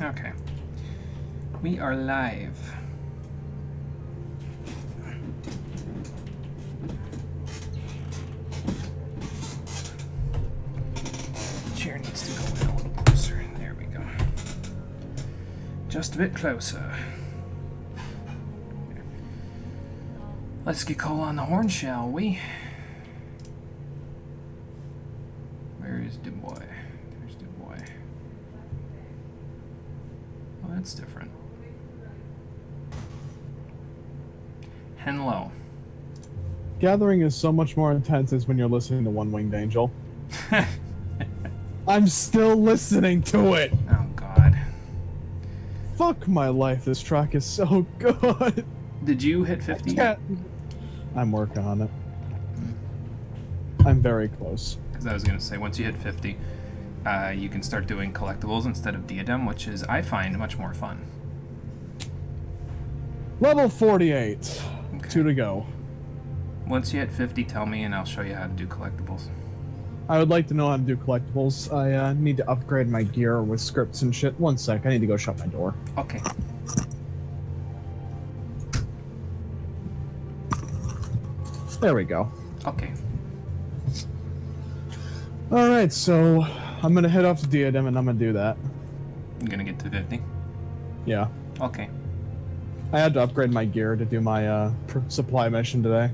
Okay. We are live. Chair needs to go in a little closer. There we go. Just a bit closer. Let's get call on the horn, shall we? Where is Du Bois? There's Du Bois. Well, that's different. Hello. Gathering is so much more intense as when you're listening to One Winged Angel. I'm still listening to it! Oh, God. Fuck my life, this track is so good! Did you hit 50? I'm working on it. I'm very close. Because I was going to say, once you hit 50, you can start doing collectibles instead of diadem, which is, I find, much more fun. Level 48. Okay. 2 to go. Once you hit 50, tell me and I'll show you how to do collectibles. I would like to know how to do collectibles. I need to upgrade my gear with scripts and shit. One sec, I need to go shut my door. Okay. There we go. Okay. Alright, so I'm gonna head off to Diadem and I'm gonna do that. I'm going to get to 50? Yeah. Okay. I had to upgrade my gear to do my supply mission today.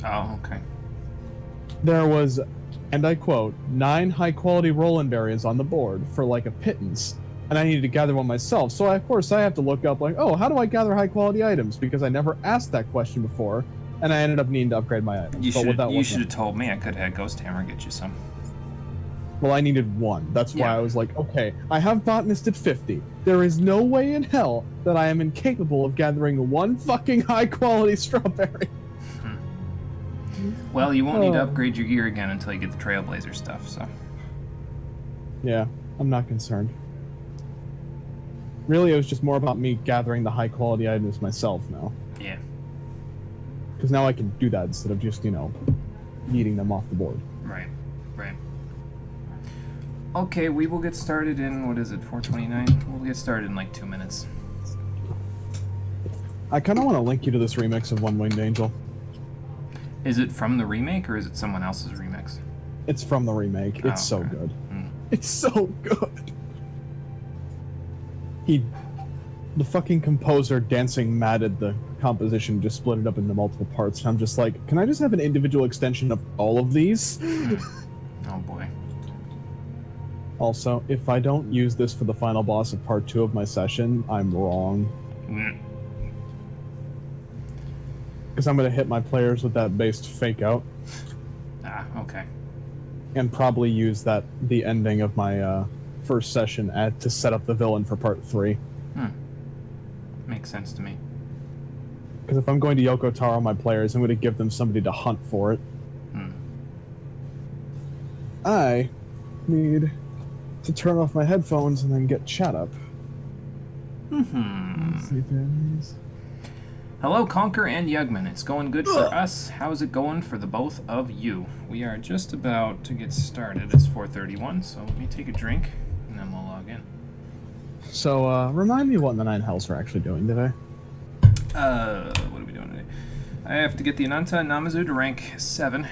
Oh, okay. There was, and I quote, 9 high-quality Roland berries on the board for like a pittance, and I needed to gather one myself. So of course I have to look up like, oh, how do I gather high-quality items? Because I never asked that question before, and I ended up needing to upgrade my items. You should have told me. I could have had Ghost Hammer get you some. Well, I needed 1. That's why I was like, okay, I have botanist at 50. There is no way in hell that I am incapable of gathering 1 fucking high-quality strawberry. Well, you won't need to upgrade your gear again until you get the Trailblazer stuff, so. Yeah, I'm not concerned. Really, it was just more about me gathering the high-quality items myself now. Yeah. Because now I can do that instead of just, you know, eating them off the board. Right. Right. Okay, we will get started in, what is it, 4:29? We'll get started in like 2 minutes. I kind of want to link you to this remix of One Winged Angel. Is it from the remake, or is it someone else's remix? It's from the remake. It's so good. It's so good. The fucking composer dancing mad at the composition just split it up into multiple parts. And I'm just like, can I just have an individual extension of all of these? Oh boy. Also, if I don't use this for the final boss of part 2 of my session, I'm wrong. Because I'm going to hit my players with that based fake out. Ah, okay. And probably use the ending of my first session to set up the villain for part 3. Makes sense to me. Because if I'm going to Yoko Taro my players, I'm going to give them somebody to hunt for it. I need to turn off my headphones and then get chat up. Hello, Conquer and Yugman. It's going good for us. How's it going for the both of you? We are just about to get started. It's 4:31, so let me take a drink, and then we'll log in. So, remind me what the 9 Hells are actually doing today. What are we doing today? I have to get the Ananta and Namazu to rank 7,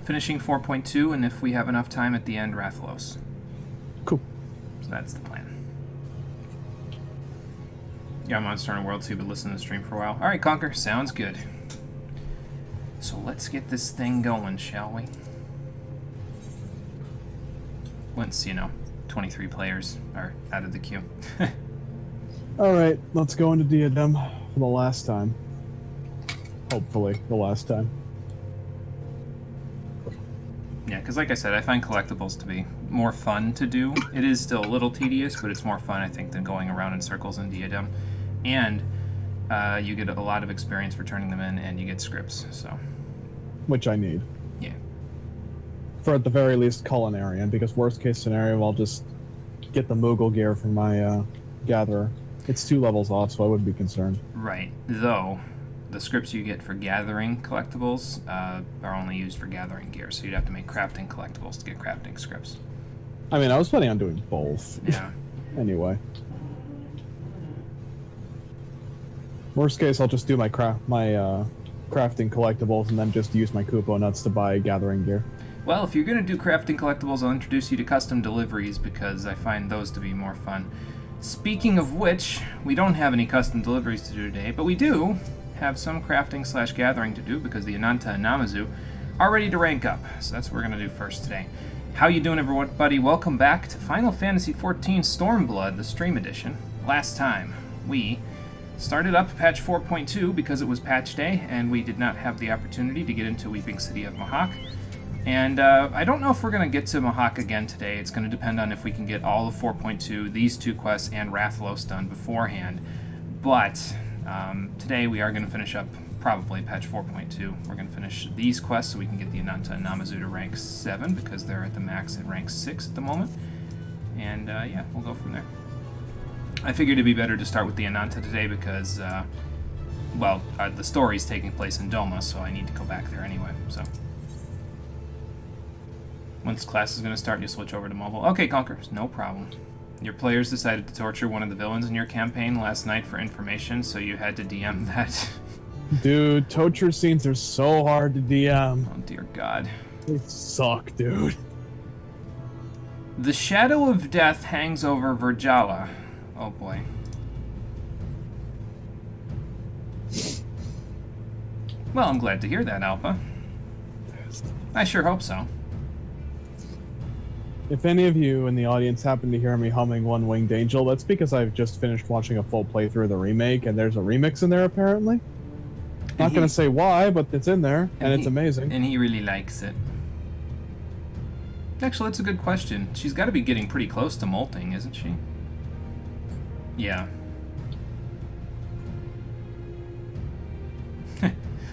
finishing 4.2, and if we have enough time at the end, Rathalos. Cool. So that's the plan. Yeah, I'm on Monster Hunter World 2, but listen to the stream for a while. Alright, Conquer. Sounds good. So let's get this thing going, shall we? Once, 23 players are out of the queue. Alright, let's go into Diadem for the last time. Hopefully, the last time. Yeah, because like I said, I find collectibles to be more fun to do. It is still a little tedious, but it's more fun, I think, than going around in circles in Diadem. And you get a lot of experience for turning them in, and you get scripts, so... Which I need. Yeah. For at the very least Culinarian, because worst case scenario, I'll just get the Moogle gear from my Gatherer. It's 2 levels off, so I wouldn't be concerned. Right. Though, the scripts you get for gathering collectibles are only used for gathering gear, so you'd have to make crafting collectibles to get crafting scripts. I mean, I was planning on doing both. Yeah. Anyway. Worst case, I'll just do my crafting collectibles and then just use my Kupo nuts to buy gathering gear. Well, if you're going to do crafting collectibles, I'll introduce you to custom deliveries because I find those to be more fun. Speaking of which, we don't have any custom deliveries to do today, but we do have some crafting/gathering to do because the Ananta and Namazu are ready to rank up. So that's what we're going to do first today. How you doing, everybody? Welcome back to Final Fantasy XIV Stormblood, the stream edition. Last time, we started up patch 4.2 because it was patch day, and we did not have the opportunity to get into Weeping City of Mahak. And I don't know if we're going to get to Mahak again today. It's going to depend on if we can get all of 4.2, these two quests, and Rathalos done beforehand. But today we are going to finish up probably patch 4.2. We're going to finish these quests so we can get the Ananta and Namazu to rank 7 because they're at the max at rank 6 at the moment. And yeah, we'll go from there. I figured it'd be better to start with the Ananta today because, well, the story's taking place in Doma, so I need to go back there anyway, so. Once class is going to start, you switch over to mobile. Okay, Conquerors, no problem. Your players decided to torture one of the villains in your campaign last night for information, so you had to DM that. Dude, torture scenes are so hard to DM. Oh, dear God. They suck, dude. The shadow of death hangs over Virjala. Oh, boy. Well, I'm glad to hear that, Alpha. I sure hope so. If any of you in the audience happen to hear me humming One Winged Angel, that's because I've just finished watching a full playthrough of the remake, and there's a remix in there, apparently. Not going to say why, but it's in there, and it's amazing. And he really likes it. Actually, that's a good question. She's got to be getting pretty close to molting, isn't she? Yeah.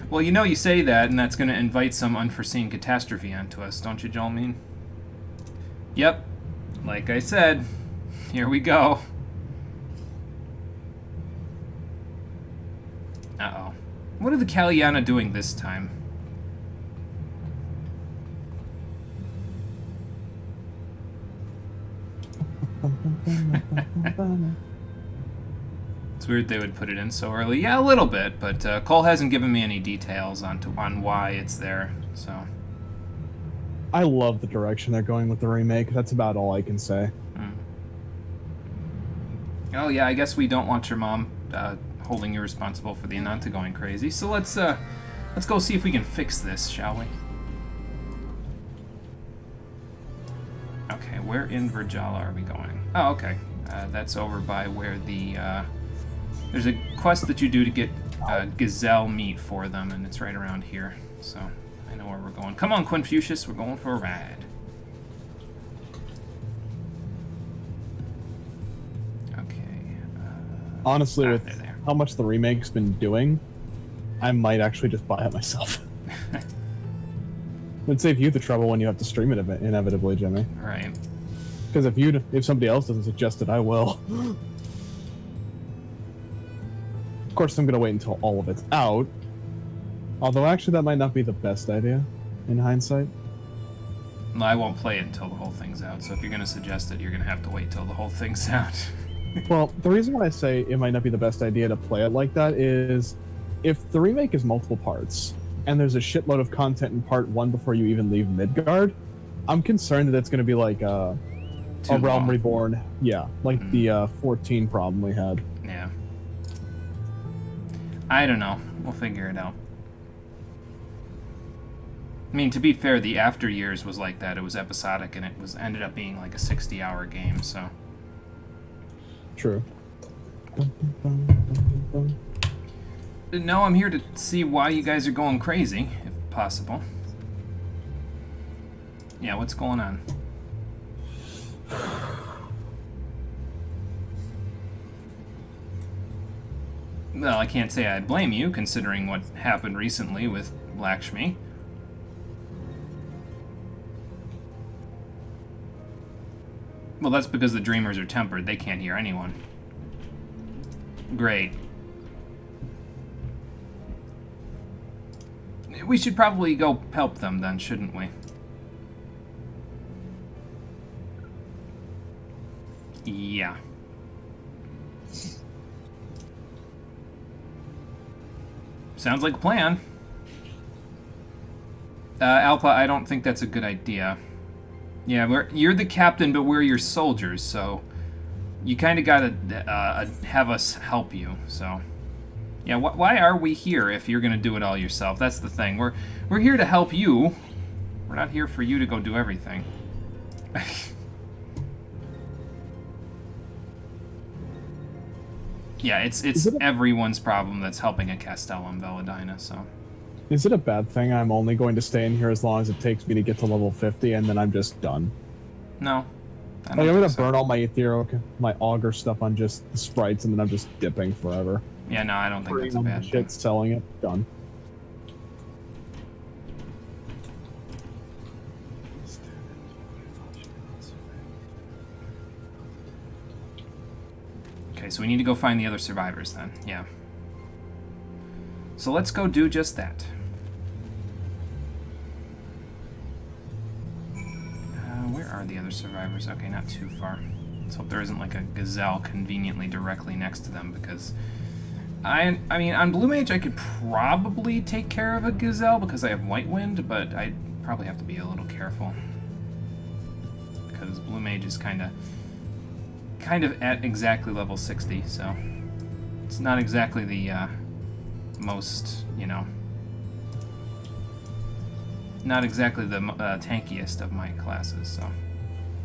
Well, you know you say that, and that's going to invite some unforeseen catastrophe onto us, don't you, Jolmeen? Yep. Like I said, here we go. Uh-oh. What are the Kalyana doing this time? It's weird they would put it in so early. Yeah, a little bit, but Cole hasn't given me any details on why it's there, so. I love the direction they're going with the remake. That's about all I can say. Oh yeah, I guess we don't want your mom holding you responsible for the Ananta going crazy. So let's go see if we can fix this, shall we? Okay, where in Virjala are we going? Oh, okay. That's over by where the there's a quest that you do to get gazelle meat for them, and it's right around here. So I know where we're going. Come on, Quinfucius, we're going for a ride. Okay. Honestly, with how much the remake's been doing, I might actually just buy it myself. Would save you the trouble when you have to stream it inevitably, Jimmy. Right. Because if somebody else doesn't suggest it, I will. Of course, I'm gonna wait until all of it's out. Although, actually, that might not be the best idea, in hindsight. No, I won't play it until the whole thing's out, so if you're going to suggest it, you're going to have to wait till the whole thing's out. Well, the reason why I say it might not be the best idea to play it like that is if the remake is multiple parts, and there's a shitload of content in part 1 before you even leave Midgard, I'm concerned that it's going to be like a Realm Reborn. Yeah, like the 14 problem we had. Yeah. I don't know. We'll figure it out. I mean, to be fair, the After Years was like that. It was episodic, and it ended up being like a 60-hour game, so. True. No, I'm here to see why you guys are going crazy, if possible. Yeah, what's going on? Well, I can't say I'd blame you, considering what happened recently with Lakshmi. Well, that's because the Dreamers are tempered. They can't hear anyone. Great. We should probably go help them then, shouldn't we? Yeah. Sounds like a plan. Alpa, I don't think that's a good idea. Yeah, you're the captain, but we're your soldiers, so you kind of gotta have us help you. So, yeah, why are we here if you're gonna do it all yourself? That's the thing. We're here to help you. We're not here for you to go do everything. Yeah, it's everyone's problem that's helping a Castellum Veladina, so. Is it a bad thing I'm only going to stay in here as long as it takes me to get to level 50 and then I'm just done? No. I'm gonna burn all my ethereal, my auger stuff on just the sprites and then I'm just dipping forever. Yeah, no, I don't think that's a bad thing. Shit, selling it, done. Okay, so we need to go find the other survivors then. Yeah. So let's go do just that. Where are the other survivors? Okay, not too far. Let's hope there isn't like a gazelle conveniently directly next to them, because I mean, on Blue Mage I could probably take care of a gazelle because I have White Wind, but I'd probably have to be a little careful because Blue Mage is kind of at exactly level 60, so it's not exactly the most, you know, not exactly the tankiest of my classes, so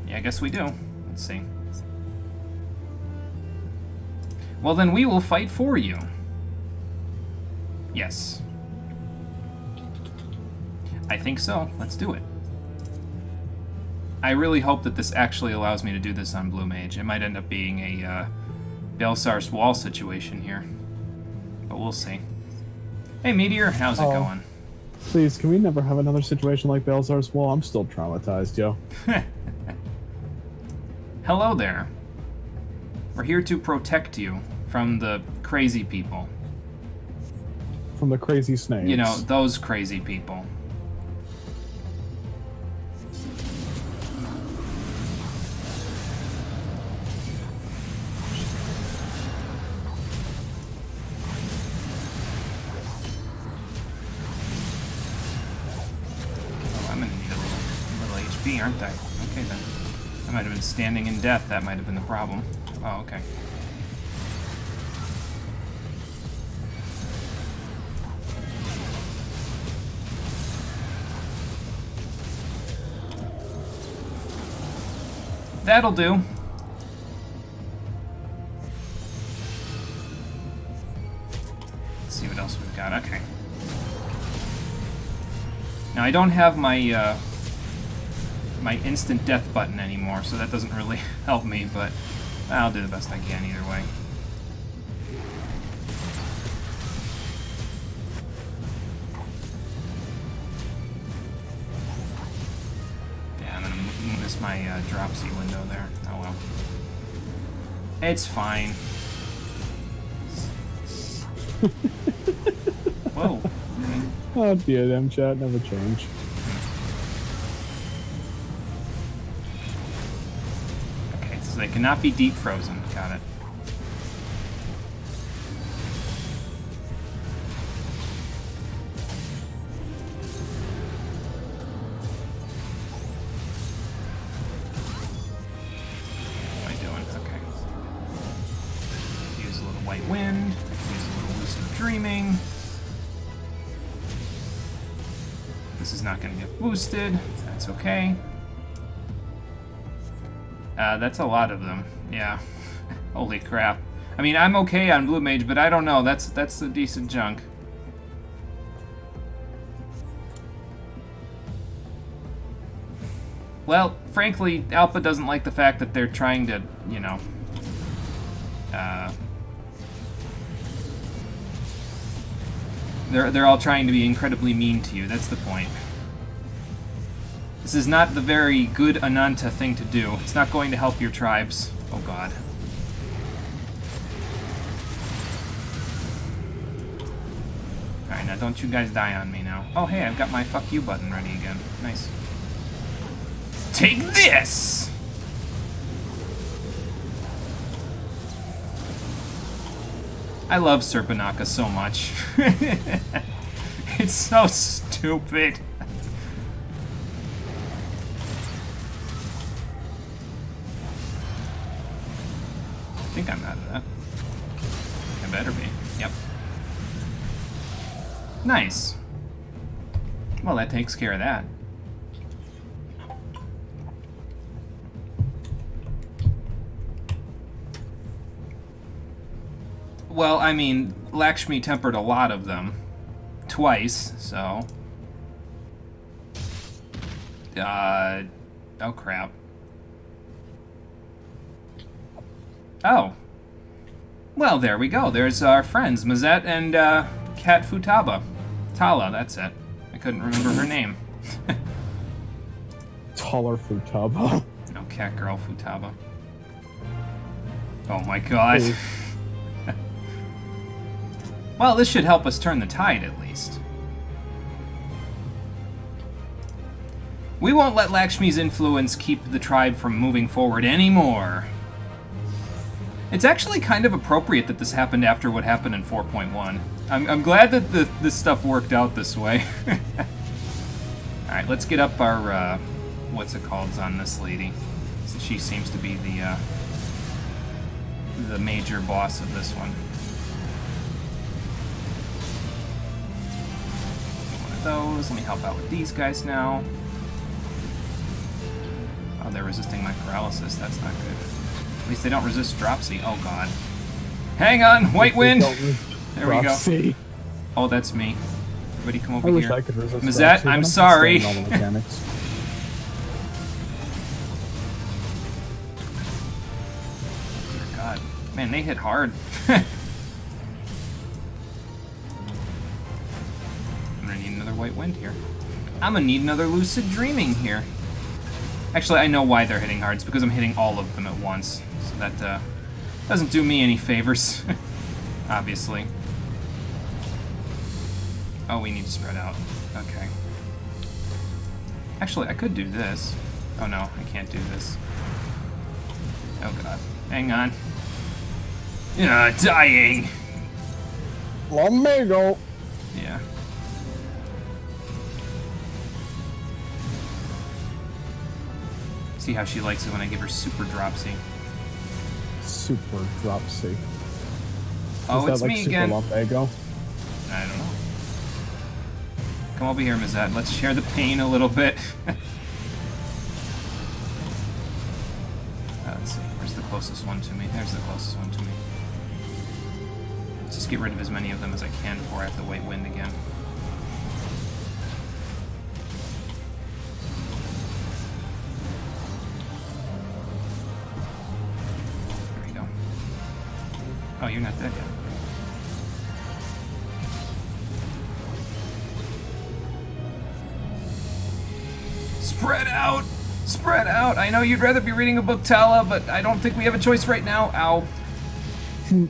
yeah, I guess we do. Let's see. Well, then we will fight for you. Yes. I think so. Let's do it. I really hope that this actually allows me to do this on Blue Mage. It might end up being a Belsar's Wall situation here, but we'll see. Hey, Meteor, how's it going? Please, can we never have another situation like Belsar's Wall? I'm still traumatized, yo. Hello there. We're here to protect you from the crazy people. From the crazy snakes. You know, those crazy people. Aren't I? Okay then. I might have been standing in death. That might have been the problem. Oh, okay. That'll do. Let's see what else we've got. Okay. Now I don't have my my instant death button anymore, so that doesn't really help me, but I'll do the best I can either way. Yeah, I'm gonna miss my dropsy window there. Oh well. It's fine. Whoa. Okay. Oh, DM chat never change. They cannot be deep frozen. Got it. What am I doing? Okay. Use a little White Wind. Use a little Lucid Dreaming. This is not going to get boosted. That's okay. That's a lot of them. Yeah. Holy crap. I mean, I'm okay on Blue Mage, but I don't know. That's a decent chunk. Well, frankly, Alpha doesn't like the fact that they're trying to, you know, they're all trying to be incredibly mean to you. That's the point. This is not the very good Ananta thing to do. It's not going to help your tribes. Oh god. Alright, now don't you guys die on me now. Oh hey, I've got my fuck you button ready again. Nice. Take this! I love Serpenaka so much. It's so stupid. I think I'm out of that. I better be. Yep. Nice. Well, that takes care of that. Well, I mean, Lakshmi tempered a lot of them. Twice, so... oh crap. Oh. Well, there we go. There's our friends, Mazette and, Cat Futaba. Tala, that's it. I couldn't remember her name. Taller Futaba. No, Cat Girl Futaba. Oh my god. Hey. Well, this should help us turn the tide, at least. We won't let Lakshmi's influence keep the tribe from moving forward anymore. It's actually kind of appropriate that this happened after what happened in 4.1. I'm glad that this stuff worked out this way. Alright, let's get up our, what's it called on this lady. So she seems to be the major boss of this one. Those. Let me help out with these guys now. Oh, they're resisting my paralysis. That's not good. At least they don't resist dropsy. Oh god. Hang on, white wind. There we go. Oh, that's me. Everybody come over I wish here. I could resist Mazette, dropsy, I'm but sorry. still in all the mechanics. God, man, they hit hard. White wind here. I'm gonna need another lucid dreaming here. Actually, I know why they're hitting hard. It's because I'm hitting all of them at once. So that doesn't do me any favors. Obviously. Oh, we need to spread out. Okay. Actually, I could do this. Oh no, I can't do this. Oh god. Hang on. Dying! Lumbago. Yeah. See how she likes it when I give her super dropsy. Super dropsy. Oh, it's Is that like me super again. Lumbago? I don't know. Come over here, Mazette. Let's share the pain a little bit. Let's see. Where's the closest one to me? There's the closest one to me. Let's just get rid of as many of them as I can before I have to white wind again. Oh, you're not dead yet. Spread out! Spread out! I know you'd rather be reading a book, Tala, but I don't think we have a choice right now. Ow. Well,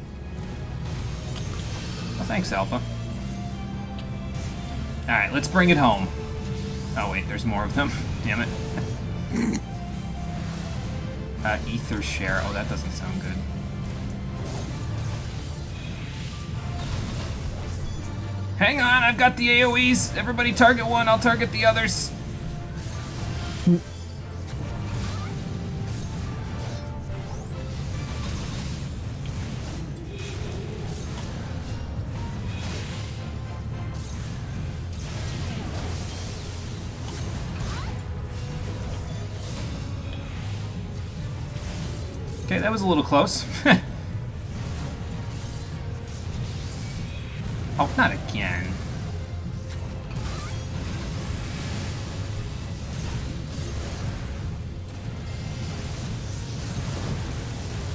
thanks, Alpha. Alright, let's bring it home. Oh, wait, there's more of them. Damn it. Ether share. Oh, that doesn't sound good. Hang on, I've got the AoEs. Everybody target one, I'll target the others. Okay, that was a little close. Oh, not again.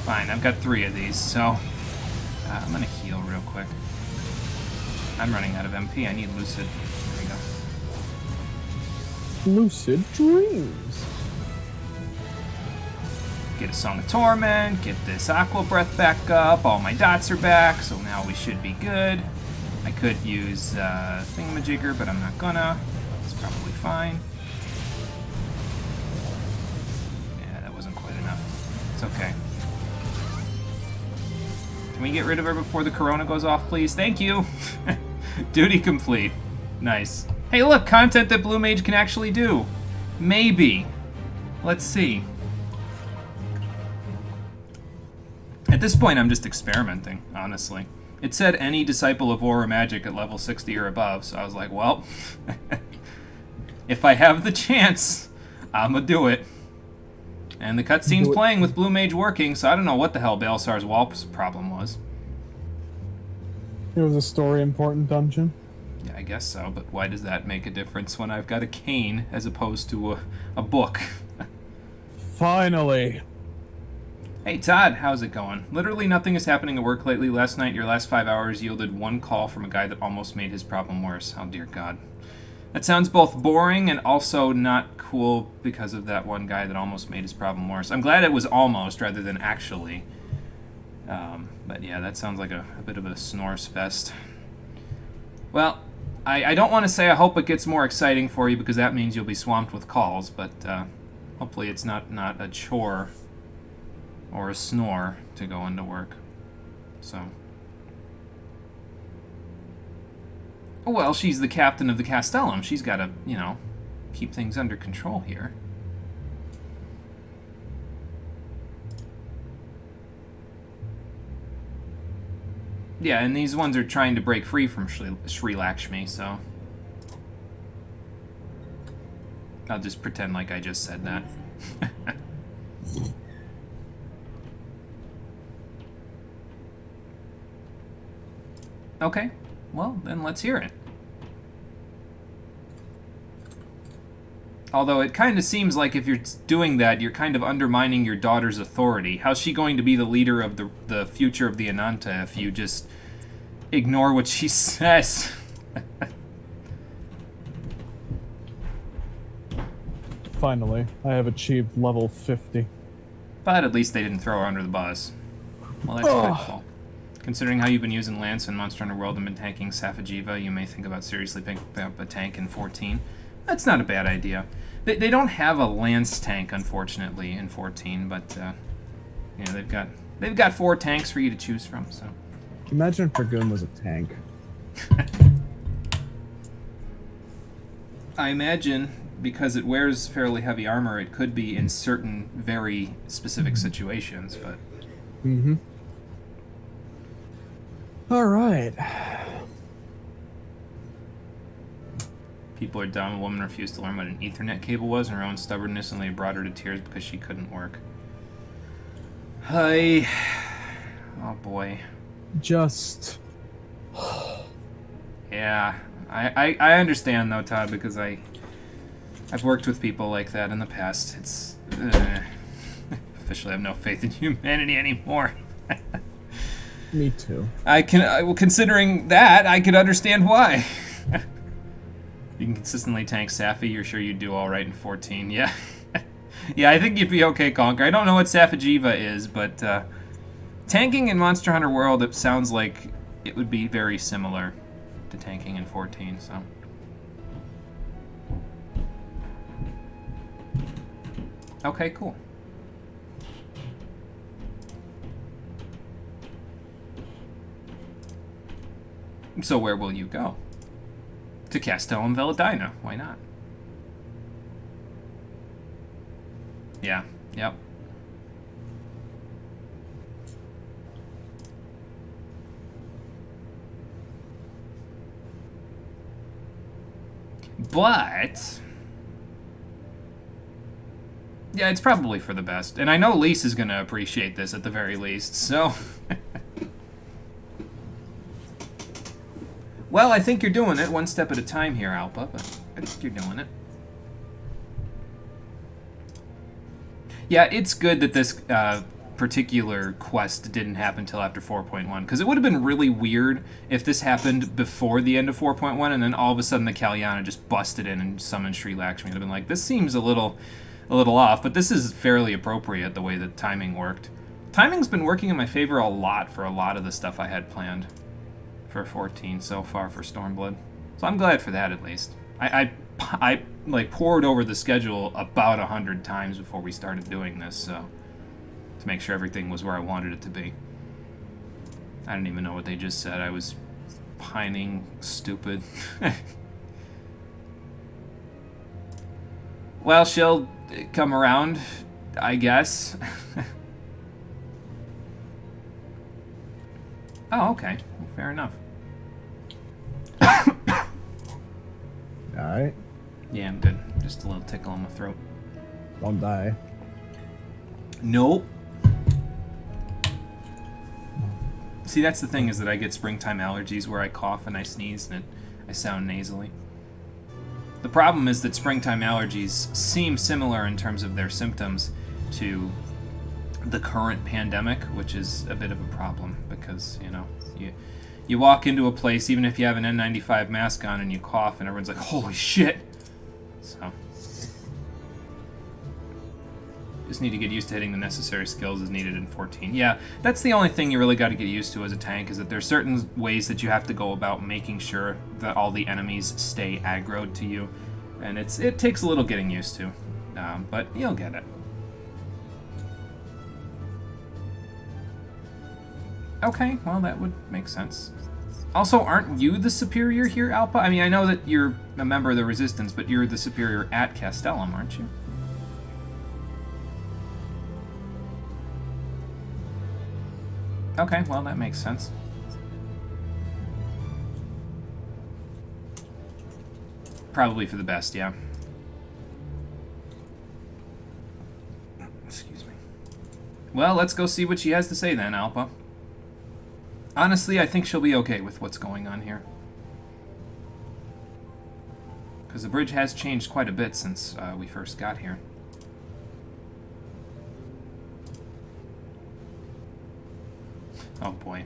Fine, I've got 3 of these, so I'm gonna heal real quick. I'm running out of MP. I need Lucid. There we go. Lucid dreams. Get a Song of Torment, get this Aqua Breath back up, all my dots are back, so now we should be good. I could use Thingamajigger, but I'm not gonna. It's probably fine. Yeah, that wasn't quite enough. It's okay. we get rid of her before the corona goes off, please? Thank you. Duty complete. Nice. Hey, look, content that Blue Mage can actually do. Maybe. Let's see. At this point, I'm just experimenting, honestly. It said any disciple of War or Magic at level 60 or above, so I was like, well, if I have the chance, I'ma do it. And the cutscene's playing with Blue Mage working, so I don't know what the hell Baelsar's wall problem was. It was a story-important dungeon. Yeah, I guess so, but why does that make a difference when I've got a cane as opposed to a book? Finally. Hey Todd, how's it going? Literally nothing is happening at work lately. Last night, your last 5 hours yielded one call from a guy that almost made his problem worse. Oh dear God. That sounds both boring and also not cool because of that one guy that almost made his problem worse. I'm glad it was almost rather than actually. But yeah, that sounds like a bit of a snores fest. Well, I don't want to say I hope it gets more exciting for you because that means you'll be swamped with calls, but hopefully it's not a chore or a snore to go into work. So. Well, she's the captain of the Castellum. She's got to, you know, keep things under control here. Yeah, and these ones are trying to break free from Sri Lakshmi, so I'll just pretend like I just said that. Okay, well, then let's hear it. Although it kind of seems like if you're doing that, you're kind of undermining your daughter's authority. How's she going to be the leader of the future of the Ananta if you just ignore what she says? Finally, I have achieved level 50. But at least they didn't throw her under the bus. Well, that's pretty cool. Considering how you've been using Lance in Monster Hunter World and been tanking Safajiva, you may think about seriously picking up a tank in 14. That's not a bad idea. They don't have a Lance tank, unfortunately, in 14, but yeah, they've got 4 tanks for you to choose from. So Imagine if Dragoon was a tank. I imagine because it wears fairly heavy armor, it could be in certain very specific situations, but. Mm-hmm. All right. People are dumb. A woman refused to learn what an Ethernet cable was, and her own stubbornness only brought her to tears because she couldn't work. Hi. Oh boy. Just. Yeah, I understand though, Todd, because I've worked with people like that in the past. It's officially I have no faith in humanity anymore. Me too. Well, considering that, I could understand why. You can consistently tank Safi. You're sure you'd do all right in 14. Yeah. Yeah, I think you'd be okay, Conker. I don't know what Safajiva is, but tanking in Monster Hunter World, it sounds like it would be very similar to tanking in 14, so. Okay, cool. So where will you go? To Castellum Veladina. Why not? Yeah. Yep. But yeah, it's probably for the best. And I know Lise is going to appreciate this at the very least, so. Well, I think you're doing it one step at a time here, Alpa, but I think you're doing it. Yeah, it's good that this particular quest didn't happen until after 4.1, because it would have been really weird if this happened before the end of 4.1, and then all of a sudden the Kalyana just busted in and summoned Sri Lakshmi. It would have been like, this seems a little off, but this is fairly appropriate the way the timing worked. Timing's been working in my favor a lot for a lot of the stuff I had planned for 14 so far for Stormblood. So I'm glad for that at least. I like poured over the schedule about 100 times before we started doing this, so to make sure everything was where I wanted it to be. I don't even know what they just said. I was pining stupid. Well, she'll come around, I guess. Oh, okay. Well, fair enough. Alright. Yeah, I'm good. Just a little tickle in my throat. Don't die. Nope. See, that's the thing, is that I get springtime allergies where I cough and I sneeze and I sound nasally. The problem is that springtime allergies seem similar in terms of their symptoms to the current pandemic, which is a bit of a problem because, you know, you walk into a place, even if you have an N95 mask on, and you cough and everyone's like, holy shit! So, just need to get used to hitting the necessary skills as needed in 14. Yeah, that's the only thing you really got to get used to as a tank, is that there's certain ways that you have to go about making sure that all the enemies stay aggroed to you, and it takes a little getting used to, but you'll get it. Okay, well, that would make sense. Also, aren't you the superior here, Alpa? I mean, I know that you're a member of the Resistance, but you're the superior at Castellum, aren't you? Okay, well, that makes sense. Probably for the best, yeah. Excuse me. Well, let's go see what she has to say then, Alpa. Honestly, I think she'll be okay with what's going on here. Because the bridge has changed quite a bit since we first got here. Oh boy.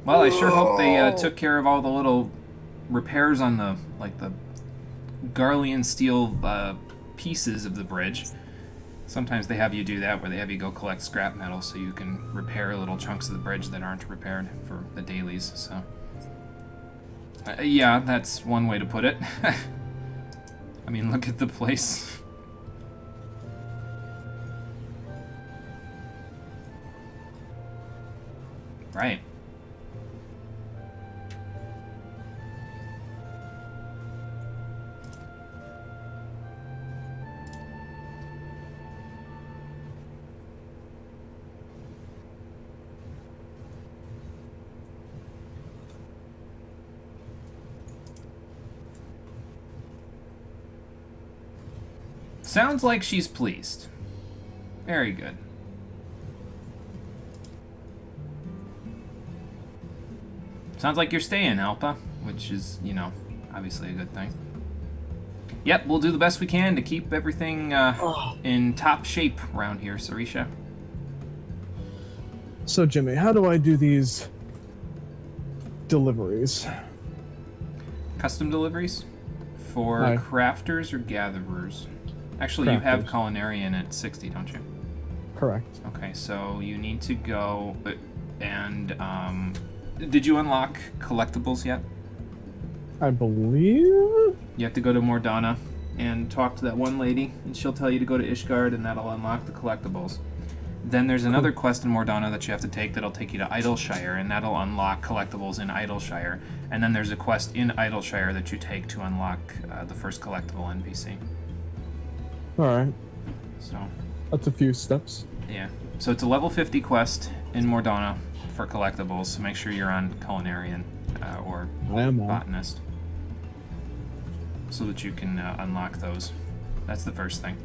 Well, I sure hope they took care of all the little repairs on the, like, the Garlean steel pieces of the bridge. Sometimes they have you do that, where they have you go collect scrap metal so you can repair little chunks of the bridge that aren't repaired for the dailies, so... yeah, that's one way to put it. I mean, look at the place. Right. Sounds like she's pleased. Very good. Sounds like you're staying, Alpa, which is, you know, obviously a good thing. Yep, we'll do the best we can to keep everything in top shape around here, Sarisha. So, Jimmy, how do I do these deliveries? Custom deliveries? For Hi. crafters or gatherers? Actually, you have Culinarian at 60, don't you? Correct. Okay, so you need to go and, did you unlock collectibles yet? I believe... You have to go to Mordana and talk to that one lady, and she'll tell you to go to Ishgard, and that'll unlock the collectibles. Then there's another quest in Mordana that you have to take that'll take you to Idleshire, and that'll unlock collectibles in Idleshire. And then there's a quest in Idleshire that you take to unlock the first collectible NPC. Alright. So, That's a few steps. yeah. So it's a level 50 quest in Mordana for collectibles, so make sure you're on Culinarian or I am on. Botanist, so that you can unlock those. That's the first thing.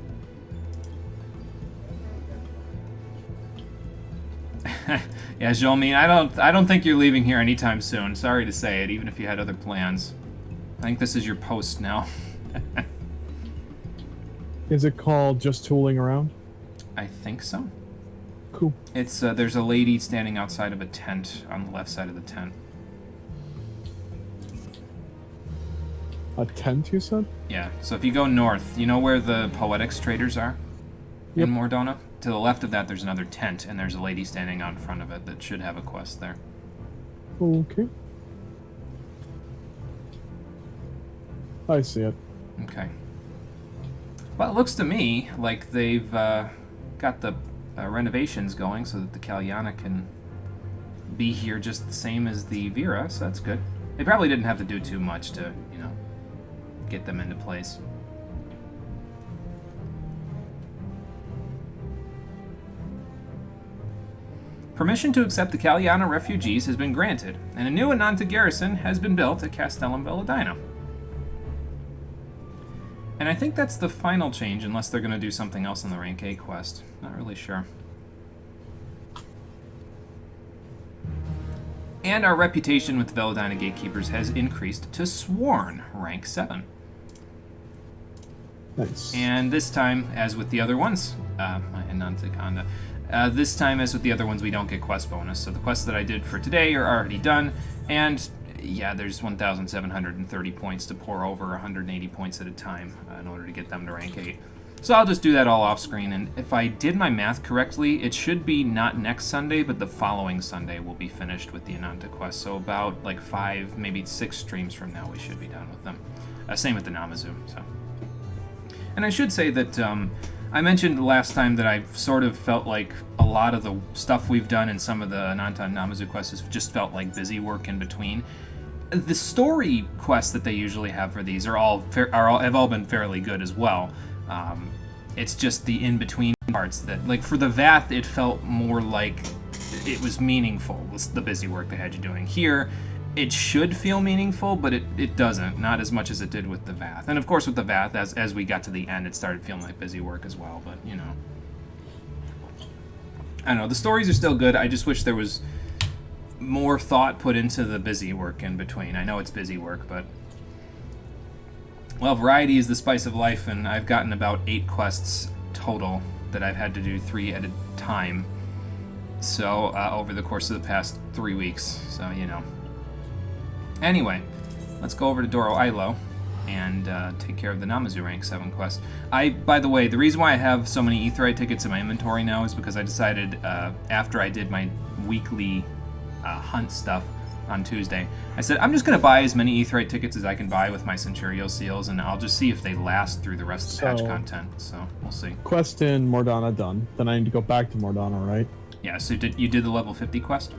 Yeah, Jolmine, I don't think you're leaving here anytime soon. Sorry to say it, even if you had other plans. I think this is your post now. Is it called just tooling around? I think so. Cool. It's there's a lady standing outside of a tent on the left side of the tent. A tent, you said? Yeah, so if you go north, you know where the Poetics traders are? Yep. In Mordana? To the left of that, there's another tent, and there's a lady standing out in front of it that should have a quest there. Okay. I see it. Okay. Well, it looks to me like they've got the renovations going so that the Kalyana can be here just the same as the Vera, so that's good. They probably didn't have to do too much to, get them into place. Permission to accept the Kalyana refugees has been granted, and a new Ananta garrison has been built at Castellum Velladino. And I think that's the final change, unless they're going to do something else on the Rank A quest. Not really sure. And our reputation with the Velladina Gatekeepers has increased to Sworn, rank 7. Nice. And this time, as with the other ones, Anantakanda, this time, as with the other ones, we don't get quest bonus. So the quests that I did for today are already done, and yeah, there's 1,730 points to pour over 180 points at a time in order to get them to rank 8. So I'll just do that all off screen, and if I did my math correctly, it should be not next Sunday, but the following Sunday we'll be finished with the Ananta quest. So about like 5, maybe 6 streams from now we should be done with them. Same with the Namazu. So, and I should say that I mentioned last time that I sort of felt like a lot of the stuff we've done in some of the Ananta and Namazu quests has just felt like busy work in between. The story quests that they usually have for these have all been fairly good as well. It's just the in-between parts that, like for the Vath, it felt more like it was meaningful, the busy work they had you doing. Here, it should feel meaningful, but it doesn't, not as much as it did with the Vath. And of course with the Vath, as we got to the end, it started feeling like busy work as well, but I don't know, the stories are still good. I just wish there was more thought put into the busy work in between. I know it's busy work, but well, variety is the spice of life, and I've gotten about 8 quests total that I've had to do 3 at a time. So, over the course of the past 3 weeks. So, Anyway, let's go over to Doro Ilo and take care of the Namazu rank 7 quest. By the way, the reason why I have so many Aetheryte tickets in my inventory now is because I decided after I did my weekly hunt stuff on Tuesday, I said I'm just going to buy as many Aetheryte tickets as I can buy with my Centurio seals, and I'll just see if they last through the rest of the patch content. So we'll see. Quest in Mordana done. Then I need to go back to Mordana, right? Yeah. So you did the level 50 quest?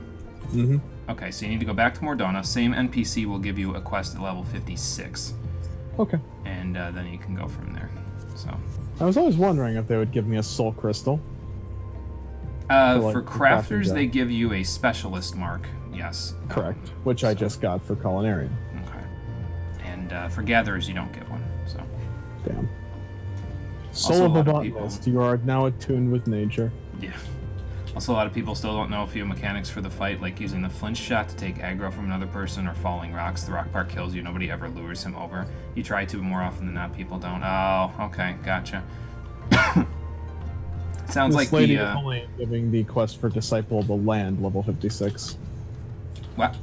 Mm-hmm. Okay. So you need to go back to Mordana. Same NPC will give you a quest at level 56. Okay. And then you can go from there. So. I was always wondering if they would give me a soul crystal. For crafters, they give you a specialist mark. Yes. Correct. Which I just got for Culinarian. Okay. And for gatherers, you don't get one. So. Damn. Soul of a botanist, you are now attuned with nature. Yeah. Also, a lot of people still don't know a few mechanics for the fight, like using the flinch shot to take aggro from another person, or falling rocks. The rock part kills you. Nobody ever lures him over. You try to, but more often than not, people don't. Oh, okay, gotcha. Sounds like lady is only giving the quest for Disciple of the Land, level 56. What?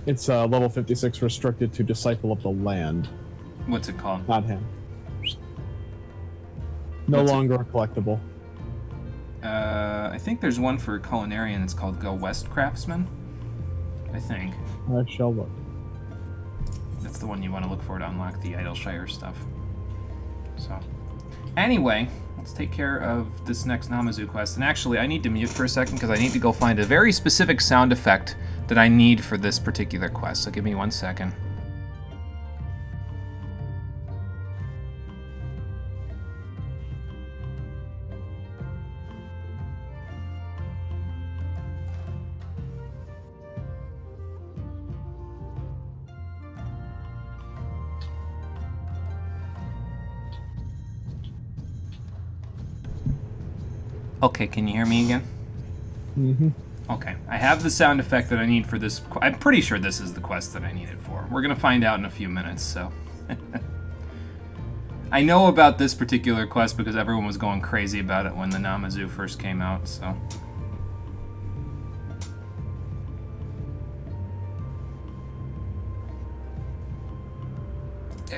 It's level 56 restricted to Disciple of the Land. What's it called? Not him. No longer a collectible. I think there's one for Culinarian that's called Go West Craftsman. I think. I shall look. That's the one you want to look for to unlock the Idleshire stuff. So, anyway, let's take care of this next Namazu quest. And actually, I need to mute for a second because I need to go find a very specific sound effect that I need for this particular quest. So give me 1 second. Okay, can you hear me again? Mm-hmm. Okay, I have the sound effect that I need for this. I'm pretty sure this is the quest that I need it for. We're gonna find out in a few minutes, so. I know about this particular quest because everyone was going crazy about it when the Namazu first came out, so.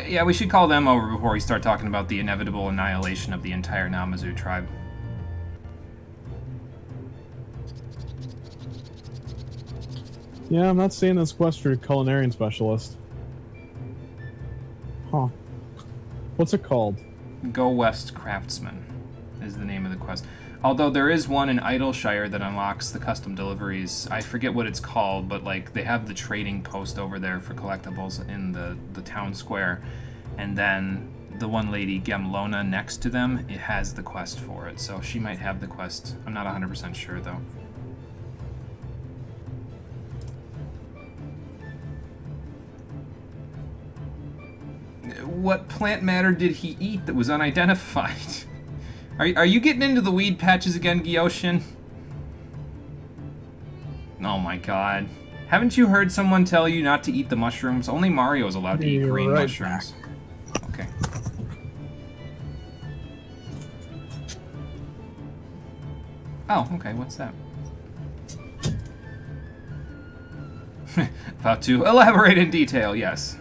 Yeah, we should call them over before we start talking about the inevitable annihilation of the entire Namazu tribe. Yeah, I'm not seeing this quest for Culinarian Specialist. Huh. What's it called? Go West Craftsman is the name of the quest. Although there is one in Idleshire that unlocks the custom deliveries. I forget what it's called, but like they have the trading post over there for collectibles in the town square. And then the one lady, Gemlona, next to them, it has the quest for it. So she might have the quest. I'm not 100% sure though. What plant matter did he eat that was unidentified? Are you getting into the weed patches again, Gyoshin? Oh my god. Haven't you heard someone tell you not to eat the mushrooms? Only Mario is allowed to eat green mushrooms. Okay. Oh, okay, what's that? About to elaborate in detail, yes.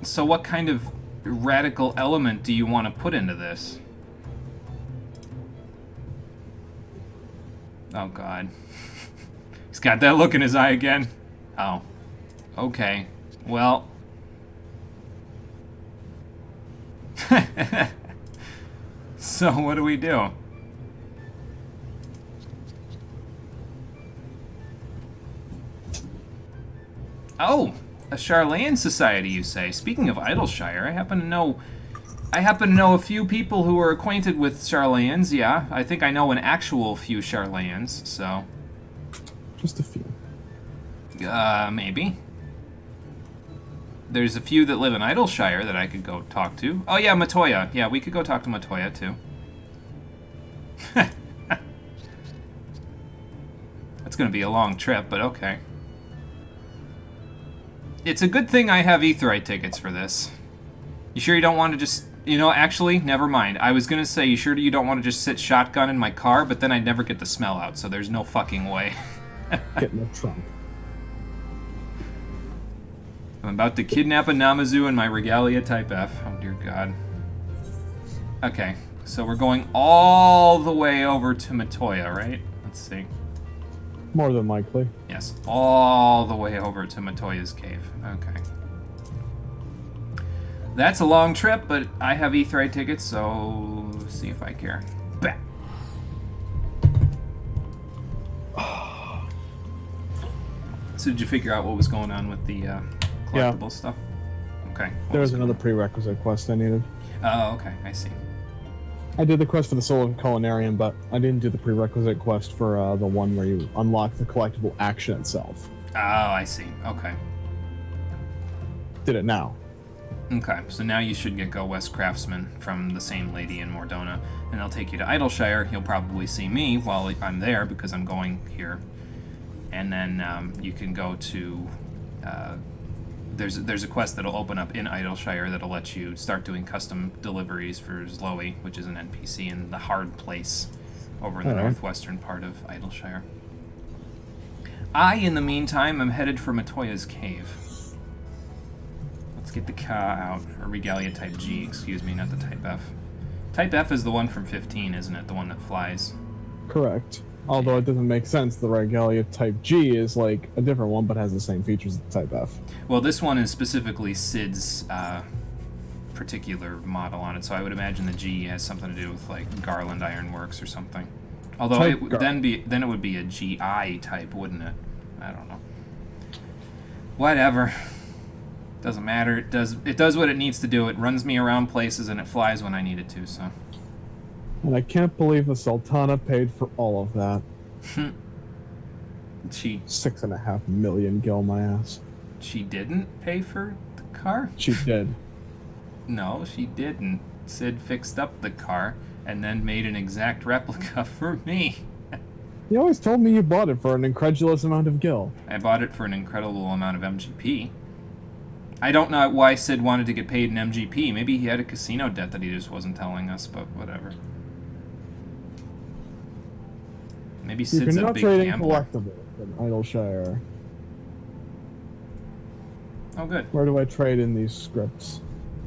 So what kind of radical element do you want to put into this? Oh god. He's got that look in his eye again. Oh. Okay. Well. So what do we do? Oh! A Charlayan society, you say? Speaking of Idleshire, I happen to know a few people who are acquainted with Charlayans, yeah. I think I know an actual few Charlayans, so... Just a few. Maybe. There's a few that live in Idleshire that I could go talk to. Oh yeah, Matoya. Yeah, we could go talk to Matoya, too. That's gonna be a long trip, but okay. It's a good thing I have Aetheryte tickets for this. You sure you don't want to just... You know, actually, never mind. I was gonna say, you sure you don't want to just sit shotgun in my car, but then I'd never get the smell out, so there's no fucking way. Get in the trunk. I'm about to kidnap a Namazu in my Regalia Type F. Oh, dear God. Okay, so we're going all the way over to Matoya, right? Let's see. More than likely. Yes, all the way over to Matoya's cave. Okay. That's a long trip, but I have Aetheryte tickets, so see if I care. Bah. So did you figure out what was going on with the collectible stuff? Okay. There was another prerequisite quest I needed. Oh, okay. I see. I did the quest for the Soul Culinarian, but I didn't do the prerequisite quest for the one where you unlock the collectible action itself. Oh, I see. Okay. Did it now. Okay, so now you should get Go West Craftsman from the same lady in Mordona, and they'll take you to Idleshire. You'll probably see me while I'm there because I'm going here. And then you can go to... There's a quest that'll open up in Idleshire that'll let you start doing custom deliveries for Zloe, which is an NPC in the hard place over in the northwestern part of Idleshire. I, in the meantime, am headed for Matoya's cave. Let's get the Ka out, or Regalia Type G, excuse me, not the Type F. Type F is the one from 15, isn't it? The one that flies. Correct. Although it doesn't make sense, the Regalia Type G is like a different one, but has the same features as the Type F. Well, this one is specifically Sid's particular model on it, so I would imagine the G has something to do with like Garland Ironworks or something. Although it would then it would be a GI type, wouldn't it? I don't know. Whatever. Doesn't matter. It does what it needs to do. It runs me around places and it flies when I need it to, so. And I can't believe the Sultana paid for all of that. She 6.5 million gil my ass. She didn't pay for the car? She did. No, she didn't. Sid fixed up the car and then made an exact replica for me. You always told me you bought it for an incredulous amount of gil. I bought it for an incredible amount of MGP. I don't know why Sid wanted to get paid in MGP. Maybe he had a casino debt that he just wasn't telling us, but whatever. Maybe Sid's a big gambler. You cannot trade in collectibles in Idleshire. Oh, good. Where do I trade in these scripts?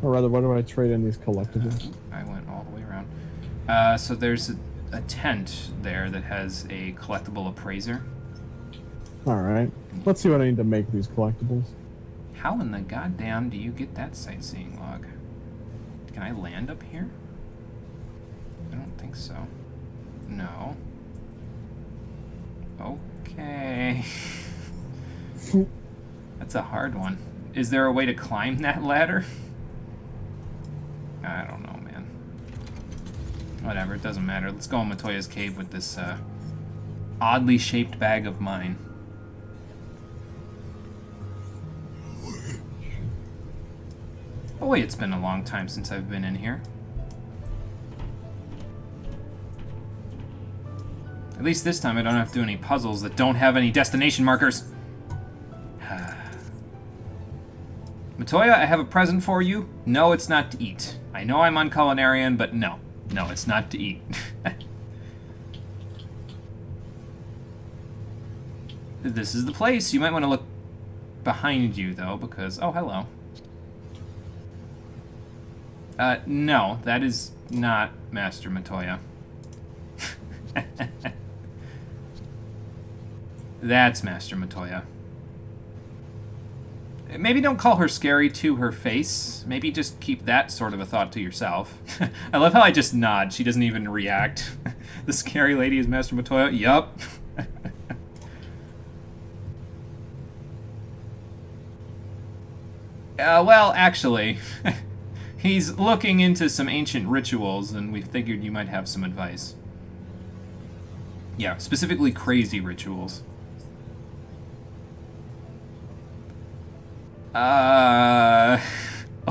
Or rather, where do I trade in these collectibles? I went all the way around. So there's a tent there that has a collectible appraiser. Alright. Let's see what I need to make these collectibles. How in the goddamn do you get that sightseeing log? Can I land up here? I don't think so. No. Okay. That's a hard one. Is there a way to climb that ladder? I don't know, man. Whatever, it doesn't matter. Let's go in Matoya's cave with this oddly shaped bag of mine. Boy, it's been a long time since I've been in here. At least this time I don't have to do any puzzles that don't have any destination markers. Matoya, I have a present for you. No, it's not to eat. I know I'm on Culinarian, but no. No, it's not to eat. This is the place. You might want to look behind you, though, because... Oh, hello. No, that is not Master Matoya. That's Master Matoya. Maybe don't call her scary to her face. Maybe just keep that sort of a thought to yourself. I love how I just nod. She doesn't even react. The scary lady is Master Matoya? Yup. Well, actually, he's looking into some ancient rituals, and we figured you might have some advice. Yeah, specifically crazy rituals.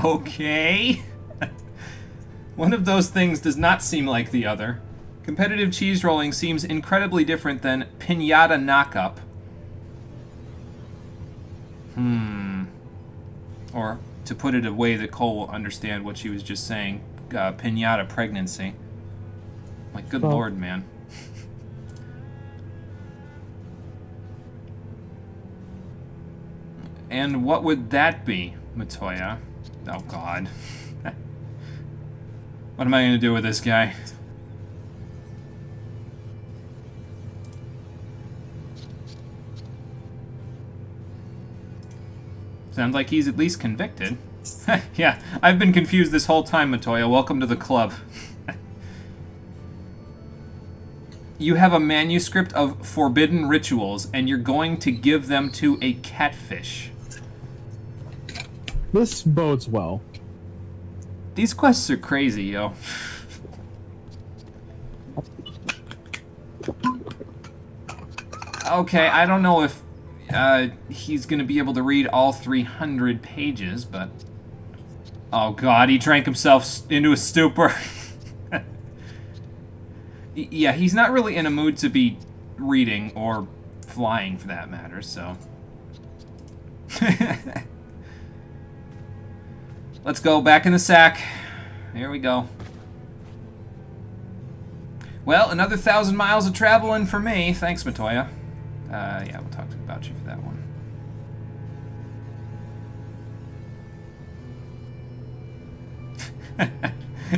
Okay. One of those things does not seem like the other. Competitive cheese rolling seems incredibly different than piñata knockup. Or, to put it a way that Cole will understand what she was just saying, piñata pregnancy. Like, good lord, man. And what would that be, Matoya? Oh, God. What am I going to do with this guy? Sounds like he's at least convicted. Yeah, I've been confused this whole time, Matoya. Welcome to the club. You have a manuscript of forbidden rituals, and you're going to give them to a catfish. This bodes well. These quests are crazy, yo. Okay, I don't know if he's gonna be able to read all 300 pages, but... Oh god, he drank himself into a stupor. Yeah, he's not really in a mood to be reading, or flying for that matter, so... Let's go, back in the sack. Here we go. Well, another 1,000 miles of traveling for me. Thanks, Matoya. Yeah, we'll talk about you for that one.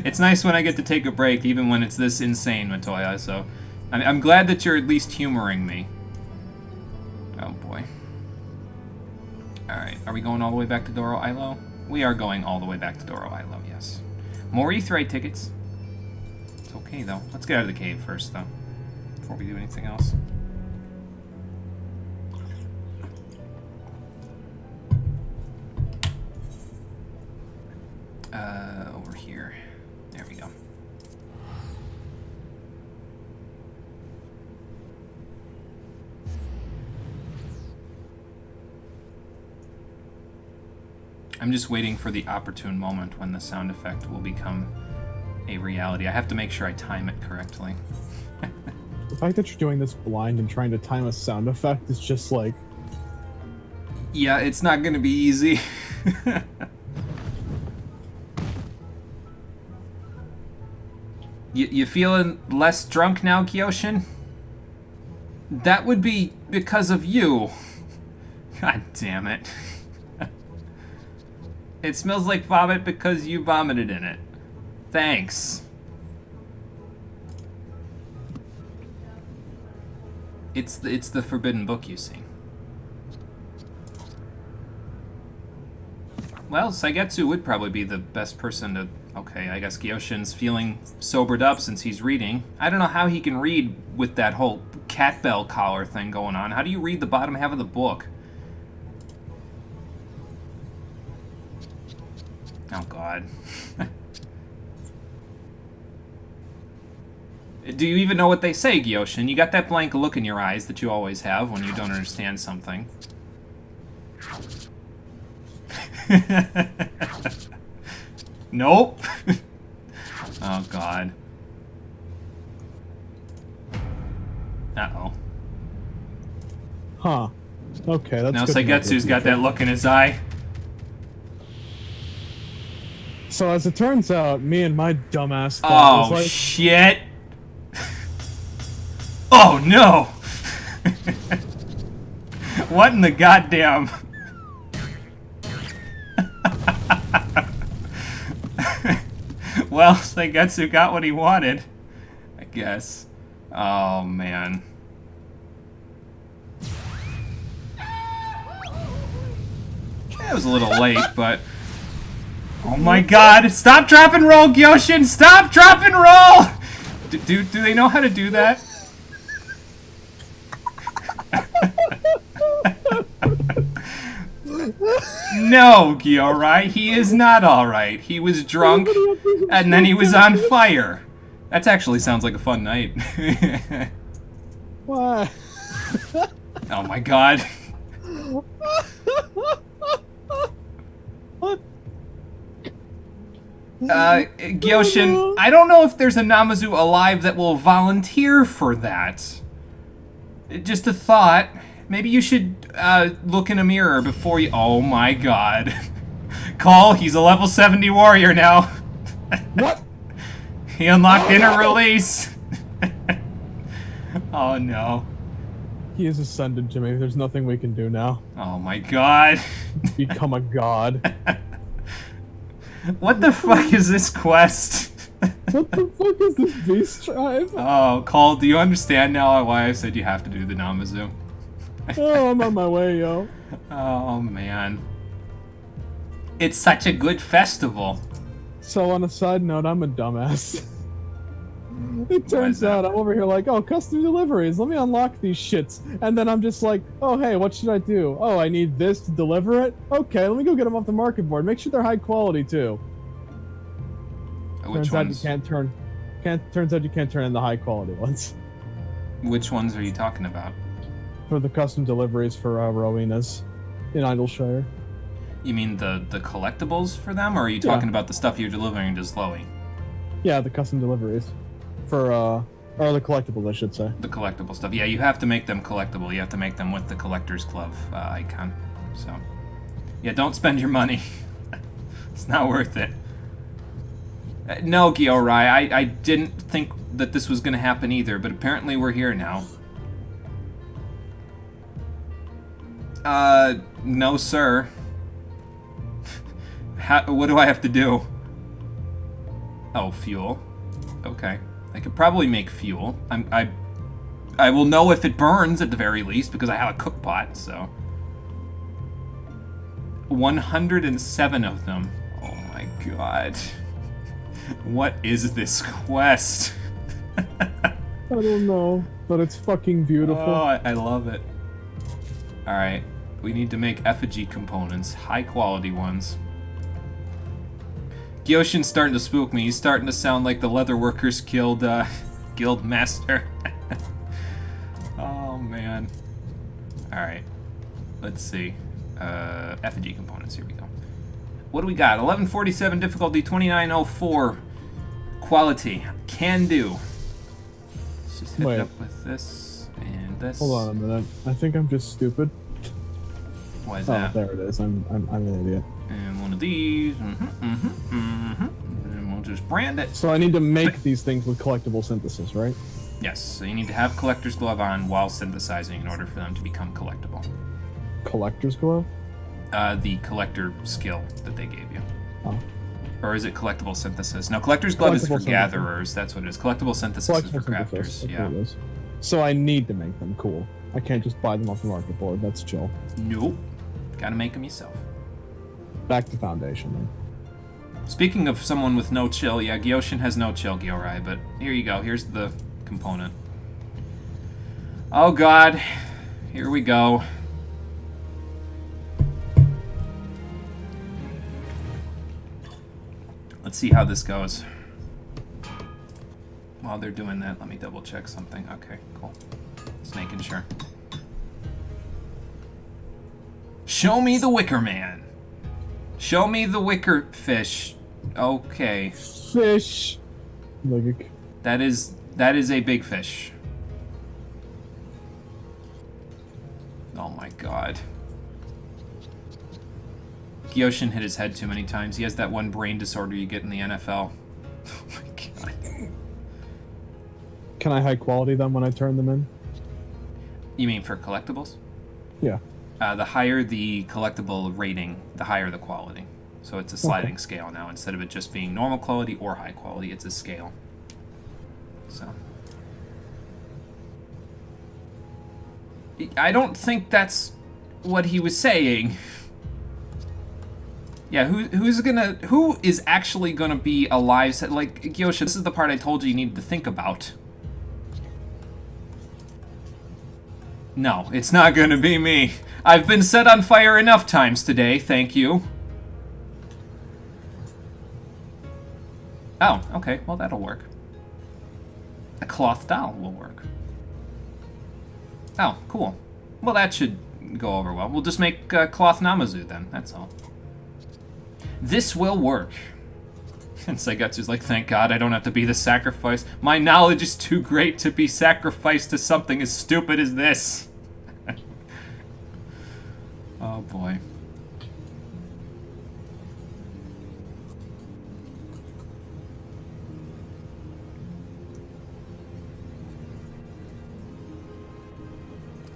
It's nice when I get to take a break, even when it's this insane, Matoya, so... I'm glad that you're at least humoring me. Oh, boy. Alright, are we going all the way back to Doro Ilo? We are going all the way back to Doro Ilo, yes. More Aetheryte tickets. It's okay, though. Let's get out of the cave first, though, before we do anything else. Over here. There we go. I'm just waiting for the opportune moment when the sound effect will become a reality. I have to make sure I time it correctly. The fact that you're doing this blind and trying to time a sound effect is just like... Yeah, it's not gonna be easy. You feeling less drunk now, Kyoshin? That would be because of you. God damn it. It smells like vomit because you vomited in it. Thanks. It's the forbidden book, you see. Well, Saigetsu would probably be the best person to... Okay, I guess Gyoshin's feeling sobered up since he's reading. I don't know how he can read with that whole cat bell collar thing going on. How do you read the bottom half of the book? Oh, God. Do you even know what they say, Gyoshin? You got that blank look in your eyes that you always have when you don't understand something. Nope. Oh, God. Uh-oh. Huh. Okay, that's Now good to know for Saigetsu's the got future. that look in his eye. So as it turns out, me and my dumbass thought was Oh, like, shit. Oh, no. What in the goddamn... Well, Saigetsu got what he wanted, I guess. Oh, man. It was a little late, but... Oh my God! Stop, drop, and roll, Gyoshin! Stop, drop, and roll! Do they know how to do that? No, Gyorai, he is not alright. He was drunk, and then he was on fire. That actually sounds like a fun night. why? Oh my God. What? Gyoshin, I don't know if there's a Namazu alive that will volunteer for that. Just a thought. Maybe you should look in a mirror before you... Oh my God. Call, he's a level 70 warrior now. What? He unlocked inner release. Oh no. He is ascended, Jimmy. There's nothing we can do now. Oh my God. Become a god. What the fuck is this quest? What the fuck is this beast tribe? Oh, Cole, do you understand now why I said you have to do the Namazu? Oh, I'm on my way, yo. Oh, man. It's such a good festival. So on a side note, I'm a dumbass. It turns that? out I'm over here like, oh, custom deliveries, let me unlock these shits. And then I'm just like, oh, hey, what should I do? Oh, I need this to deliver it? Okay, let me go get them off the market board. Make sure they're high quality, too. Which Turns out ones? you turns out you can't turn in the high quality ones. Which ones are you talking about? For the custom deliveries for Rowena's in Idleshire. You mean the collectibles for them, or are you Yeah. talking about the stuff you're delivering to Slowy? Yeah, the custom deliveries. For, or the collectibles, I should say. The collectible stuff. Yeah, you have to make them collectible. You have to make them with the Collector's Glove icon. So, yeah, don't spend your money. It's not worth it. No, Gyorai, I didn't think that this was going to happen either, but apparently we're here now. No, sir. What do I have to do? Oh, fuel. Okay. I could probably make fuel. I will know if it burns at the very least because I have a cook pot, so. 107 of them. Oh my God. What is this quest? I don't know, but it's fucking beautiful. Oh, I love it. Alright, we need to make effigy components, high quality ones. Gyoshin's starting to spook me. He's starting to sound like the Leatherworkers Guild, guild master. Oh, man. Alright, let's see. Effigy components, here we go. What do we got? 1147 difficulty, 2904 quality. Can do. Let's just hit it up with this and this. Hold on a minute. I think I'm just stupid. Why is Oh, that? there it is. I'm an idiot. And one of these. And we'll just brand it. So I need to make these things with collectible synthesis, right? Yes, so you need to have Collector's Glove on while synthesizing in order for them to become collectible. Collector's glove? The collector skill that they gave you. Oh. Or is it collectible synthesis? No, Collector's Glove is for Collectible synthesis. gatherers. That's what it is. Collectible synthesis is for Collectible crafters. synthesis. Yeah. Okay, it is. So I need to make them cool. I can't just buy them off the market board. That's chill. Nope. Gotta make them yourself. Back to Foundation then. Speaking of someone with no chill, yeah, Gyoshin has no chill, Gyorai, but here you go. Here's the component. Oh god. Here we go. Let's see how this goes. While they're doing that, let me double check something. Okay, cool. Just making sure. Show me the Wicker Man. Show me the Wicker Fish. Okay. Fish. Like That is a big fish. Oh my god. Gyoshin hit his head too many times. He has that one brain disorder you get in the NFL. Oh my god. Can I high quality them when I turn them in? You mean for collectibles? Yeah. The higher the collectible rating, the higher the quality. So it's a sliding scale now. Instead of it just being normal quality or high quality, it's a scale. So. I don't think that's what he was saying. Yeah, who is actually gonna be alive? Like, Gyoshin, this is the part I told you needed to think about. No, it's not gonna be me. I've been set on fire enough times today, thank you. Oh, okay, well that'll work. A cloth doll will work. Oh, cool. Well, that should go over well. We'll just make cloth Namazu then, that's all. This will work. And Saigetsu's like, thank God I don't have to be the sacrifice. My knowledge is too great to be sacrificed to something as stupid as this. Oh boy.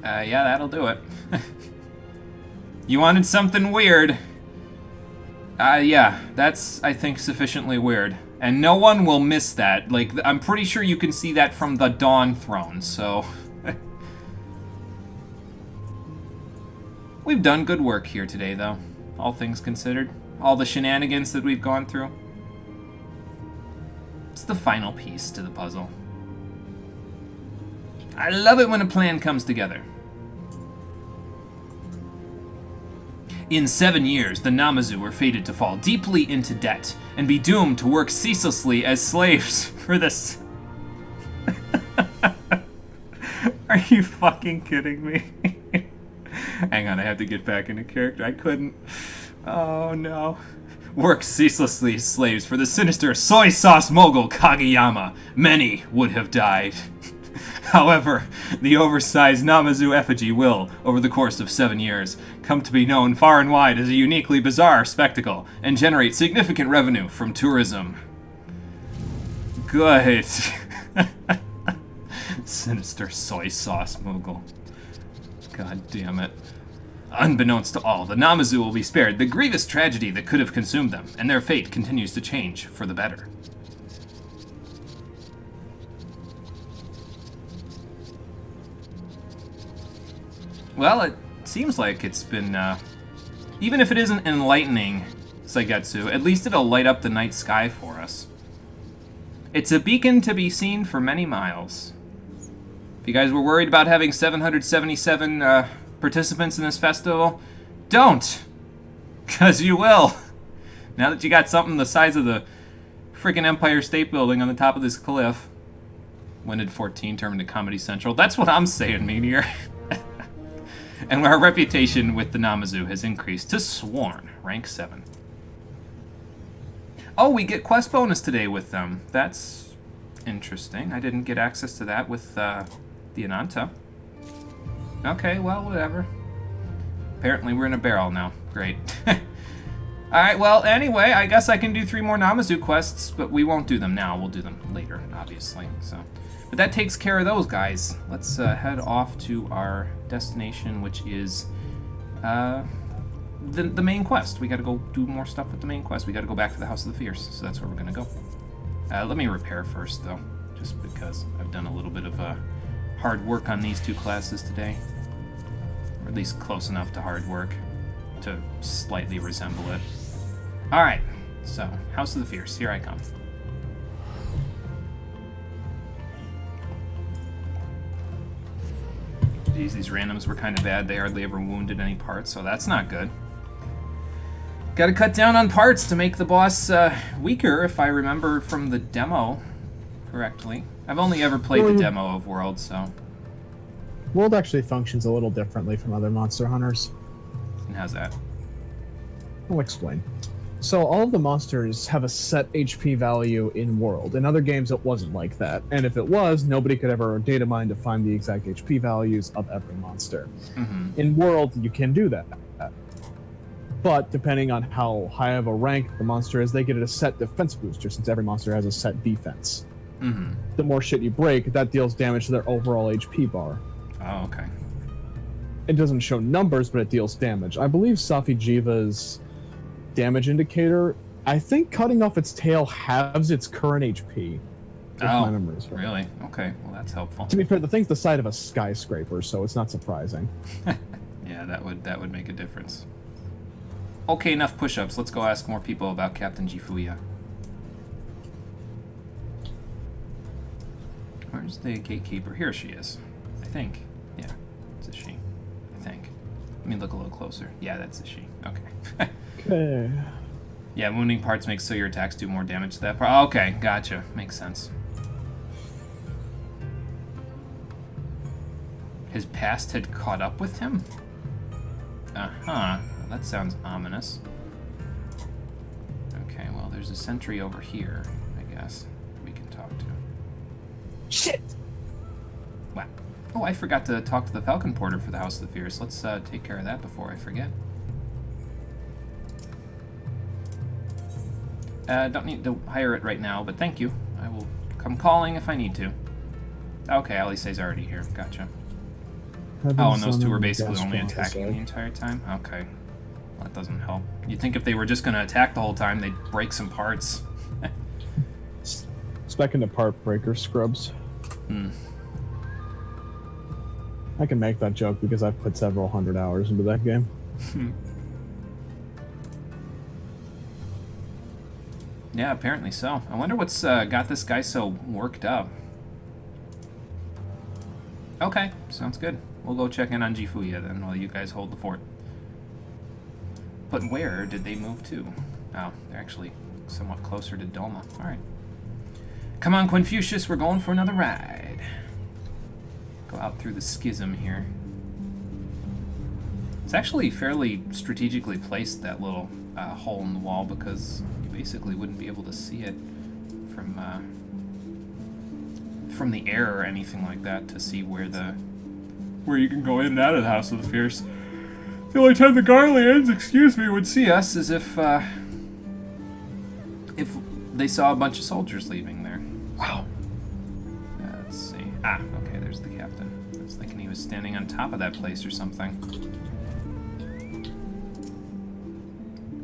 Yeah, that'll do it. You wanted something weird. Yeah, that's, I think, sufficiently weird. And no one will miss that. Like, I'm pretty sure you can see that from the Dawn Throne, so... We've done good work here today, though. All things considered. All the shenanigans that we've gone through. It's the final piece to the puzzle. I love it when a plan comes together. In 7 years, the Namazu were fated to fall deeply into debt and be doomed to work ceaselessly as slaves for this. Are you fucking kidding me? Hang on, I have to get back into character. I couldn't. Oh no. Work ceaselessly as slaves for the sinister soy sauce mogul Kageyama. Many would have died. However, the oversized Namazu effigy will, over the course of 7 years, come to be known far and wide as a uniquely bizarre spectacle and generate significant revenue from tourism. Good. Sinister soy sauce mogul. God damn it. Unbeknownst to all, the Namazu will be spared the grievous tragedy that could have consumed them, and their fate continues to change for the better. Well, it seems like it's been, even if it isn't enlightening, Saigetsu, at least it'll light up the night sky for us. It's a beacon to be seen for many miles. If you guys were worried about having 777 participants in this festival, don't! Because you will! Now that you got something the size of the freaking Empire State Building on the top of this cliff. When did 14 turn into Comedy Central? That's what I'm saying, Meteor. And our reputation with the Namazu has increased to Sworn, rank 7. Oh, we get quest bonus today with them. That's interesting. I didn't get access to that with the Ananta. Okay, well, whatever. Apparently we're in a barrel now. Great. Alright, well, anyway, I guess I can do 3 more Namazu quests, but we won't do them now. We'll do them later, obviously. So, but that takes care of those guys. Let's head off to our destination, which is the main quest. We gotta go do more stuff with the main quest. We gotta go back to the House of the Fierce, so that's where we're gonna go. Let me repair first, though, just because I've done a little bit of hard work on these 2 classes today. Or at least close enough to hard work to slightly resemble it. Alright, so, House of the Fierce, here I come. Geez, these randoms were kind of bad. They hardly ever wounded any parts, so that's not good. Gotta cut down on parts to make the boss weaker, if I remember from the demo correctly. I've only ever played the demo of World, so... World actually functions a little differently from other Monster Hunters. And how's that? I'll explain. So all of the monsters have a set HP value in World. In other games, it wasn't like that. And if it was, nobody could ever data mine to find the exact HP values of every monster. Mm-hmm. In World, you can do that. But depending on how high of a rank the monster is, they get a set defense booster, since every monster has a set defense. Mm-hmm. The more shit you break, that deals damage to their overall HP bar. Oh, okay. It doesn't show numbers, but it deals damage. I believe Safi Jiva's damage indicator, I think cutting off its tail halves its current HP. If my memory is right. Really? Okay, well that's helpful. To be fair, the thing's the side of a skyscraper, so it's not surprising. Yeah, that would make a difference. Okay, enough push-ups. Let's go ask more people about Captain Jifuya. Where's the gatekeeper? Here she is. I think. Yeah, it's a she. I think. Let me look a little closer. Yeah, that's a she. Okay. Okay. Yeah, wounding parts makes so your attacks do more damage to that part. Okay, gotcha. Makes sense. His past had caught up with him? Uh-huh. Well, that sounds ominous. Okay, well, there's a sentry over here, I guess, we can talk to. Shit! Wow. Oh, I forgot to talk to the Falcon Porter for the House of the Fierce. Let's take care of that before I forget. Don't need to hire it right now, but thank you. I will come calling if I need to. Okay, Alice's already here. Gotcha. Oh, and those two were basically only attacking the entire time? Okay. Well, that doesn't help. You'd think if they were just going to attack the whole time, they'd break some parts. Spec into part breaker scrubs. Hmm. I can make that joke because I've put several hundred hours into that game. Yeah, apparently so. I wonder what's got this guy so worked up. Okay, sounds good. We'll go check in on Jifuya then while you guys hold the fort. But where did they move to? Oh, they're actually somewhat closer to Doma. Alright. Come on, Confucius, we're going for another ride. Go out through the schism here. It's actually fairly strategically placed, that little hole in the wall, because you basically wouldn't be able to see it from the air or anything like that to see where you can go in and out of the House of the Fierce. The only time the Garleans, would see us is if they saw a bunch of soldiers leaving there. Wow. Let's see. Ah, okay, there's the captain. I was thinking he was standing on top of that place or something.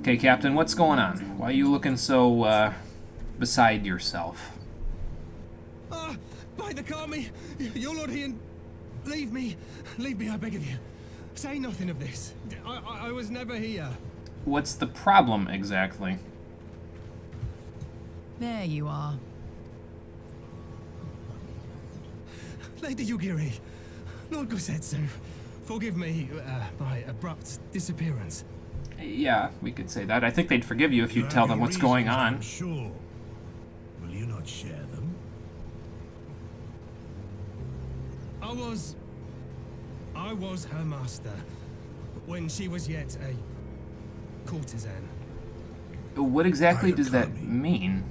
Okay, Captain, what's going on? Why are you looking so, beside yourself? By the Kami, your Lord Ian, leave me, I beg of you. Say nothing of this. I was never here. What's the problem, exactly? There you are. Lady Yugiri, Lord Gosetsu, forgive me my abrupt disappearance. Yeah, we could say that. I think they'd forgive you if you tell them what's going on. I'm sure. Will you not share them? I was her master when she was yet a courtesan. What exactly does that mean?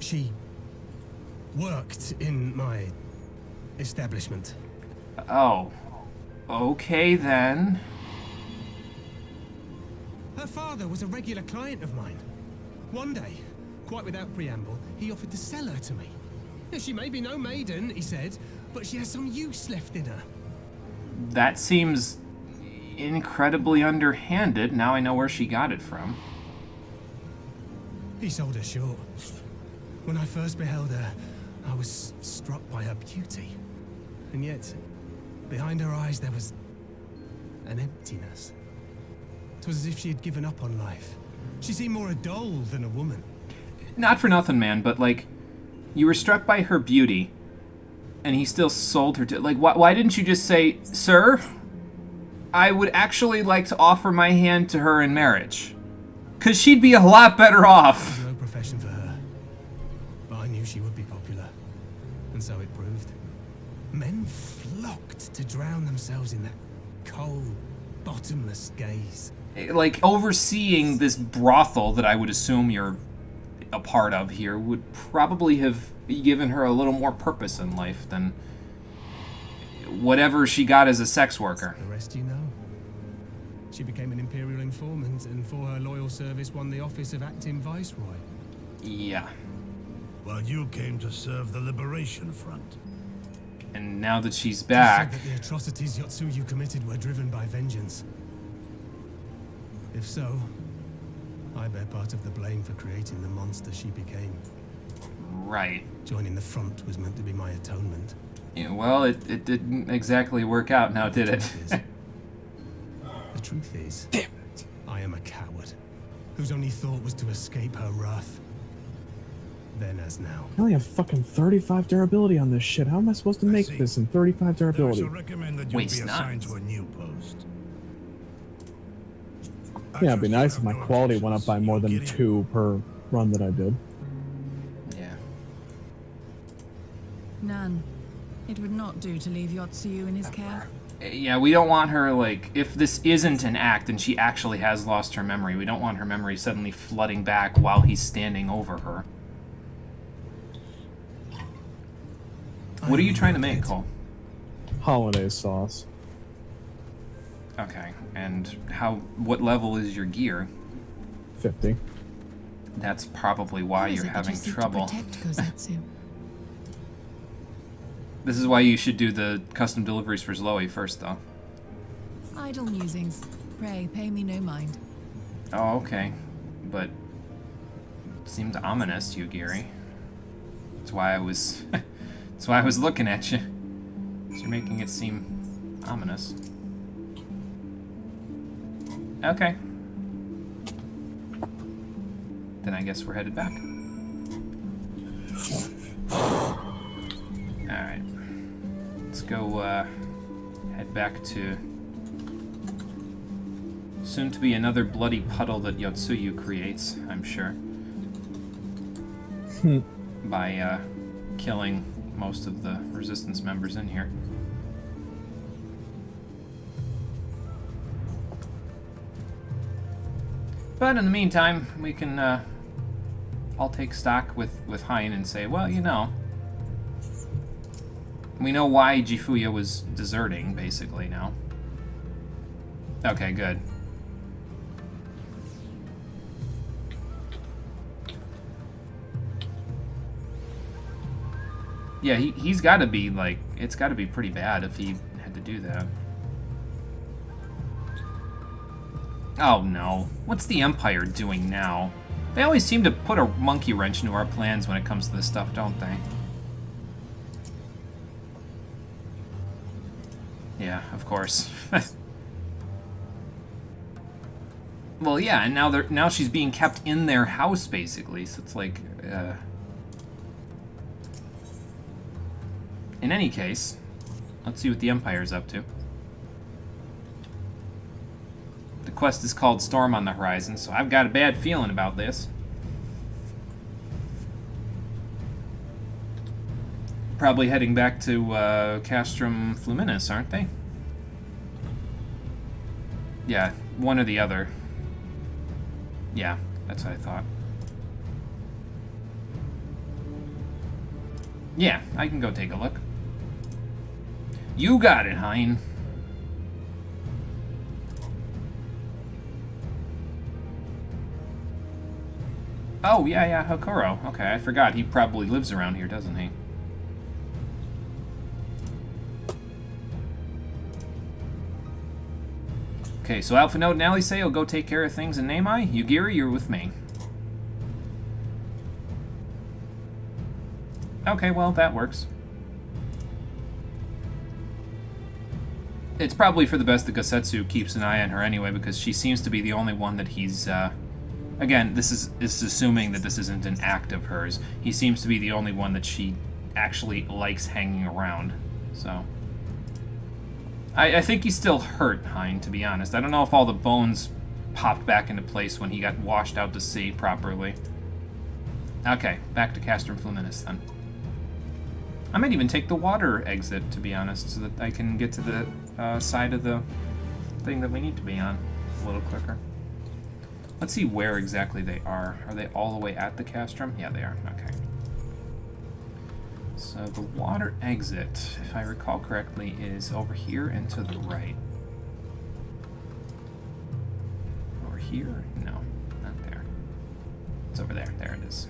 She worked in my establishment. Oh. Okay, then. Her father was a regular client of mine. One day, quite without preamble, he offered to sell her to me. She may be no maiden, he said, but she has some use left in her. That seems incredibly underhanded. Now I know where she got it from. He sold her short. When I first beheld her, I was struck by her beauty. And yet, behind her eyes there was an emptiness. 'Twas as if she had given up on life. She seemed more a doll than a woman. Not for nothing, man, but, like, you were struck by her beauty, and he still sold her to... Like, why didn't you just say, Sir, I would actually like to offer my hand to her in marriage? Because she'd be a lot better off. No profession for her. But I knew she would be popular. And so it proved. Men flocked to drown themselves in that cold, bottomless gaze. Like, overseeing this brothel that I would assume you're a part of here would probably have given her a little more purpose in life than whatever she got as a sex worker. The rest you know. She became an Imperial informant, and for her loyal service won the office of acting Viceroy. Yeah. While you came to serve the Liberation Front. And now that she's She back... said that the atrocities Yotsuyu committed were driven by vengeance. If so, I bear part of the blame for creating the monster she became. Right. Joining the front was meant to be my atonement. Yeah, well, it didn't exactly work out now, did it? The truth is, I am a coward, whose only thought was to escape her wrath. Then as now. I only have fucking 35 durability on this shit. How am I supposed to make this in 35 I durability? shall recommend that you be Waste assigned not. to a new post. Yeah, it'd be nice if my quality went up by more than 2 per run that I did. Yeah. None. It would not do to leave Yotsuyu in his care. Yeah, we don't want her, like, if this isn't an act and she actually has lost her memory, we don't want her memory suddenly flooding back while he's standing over her. What are you trying to make, Cole? Hollandaise sauce. Okay, and what level is your gear? 50. That's probably why How is you're it that having you seek trouble. To protect Kozetsu? This is why you should do the custom deliveries for Zloe first, though. Idle musings. Pray, pay me no mind. Oh, okay. But seemed ominous, you, Gary. That's why I was that's why I was looking at you. 'Cause you're making it seem ominous. Okay. Then I guess we're headed back. Alright. Let's go head back to soon to be another bloody puddle that Yotsuyu creates, I'm sure. By killing most of the resistance members in here. But in the meantime, we can all take stock with Hein and say, well, you know, we know why Jifuya was deserting, basically, now. Okay, good. Yeah, he's got to be, like, it's got to be pretty bad if he had to do that. Oh, no. What's the Empire doing now? They always seem to put a monkey wrench into our plans when it comes to this stuff, don't they? Yeah, of course. Well, yeah, and now she's being kept in their house, basically, so it's like, In any case, let's see what the Empire's up to. The quest is called Storm on the Horizon, so I've got a bad feeling about this. Probably heading back to Castrum Fluminus, aren't they? Yeah, one or the other. Yeah, that's what I thought. Yeah, I can go take a look. You got it, Hein. Oh, yeah, Hakuro. Okay, I forgot. He probably lives around here, doesn't he? Okay, so Alpha Note and Ally say will go take care of things in Namai. Yugiri, you're with me. Okay, well, that works. It's probably for the best that Gosetsu keeps an eye on her anyway, because she seems to be the only one that he's... Again, this is assuming that this isn't an act of hers. He seems to be the only one that she actually likes hanging around. So... I think he's still hurt, Hein, to be honest. I don't know if all the bones popped back into place when he got washed out to sea properly. Okay, back to Castrum Fluminus then. I might even take the water exit, to be honest, so that I can get to the side of the thing that we need to be on a little quicker. Let's see where exactly they are. Are they all the way at the Castrum? Yeah, they are. Okay. So the water exit, if I recall correctly, is over here and to the right. Over here? No, not there. It's over there. There it is.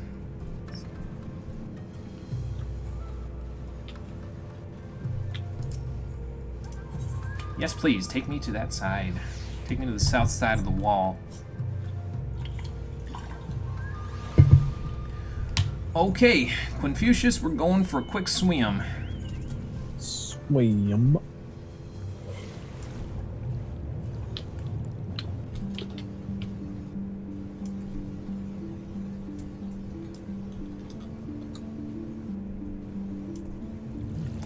Yes, please, take me to that side. Take me to the south side of the wall. Okay, Confucius, we're going for a quick swim. Swim.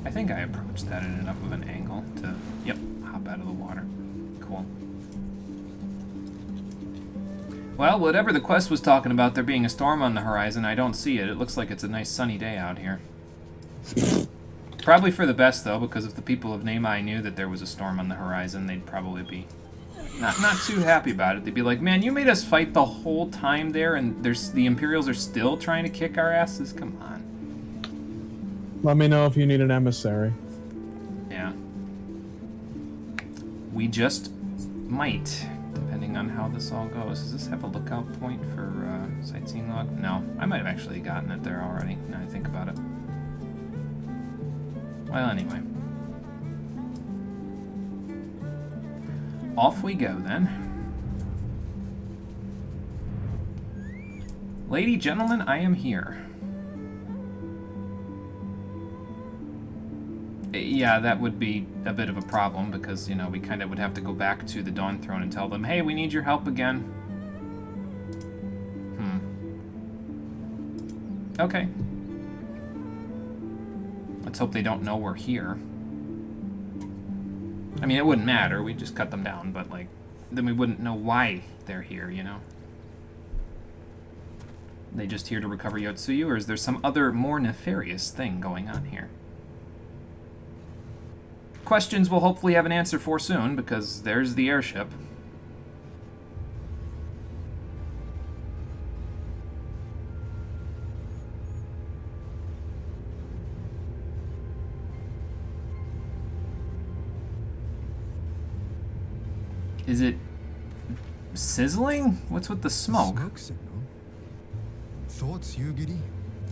I think I approached that at enough of an angle to, yep, hop out of the water. Cool. Well, whatever the quest was talking about there being a storm on the horizon, I don't see it. It looks like it's a nice sunny day out here. Probably for the best, though, because if the people of Namai knew that there was a storm on the horizon, they'd probably be not too happy about it. They'd be like, man, you made us fight the whole time there, and the Imperials are still trying to kick our asses? Come on. Let me know if you need an emissary. Yeah. We just might. Depending on how this all goes. Does this have a lookout point for sightseeing log? No. I might have actually gotten it there already, now I think about it. Well, anyway. Off we go, then. Lady, gentlemen, I am here. Yeah, that would be a bit of a problem because, you know, we kind of would have to go back to the Dawn Throne and tell them, hey, we need your help again. Okay. Let's hope they don't know we're here. I mean, it wouldn't matter. We'd just cut them down, but, like, then we wouldn't know why they're here, you know? Are they just here to recover Yotsuyu, or is there some other more nefarious thing going on here? Questions we'll hopefully have an answer for soon, because there's the airship. Is it sizzling? What's with the smoke? Smoke signal? Thoughts, Yugiri?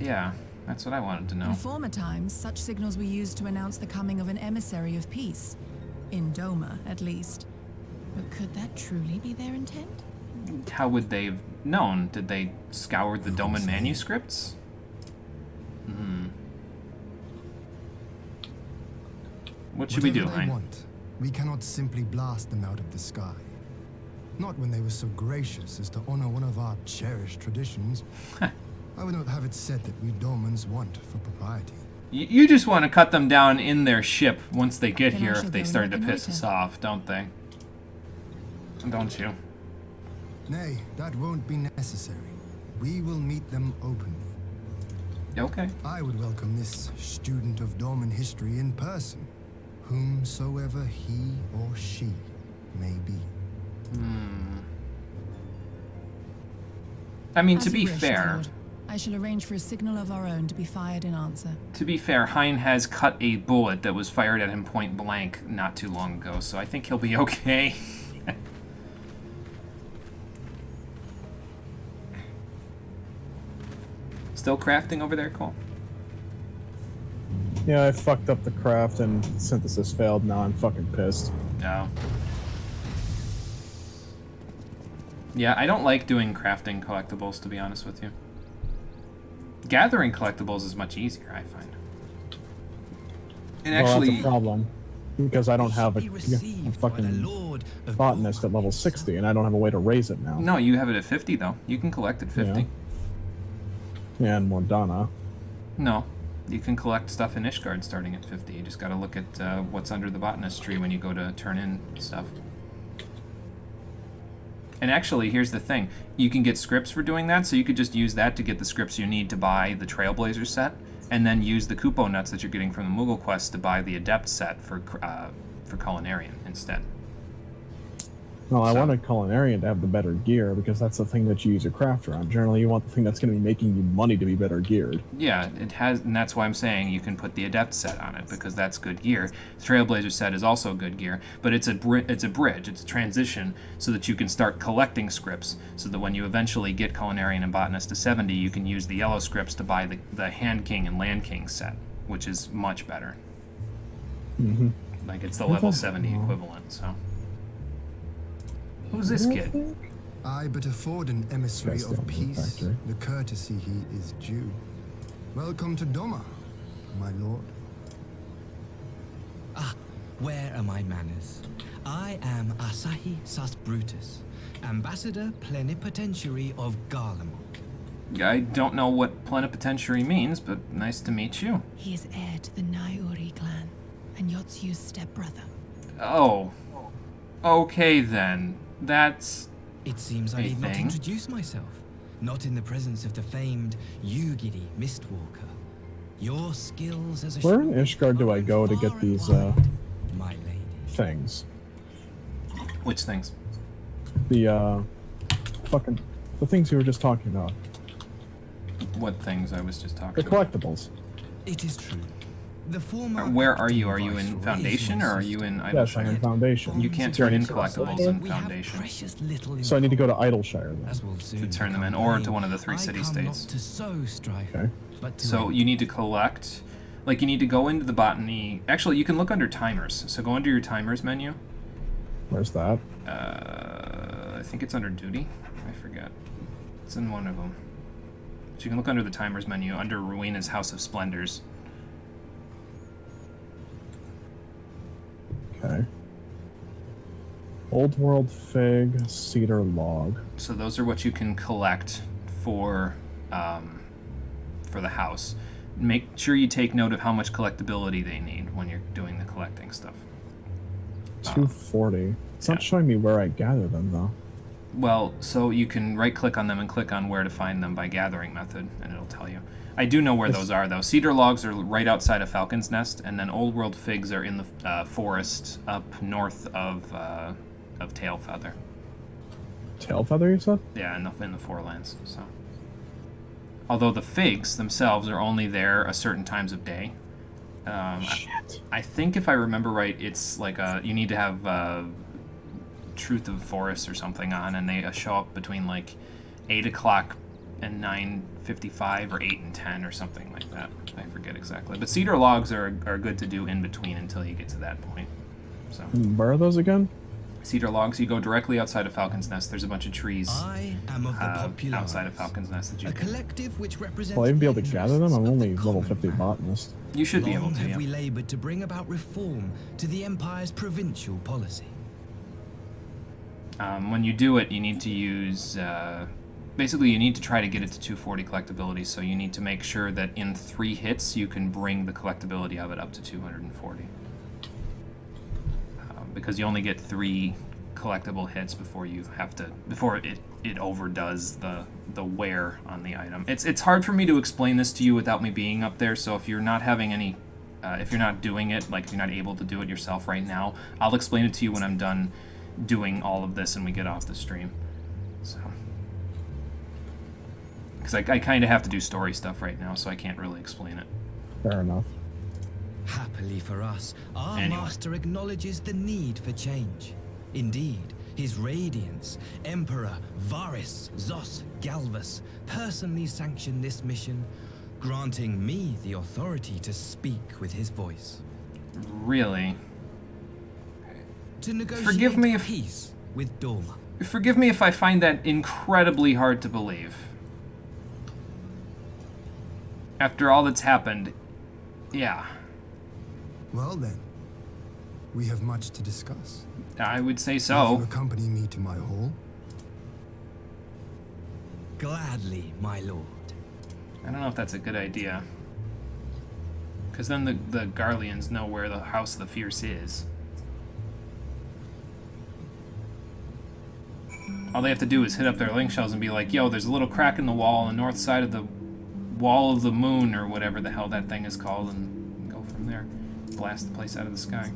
Yeah, that's what I wanted to know. In former times, such signals were used to announce the coming of an emissary of peace. In Doma, at least. But could that truly be their intent? How would they have known? Did they scour the Doman manuscripts? What should we do, Whatever they Hein? want, we cannot simply blast them out of the sky. Not when they were so gracious as to honor one of our cherished traditions. I would not have it said that we Domans want for propriety. You just want to cut them down in their ship once they get Then I here shall if they go start to and piss reconnoiter. us off, don't they? Don't you? Nay, that won't be necessary. We will meet them openly. Okay. I would welcome this student of Dorman history in person, whomsoever he or she may be. I mean, As to you be wish, fair, Lord. I shall arrange for a signal of our own to be fired in answer. Hein has cut a bullet that was fired at him point blank not too long ago, so I think he'll be okay. Still crafting over there, Cole? Yeah, I fucked up the craft and synthesis failed. Now I'm fucking pissed. No. Yeah, I don't like doing crafting collectibles, to be honest with you. Gathering collectibles is much easier, I find. And Well, actually, that's a problem. because I don't have a Be received by the fucking Lord of botanist Doma at level himself. 60, and I don't have a way to raise it now. No, you have it at 50 though. You can collect at 50. Yeah, and Mordana. No, you can collect stuff in Ishgard starting at 50. You just got to look at what's under the botanist tree when you go to turn in stuff. And actually, here's the thing. You can get scripts for doing that, so you could just use that to get the scripts you need to buy the Trailblazer set, and then use the Kupo nuts that you're getting from the Moogle Quest to buy the Adept set for Culinarian instead. Well, I So- wanted Culinarian to have the better gear because that's the thing that you use your crafter on. Generally, you want the thing that's going to be making you money to be better geared. Yeah, it has, and that's why I'm saying you can put the Adept set on it, because that's good gear. The Trailblazer set is also good gear, but it's a bridge, it's a transition, so that you can start collecting scripts, so that when you eventually get Culinarian and Botanist to 70, you can use the yellow scripts to buy the Hand King and Land King set, which is much better. Mm-hmm. Like, it's the level 70 equivalent, so. Who's this kid? I but afford an emissary That's of the peace factory. the courtesy he is due. Welcome to Doma, my lord. Ah, where are my manners? I am Asahi Sus Brutus, Ambassador Plenipotentiary of Garlemald. I don't know what plenipotentiary means, but nice to meet you. He is heir to the Naiuri clan and Yotsu's stepbrother. Oh. Okay then. That's... It seems I need not introduce myself, not in the presence of the famed Yugiri Mistwalker. Your skills as a Where in showman Ishgard do are I go to far get these and wide, my lady. things? Which things? The things you were just talking about. What things I was just The talking about? collectibles. It is true. The former Where are you? Are acting you in viceroy Foundation is or my are you sister. in Yes, I'm in Idleshire? Foundation. You can't Security turn in Source. collectibles in We have Foundation precious little in So I need to go to common. Idleshire then. As will soon to turn them in, become or plain, to one of the three I city come not states. to sow strife, Okay. but to So end. you need to collect, like you need to go into the botany. Actually, you can look under timers. So go under your timers menu. Where's that? I think it's under duty. I forget. It's in one of them. So you can look under the timers menu under Ruina's House of Splendors. Okay. Old World Fig, Cedar Log. So those are what you can collect for the house. Make sure you take note of how much collectability they need when you're doing the collecting stuff. 240. It's not yeah. showing me where I gather them though. Well, so you can right-click on them and click on where to find them by gathering method, and it'll tell you. I do know where those are, though. Cedar logs are right outside of Falcon's Nest, and then Old World figs are in the forest up north of Tailfeather. Tailfeather, you said? Yeah, in the Forelands. So, although the figs themselves are only there a certain times of day. Shit. I think if I remember right, it's like you need to have Truth of Forest or something on, and they show up between like 8 o'clock and 9:55 or 8 and 10 or something like that. I forget exactly. But cedar logs are good to do in between until you get to that point. So Where are those again? cedar logs, you go directly outside of Falcon's Nest. There's a bunch of trees I am of the popular outside of Falcon's Nest that you a can. collective which represents Will I even be able to the gather them? I'm interests only of the level common 50 man. botanist. You should be able Long to. have Yeah. we labored to bring about reform to the Empire's provincial policy. When you do it, you need to use. Basically, you need to try to get it to 240 collectability. So you need to make sure that in 3 hits you can bring the collectability of it up to 240. Because you only get 3 collectible hits before it overdoes the wear on the item. It's hard for me to explain this to you without me being up there. So if you're not having any, if you're not doing it, like if you're not able to do it yourself right now, I'll explain it to you when I'm done doing all of this and we get off the stream. So, because I kind of have to do story stuff right now, so I can't really explain it. Fair enough. Happily for us, our Anyway. master acknowledges the need for change. Indeed, his radiance, Emperor Varys Zos Galvus, personally sanctioned this mission, granting me the authority to speak with his voice. Really? To negotiate Forgive me if- peace with Doma. Forgive me if I find that incredibly hard to believe. After all that's happened, yeah. Well then, We have much to discuss. I would say Will so. you accompany me to my hall? Gladly, my lord. I don't know if that's a good idea. Because then the Garleans know where the House of the Fierce is. All they have to do is hit up their link shells and be like, yo, there's a little crack in the wall on the north side of the wall of the moon, or whatever the hell that thing is called, and go from there. Blast the place out of the sky.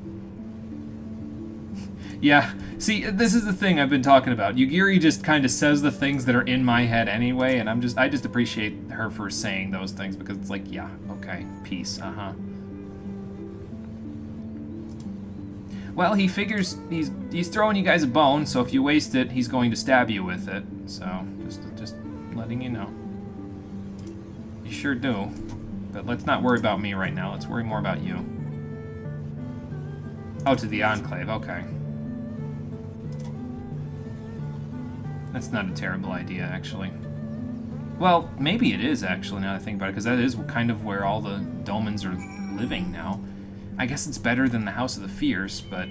Yeah, see, this is the thing I've been talking about. Yugiri just kind of says the things that are in my head anyway, and I just appreciate her for saying those things, because it's like, yeah, okay, peace, uh-huh. Well, he figures he's throwing you guys a bone, so if you waste it, he's going to stab you with it. So, just letting you know. You sure do. But let's not worry about me right now. Let's worry more about you. Oh, to the Enclave, okay. That's not a terrible idea, actually. Well, maybe it is, actually, now that I think about it, because that is kind of where all the Domans are living now. I guess it's better than the House of the Fierce, but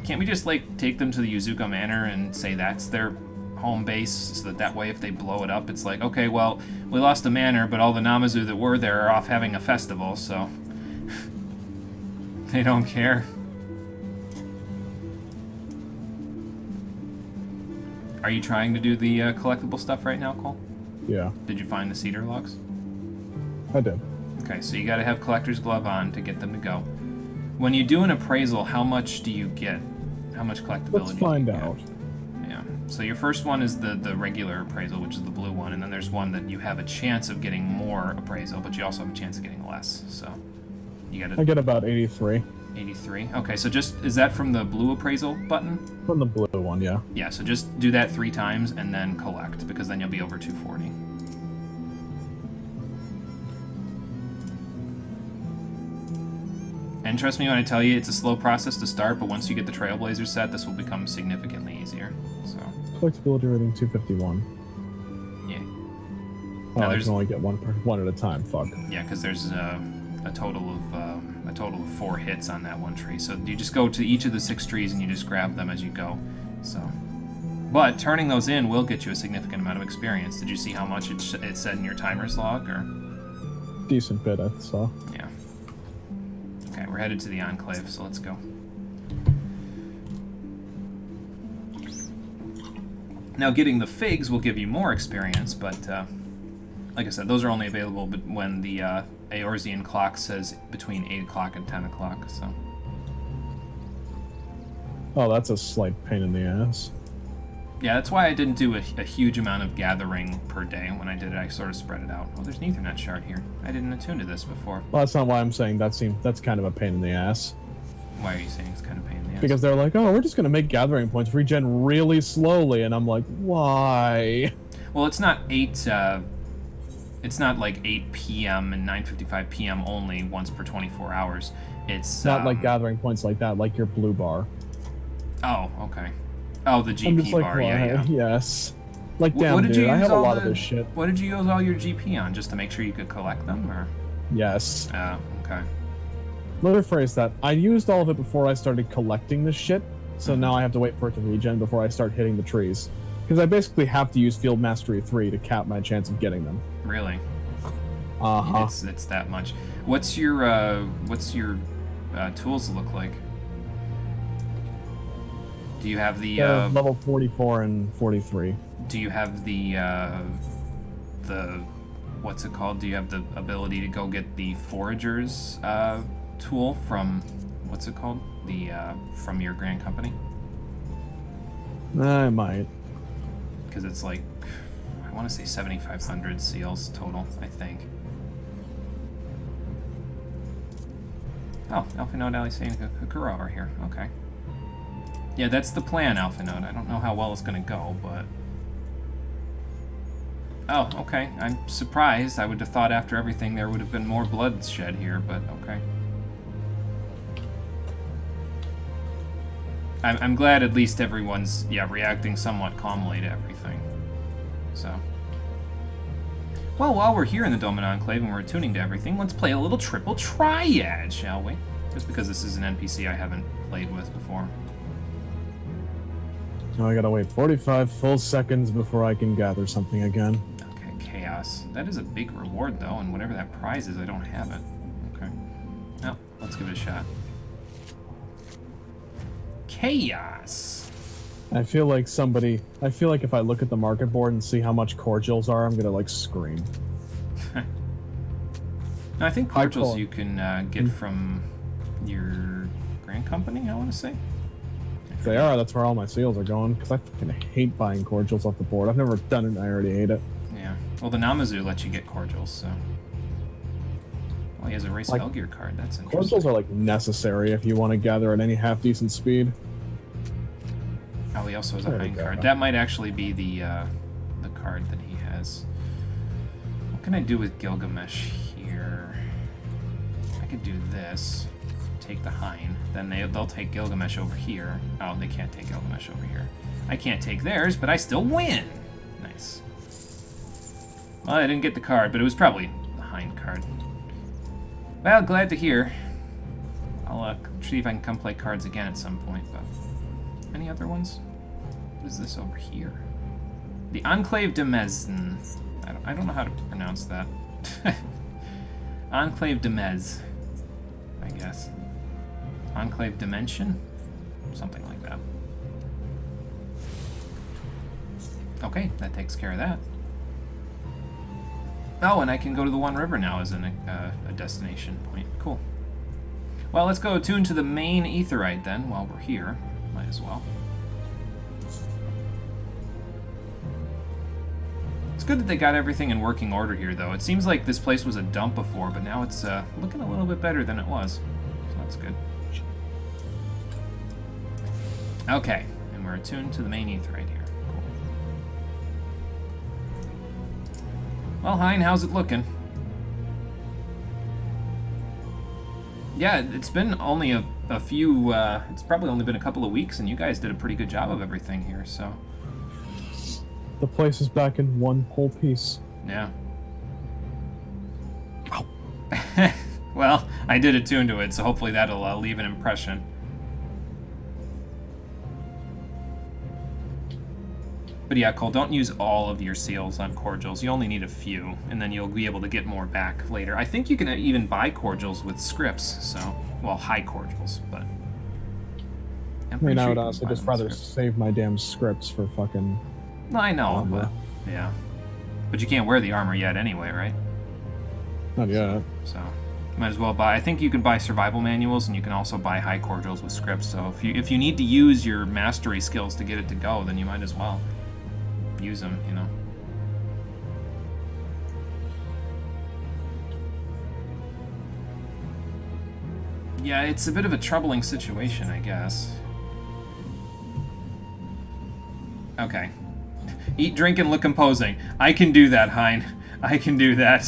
can't we just, like, take them to the Yuzuka Manor and say that's their home base, so that way if they blow it up, it's like, okay, well, we lost the manor, but all the Namazu that were there are off having a festival, so they don't care. Are you trying to do the collectible stuff right now, Cole? Yeah, Did you find the cedar logs? I did. Okay, so you gotta have collector's glove on to get them to go. When you do an appraisal, how much do you get? How much collectability Let's find do you get? out. Yeah. So your first one is the regular appraisal, which is the blue one, and then there's one that you have a chance of getting more appraisal, but you also have a chance of getting less. So you I gotta get about 83 83. Okay, so is that from the blue appraisal button? from the blue one, yeah. Yeah, so just do that 3 times and then collect, because then you'll be over 240. And trust me when I tell you, it's a slow process to start, but once you get the Trailblazer set, this will become significantly easier. So, Collectability rating 251. yeah. Oh, Now I there's can only get one at a time. Fuck. Yeah, because there's a total of 4 hits on that one tree. So you just go to each of the 6 trees and you just grab them as you go. So, but turning those in will get you a significant amount of experience. Did you see how much it said in your timer's log, or? Decent bit, I saw. Yeah. Okay, we're headed to the Enclave, so let's go. Now, getting the figs will give you more experience, but like I said, those are only available when the Eorzean clock says between 8 o'clock and 10 o'clock, so. Oh, that's a slight pain in the ass. Yeah, that's why I didn't do a huge amount of gathering per day. When I did it, I sort of spread it out. Oh, there's an Ethernet shard here. I didn't attune to this before. Well, that's not why I'm saying that's kind of a pain in the ass. Why are you saying it's kind of a pain in the ass? Because they're like, oh, we're just going to make gathering points regen really slowly. And I'm like, why? Well, it's not 8... it's not like 8 p.m. and 9:55 p.m. only once per 24 hours. It's... Not like gathering points like that, like your blue bar. Oh, okay. Oh, the I'm GP just like, bar, why? yeah. Yes. Like, What damn, did you dude, I use have a all lot the- of this shit. What did you use all your GP on? Just to make sure you could collect them, or? Yes. Oh, okay. Let me rephrase that. I used all of it before I started collecting this shit, so now I have to wait for it to regen before I start hitting the trees. Because I basically have to use Field Mastery 3 to cap my chance of getting them. Really? Uh-huh. It's that much. What's your tools look like? Do you have the Level 44 and 43. do you have the what's it called? Do you have the ability to go get the Forager's tool from what's it called? The from your Grand Company? I might. Because it's like I want to say 7,500 seals total, I think. Oh, Alpha Node Alisane Kukura over here. Okay. Yeah, that's the plan, Alpha Node. I don't know how well it's going to go, but... Oh, okay. I'm surprised. I would have thought after everything there would have been more blood shed here, but okay. I'm glad at least everyone's, reacting somewhat calmly to everything. So... Well, while we're here in the Dominant Enclave and we're attuning to everything, let's play a little triple triad, shall we? Just because this is an NPC I haven't played with before. Now I gotta wait 45 full seconds before I can gather something again. Okay, chaos. That is a big reward, though, and whatever that prize is, I don't have it. Okay. Well, let's give it a shot. Chaos! I feel like if I look at the market board and see how much cordials are, I'm gonna, like, scream. No, I think cordials you can get from your grand company, I want to say. If they are, that's where all my seals are going, because I fucking hate buying cordials off the board. I've never done it, and I already hate it. Yeah. Well, the Namazu lets you get cordials, so... Oh, he has a Race Like, Elgear card. That's interesting. Cordials are, like, necessary if you want to gather at any half-decent speed. Oh, he also has a There we Hind go. card. That might actually be the card that he has. What can I do with Gilgamesh here? I could do this. Take the Hind. Then they'll take Gilgamesh over here. Oh, they can't take Gilgamesh over here. I can't take theirs, but I still win! Nice. Well, I didn't get the card, but it was probably the Hind card. Well, glad to hear. I'll see if I can come play cards again at some point, but... Any other ones? What is this over here? The Enclave de Mezn. I don't know how to pronounce that. Enclave de Mez, I guess. Enclave Dimension? Something like that. Okay, that takes care of that. Oh, and I can go to the One River now as a destination point. Cool. Well, let's go attune to the main Aetheryte then, while we're here. Might as well. It's good that they got everything in working order here, though. It seems like this place was a dump before, but now it's looking a little bit better than it was. So that's good. Okay, and we're attuned to the main Aetheryte here. Cool. Well, Hein, how's it looking? Yeah, it's been only a few, it's probably only been a couple of weeks, and you guys did a pretty good job of everything here, so. The place is back in one whole piece. Yeah. Well, I did attune to it, so hopefully that'll leave an impression. But yeah, Cole, don't use all of your seals on cordials. You only need a few, and then you'll be able to get more back later. I think you can even buy cordials with scripts, so... Well, high cordials, but... I mean, I would also just rather save my damn scripts for fucking... No, I know, armor. but... Yeah. But you can't wear the armor yet anyway, right? Not yet. So... Might as well buy... I think you can buy survival manuals, and you can also buy high cordials with scripts, so if you need to use your mastery skills to get it to go, then you might as well use them, you know. Yeah, it's a bit of a troubling situation, I guess. Okay. Eat, drink, and look imposing. I can do that, Hein. I can do that.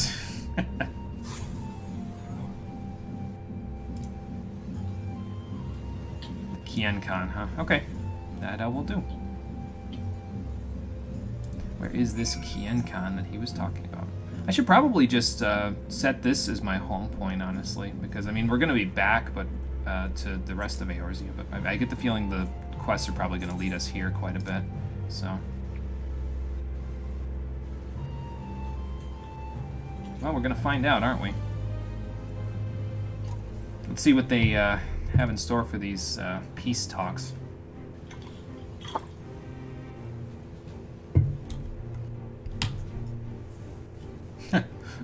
Kienkan, huh? Okay. That I will do. Where is this Kienkan that he was talking about? I should probably just set this as my home point, honestly, because, I mean, we're going to be back but to the rest of Eorzea, but I get the feeling the quests are probably going to lead us here quite a bit, so... Well, we're going to find out, aren't we? Let's see what they have in store for these peace talks.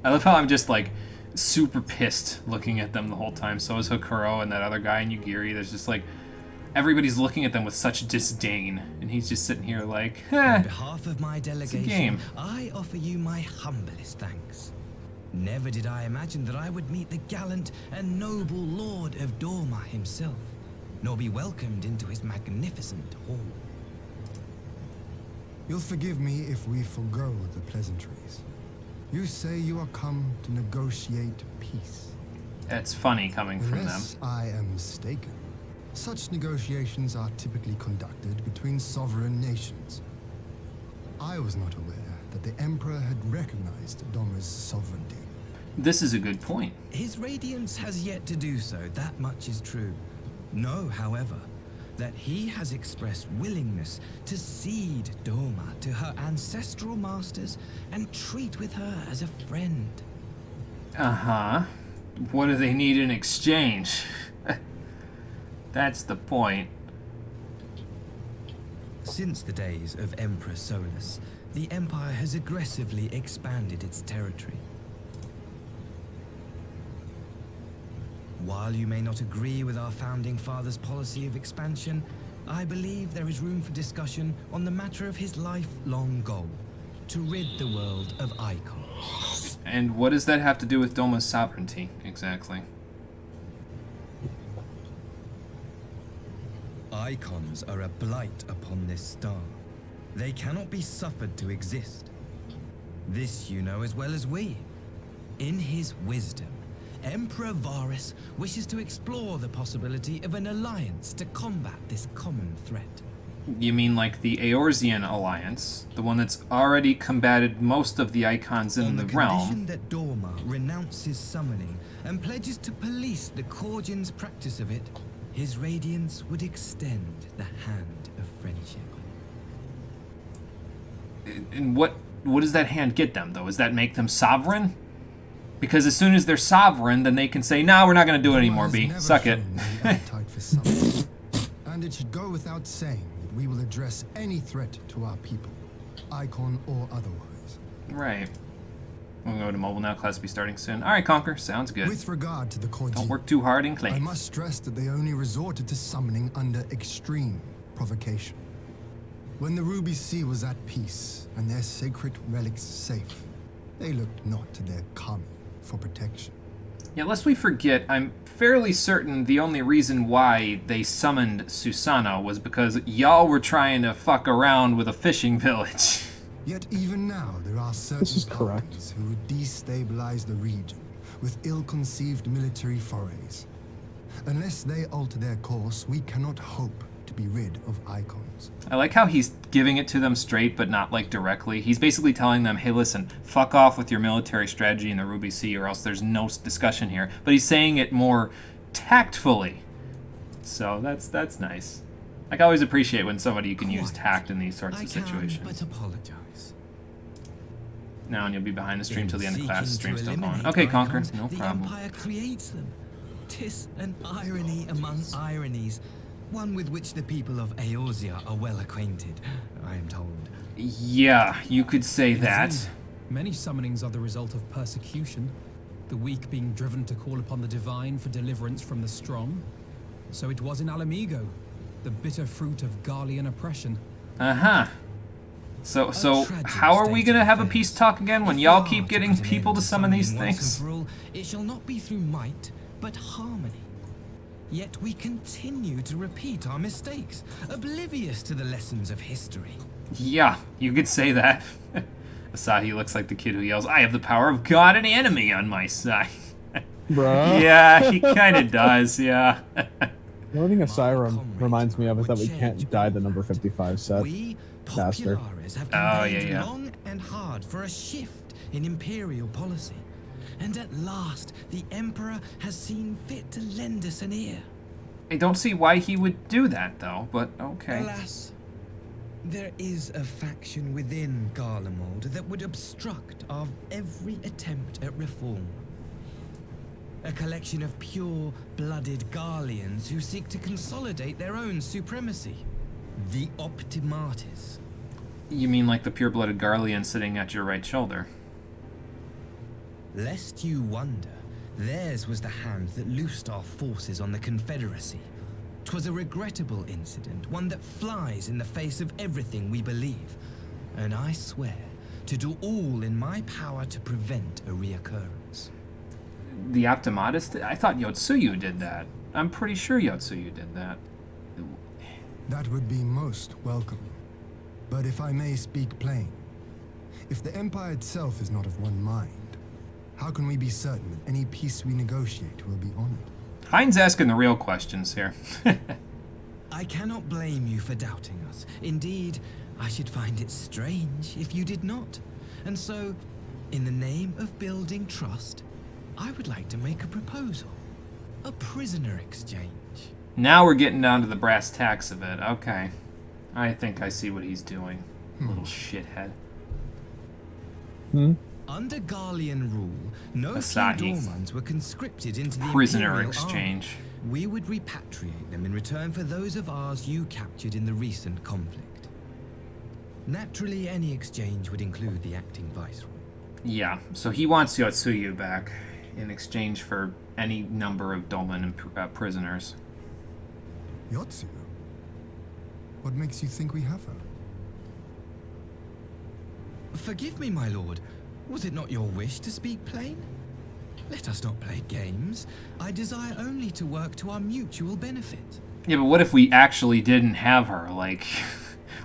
I love how I'm just, like, super pissed looking at them the whole time. So is Hakuro and that other guy in Yugiri. There's just, like, everybody's looking at them with such disdain. And he's just sitting here like, On behalf of my a delegation, game. I offer you my humblest thanks. Never did I imagine that I would meet the gallant and noble Lord of Dorma himself, nor be welcomed into his magnificent hall. You'll forgive me if we forgo the pleasantries. You say you are come to negotiate peace. It's funny coming from them. Unless I am mistaken, such negotiations are typically conducted between sovereign nations. I was not aware that the Emperor had recognized Dorma's sovereignty. This is a good point. His radiance has yet to do so, that much is true. Know, however, that he has expressed willingness to cede Doma to her ancestral masters and treat with her as a friend. Uh-huh. What do they need in exchange? That's the point. Since the days of Emperor Solus, the Empire has aggressively expanded its territory. While you may not agree with our founding father's policy of expansion, I believe there is room for discussion on the matter of his lifelong goal, to rid the world of icons. And what does that have to do with Doma's sovereignty, exactly? Icons are a blight upon this star. They cannot be suffered to exist. This you know as well as we. In his wisdom, Emperor Varus wishes to explore the possibility of an alliance to combat this common threat. You mean like the Eorzean alliance, the one that's already combated most of the icons in the realm? On the condition that Dorma renounces summoning and pledges to police the Korgians' practice of it, his radiance would extend the hand of friendship. And what does that hand get them, though? Does that make them sovereign? Because as soon as they're sovereign, then they can say, "No, we're not going to do it anymore, B. Suck it." And it should go without saying that we will address any threat to our people, icon or otherwise. Right. We'll go to mobile now. Class will be starting soon. All right, Conquer. Sounds good. With regard to the Korgi, Don't work too hard in I claim. must stress that they only resorted to summoning under extreme provocation. When the Ruby Sea was at peace and their sacred relics safe, they looked not to their kami for protection. Yeah, lest we forget, I'm fairly certain the only reason why they summoned Susanna was because y'all were trying to fuck around with a fishing village. Yet even now, there are certain This is correct. parties who would destabilize the region with ill-conceived military forays. Unless they alter their course, we cannot hope to be rid of icons. I like how he's giving it to them straight, but not like directly. He's basically telling them, hey, listen, fuck off with your military strategy in the Ruby Sea or else there's no discussion here. But he's saying it more tactfully. So that's nice. Like, I always appreciate when somebody can use tact in these sorts of situations. I can but apologize. Now, and you'll be behind the stream till the end of In class. seeking Stream's to still going. eliminate Okay, Conquer, icons, no the problem. Empire creates them. 'Tis an irony among ironies, one with which the people of Eorzea are well acquainted, I am told. Yeah, you could say that. Indeed, many summonings are the result of persecution, the weak being driven to call upon the divine for deliverance from the strong. So it was in Alamigo, the bitter fruit of Garlean oppression. Uh-huh. So tragic how are we state gonna of have a affairs. peace talk again when If y'all we keep are getting put an people end to summon these summoning once things? and for all, it shall not be through might, but harmony. Yet we continue to repeat our mistakes, oblivious to the lessons of history. Yeah, you could say that. Asahi looks like the kid who yells, "I have the power of God and enemy on my side." Bruh. Yeah, he kind of does, yeah. The only thing Asylum reminds me of is that we can't die the number 55 set. We Bastard. populares have Oh, campaigned yeah. long and hard for a shift in imperial policy. And at last, the Emperor has seen fit to lend us an ear. I don't see why he would do that, though, but okay. Alas, there is a faction within Garlemald that would obstruct our every attempt at reform. A collection of pure-blooded Garleans who seek to consolidate their own supremacy. The Optimates. You mean like the pure-blooded Garlean sitting at your right shoulder? Lest you wonder, theirs was the hand that loosed our forces on the Confederacy. 'Twas a regrettable incident, one that flies in the face of everything we believe. And I swear to do all in my power to prevent a reoccurrence. The Optimatus? I thought Yotsuyu did that. I'm pretty sure Yotsuyu did that. That would be most welcome. But if I may speak plain, if the Empire itself is not of one mind, how can we be certain that any peace we negotiate will be honored? Heinz asking the real questions here. I cannot blame you for doubting us. Indeed, I should find it strange if you did not. And so, in the name of building trust, I would like to make a proposal. A prisoner exchange. Now we're getting down to the brass tacks of it. Okay. I think I see what he's doing. Little shithead. Hmm? Under Garlean rule, no few Asahi. Dormans were conscripted into the Prisoner Imperial exchange. Army. We would repatriate them in return for those of ours you captured in the recent conflict. Naturally, any exchange would include the acting viceroy. Yeah, so he wants Yotsuyu back in exchange for any number of Dolmen prisoners. Yotsu? What makes you think we have her? Forgive me, my lord. Was it not your wish to speak plain? Let us not play games. I desire only to work to our mutual benefit. Yeah, but what if we actually didn't have her? Like,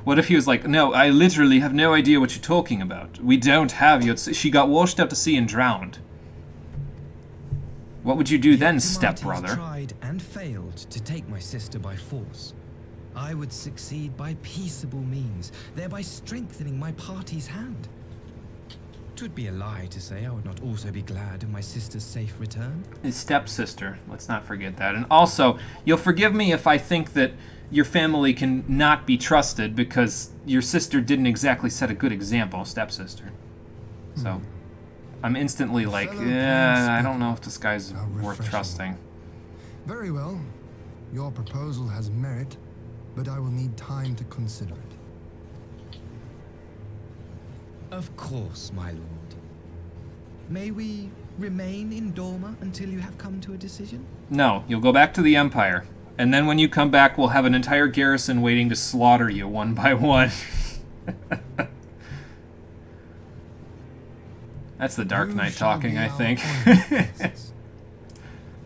what if he was like, no, I literally have no idea what you're talking about. We don't have Yotsuyu. She got washed out to sea and drowned. What would you do then, stepbrother? Tried and failed to take my sister by force. I would succeed by peaceable means, thereby strengthening my party's hand. 'Twould be a lie to say I would not also be glad of my sister's safe return. His stepsister. Let's not forget that. And also, you'll forgive me if I think that your family can not be trusted because your sister didn't exactly set a good example, stepsister. So, I'm instantly like, I don't know if this guy's worth trusting. Very well. Your proposal has merit, but I will need time to consider it. Of course, my lord. May we remain in Dorma until you have come to a decision? No, you'll go back to the Empire. And then when you come back, we'll have an entire garrison waiting to slaughter you one by one. That's the Dark Knight talking, I think.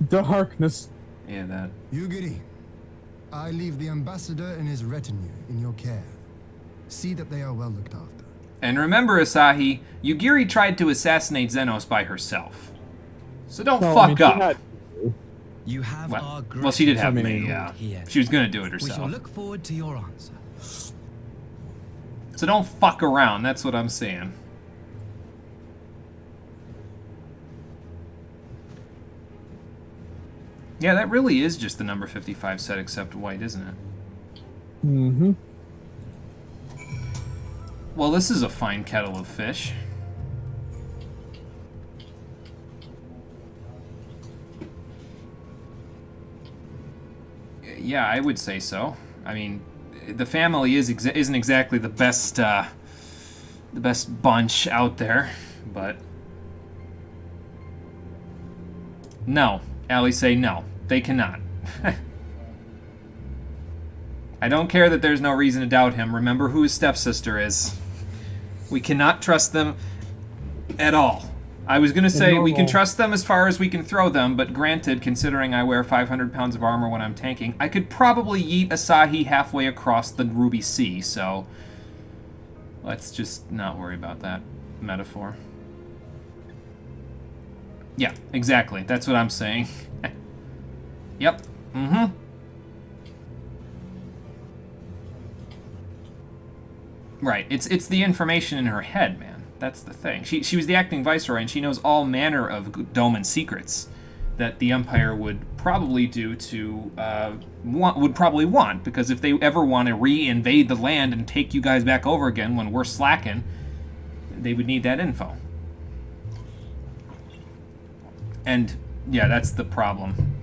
Darkness. Yeah, that. Yugiri, I leave the ambassador and his retinue in your care. See that they are well looked after. And remember, Asahi, Yugiri tried to assassinate Xenos by herself. So don't Well, fuck she up. had- You have our Well, she did have gratitude. me, yeah. Here. She was gonna do it We shall herself. look forward to your answer. So don't fuck around, that's what I'm saying. Yeah, that really is just the number 55 set except white, isn't it? Mm-hmm. Well, this is a fine kettle of fish. Yeah, I would say so. I mean, the family isn't exactly the best bunch out there, but no. Allie say no. They cannot. I don't care that there's no reason to doubt him. Remember who his stepsister is. We cannot trust them at all. I was going to say we can trust them as far as we can throw them, but granted, considering I wear 500 pounds of armor when I'm tanking, I could probably yeet Asahi halfway across the Ruby Sea, so let's just not worry about that metaphor. Yeah, exactly. That's what I'm saying. Yep. Mm-hmm. Right. It's the information in her head, man. That's the thing. She was the acting viceroy, and she knows all manner of Doman secrets that the Empire would probably do to would probably want, because if they ever want to re-invade the land and take you guys back over again when we're slacking, they would need that info. And yeah, that's the problem.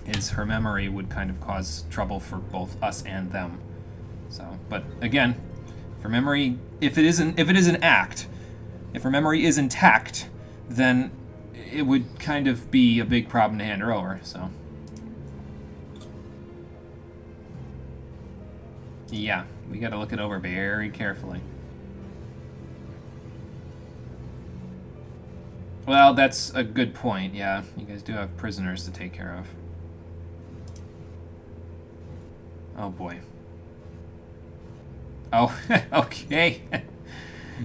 Is her memory would kind of cause trouble for both us and them. So, but again, for memory, if it is an act, if her memory is intact, then it would kind of be a big problem to hand her over. So, yeah, we got to look it over very carefully. Well, that's a good point. Yeah, you guys do have prisoners to take care of. Oh boy. Oh, okay.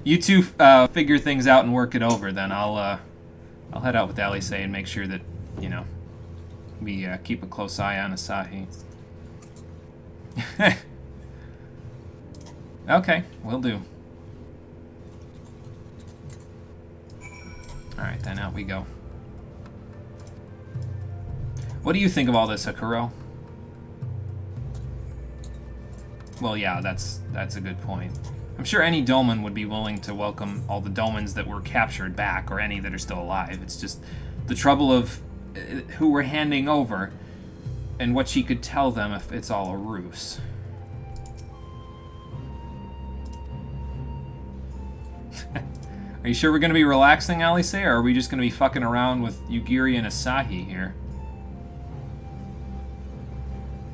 You two figure things out and work it over. Then I'll head out with Alice and make sure that we keep a close eye on Asahi. Okay, will do. All right, then out we go. What do you think of all this, Hakuro? Well, yeah, that's a good point. I'm sure any Doman would be willing to welcome all the Domans that were captured back, or any that are still alive. It's just the trouble of who we're handing over, and what she could tell them if it's all a ruse. Are you sure we're going to be relaxing, Alice, or are we just going to be fucking around with Yugiri and Asahi here?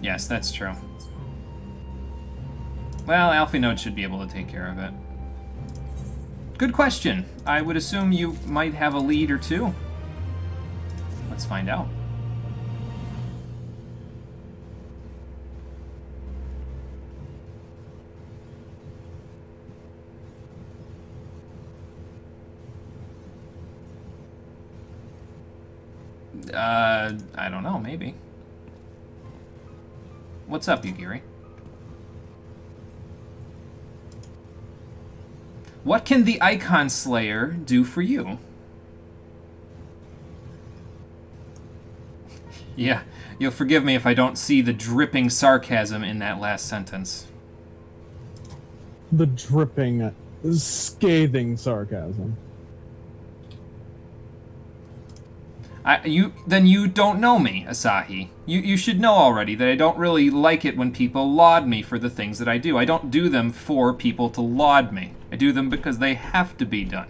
Yes, that's true. Well, Alfie Note should be able to take care of it. Good question. I would assume you might have a lead or two. Let's find out. I don't know, maybe. What's up, Yugiri? What can the Icon Slayer do for you? Yeah, you'll forgive me if I don't see the dripping sarcasm in that last sentence. The dripping, scathing sarcasm. Then you don't know me, Asahi. You should know already that I don't really like it when people laud me for the things that I do. I don't do them for people to laud me. I do them because they have to be done.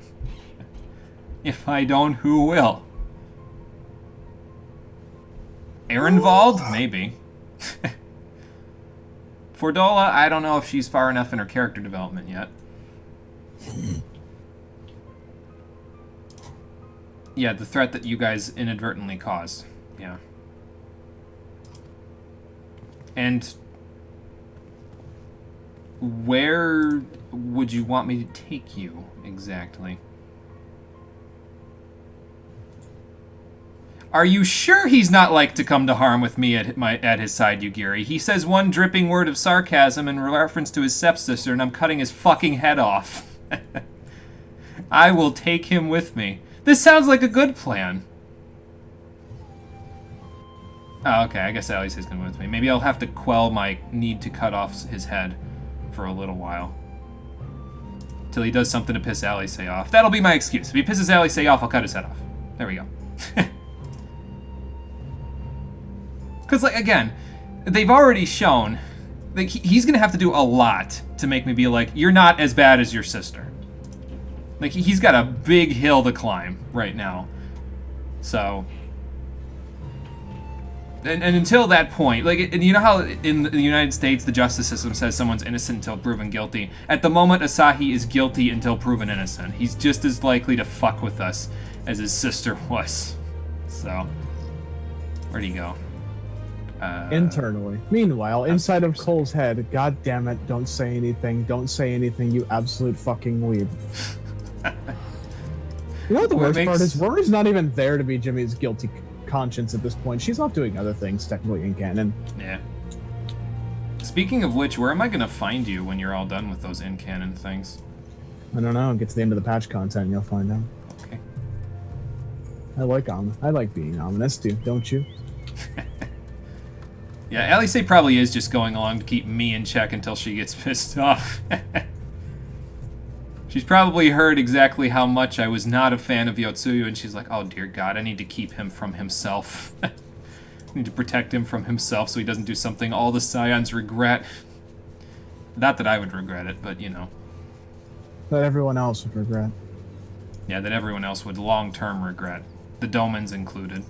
If I don't, who will? Ehrenwald? Maybe. Fordola, I don't know if she's far enough in her character development yet. Yeah, the threat that you guys inadvertently caused. Yeah. And where would you want me to take you exactly? Are you sure he's not like to come to harm with me at his side, Yugiri? He says one dripping word of sarcasm in reference to his stepsister, and I'm cutting his fucking head off. I will take him with me. This sounds like a good plan. Oh, okay, I guess Alice is going to go with me. Maybe I'll have to quell my need to cut off his head for a little while. Till he does something to piss Alice off. That'll be my excuse. If he pisses Alice off, I'll cut his head off. There we go. Because, like, again, they've already shown... Like, he's going to have to do a lot to make me be like, you're not as bad as your sister. Like, he's got a big hill to climb right now. So... And until that point, like, and you know how in the United States the justice system says someone's innocent until proven guilty? At the moment, Asahi is guilty until proven innocent. He's just as likely to fuck with us as his sister was. So, where'd he go? Internally. Meanwhile, inside of Cole's head, God damn it, don't say anything, you absolute fucking weeb. You know what the worst part is? Rory's not even there to be Jimmy's guilty conscience at this point. She's off doing other things, technically, in canon. Yeah. Speaking of which, where am I going to find you when you're all done with those in-canon things? I don't know. Get to the end of the patch content and you'll find out. Okay. I like being ominous, too, don't you? Yeah, Alice probably is just going along to keep me in check until she gets pissed off. She's probably heard exactly how much I was not a fan of Yotsuyu, and she's like, oh dear God, I need to keep him from himself. I need to protect him from himself so he doesn't do something all the Scions regret. Not that I would regret it, but you know. That everyone else would regret. Yeah, that everyone else would long-term regret. The Domans included.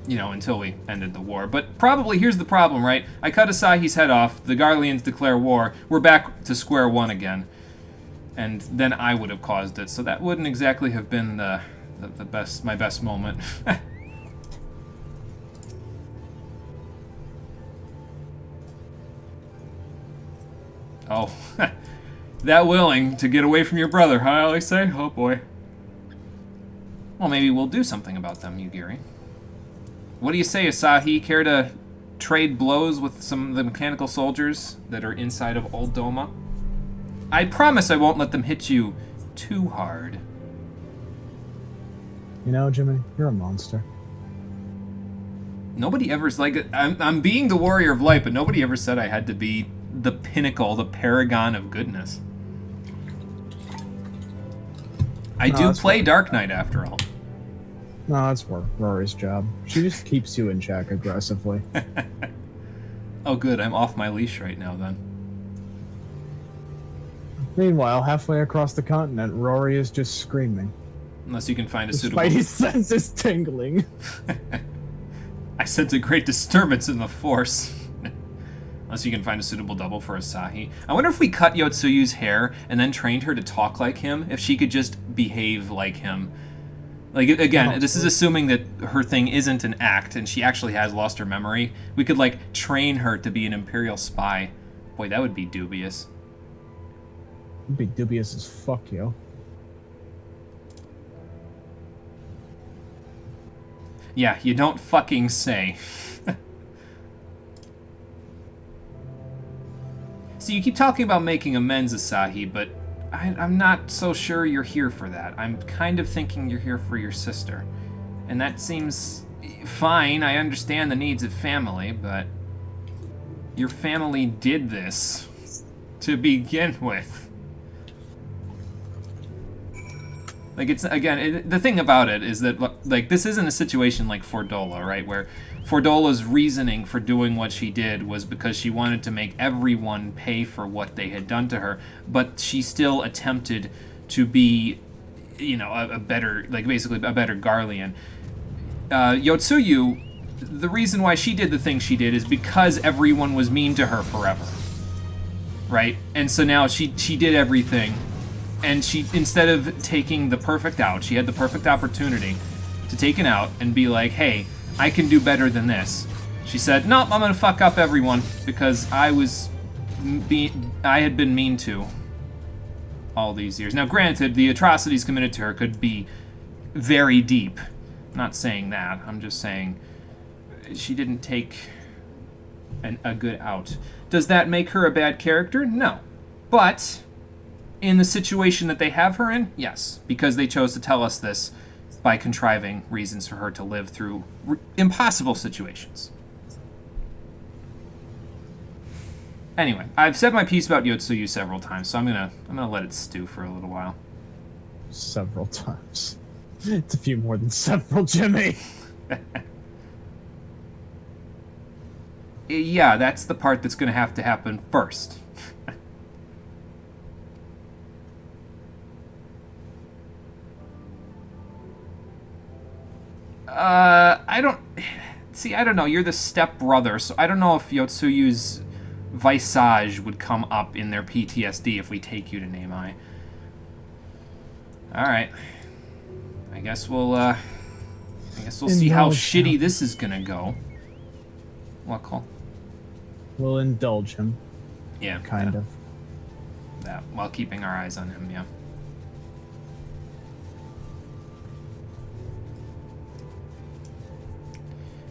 You know, until we ended the war. But probably, here's the problem, right? I cut Asahi's head off, the Garleans declare war, we're back to square one again. And then I would have caused it, so that wouldn't exactly have been my best moment. Oh, that willing to get away from your brother, huh, Alice? Oh boy. Well, maybe we'll do something about them, Yugiri. What do you say, Asahi? Care to trade blows with some of the mechanical soldiers that are inside of Old Doma? I promise I won't let them hit you too hard. You know, Jimmy, you're a monster. Nobody ever's like, I'm being the warrior of light, but nobody ever said I had to be the pinnacle, the paragon of goodness. I do play Dark Knight after all. No, that's Rory's job. She just keeps you in check aggressively. Oh good, I'm off my leash right now then. Meanwhile, halfway across the continent, Rory is just screaming. Unless you can find a suitable... Despite his senses tingling. I sense a great disturbance in the force. Unless you can find a suitable double for Asahi. I wonder if we cut Yotsuyu's hair and then trained her to talk like him, if she could just behave like him. Like, again, this is assuming that her thing isn't an act and she actually has lost her memory. We could, like, train her to be an Imperial spy. Boy, that would be dubious. It'd be dubious as fuck, yo. Yeah, you don't fucking say. So you keep talking about making amends, Asahi, but I'm not so sure you're here for that. I'm kind of thinking you're here for your sister. And that seems fine. I understand the needs of family, but your family did this to begin with. Like, it's, again, the thing about it is that, like, this isn't a situation like Fordola, right? Where Fordola's reasoning for doing what she did was because she wanted to make everyone pay for what they had done to her, but she still attempted to be, you know, a better, like, basically a better Garlean. Yotsuyu, the reason why she did the thing she did is because everyone was mean to her forever, right? And so now she did everything. And she, instead of taking the perfect out, she had the perfect opportunity to take it out and be like, hey, I can do better than this. She said, nope, I'm gonna fuck up everyone because I had been mean to all these years. Now, granted, the atrocities committed to her could be very deep. I'm not saying that. I'm just saying she didn't take a good out. Does that make her a bad character? No. But in the situation that they have her in, yes, because they chose to tell us this by contriving reasons for her to live through impossible situations. Anyway, I've said my piece about Yotsuyu several times, so I'm gonna let it stew for a little while. Several times. It's a few more than several, Jimmy. Yeah, that's the part that's gonna have to happen first. I don't know. You're the stepbrother, so I don't know if Yotsuyu's visage would come up in their PTSD if we take you to Namai. Alright. I guess we'll see how shitty this is gonna go. What call? We'll indulge him. Yeah. Kind of. That, while keeping our eyes on him, yeah.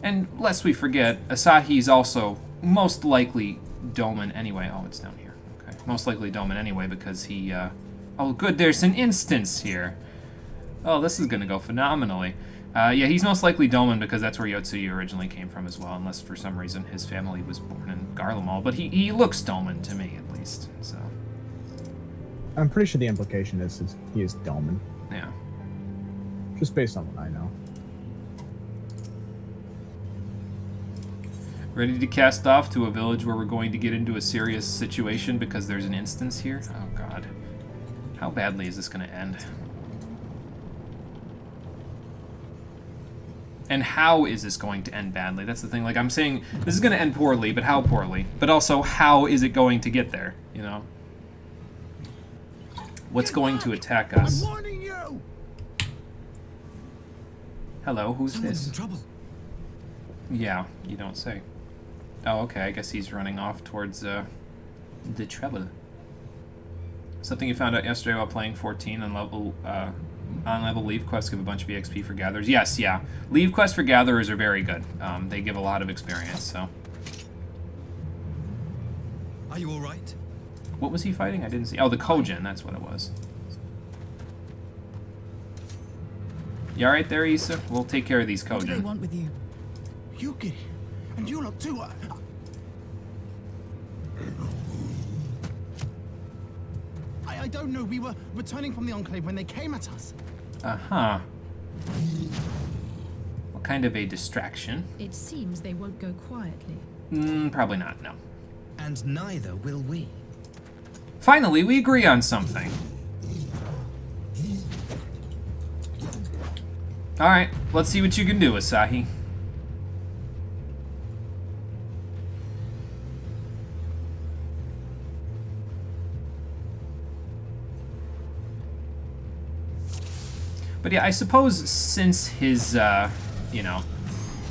And lest we forget, Asahi's also most likely Doman anyway. Oh, it's down here. Okay. Most likely Doman anyway because he, oh, good, there's an instance here. Oh, this is gonna go phenomenally. Yeah, he's most likely Doman because that's where Yotsuyu originally came from as well, unless for some reason his family was born in Garlemald. But he looks Doman to me, at least, so. I'm pretty sure the implication is he is Doman. Yeah. Just based on what I know. Ready to cast off to a village where we're going to get into a serious situation because there's an instance here? Oh god. How badly is this going to end? And how is this going to end badly? That's the thing. Like, I'm saying this is going to end poorly, but how poorly? But also, how is it going to get there, you know? What's going to attack us? I'm warning you. Hello, who's Someone's this? in trouble. Yeah, you don't say. Oh, okay, I guess he's running off towards, the trouble. Something you found out yesterday while playing 14 on level leave quests give a bunch of EXP for gatherers. Yes, yeah. Leave quests for gatherers are very good. They give a lot of experience, so. Are you alright? What was he fighting? I didn't see. Oh, the Kojin, that's what it was. You alright there, Issa? We'll take care of these What do they Kojin. want with you? Yuki, and you lot too. I don't know. We were returning from the Enclave when they came at us. Uh-huh. What kind of a distraction? It seems they won't go quietly. Probably not, no. And neither will we. Finally, we agree on something. Alright, let's see what you can do, Asahi. But yeah, I suppose since his, you know,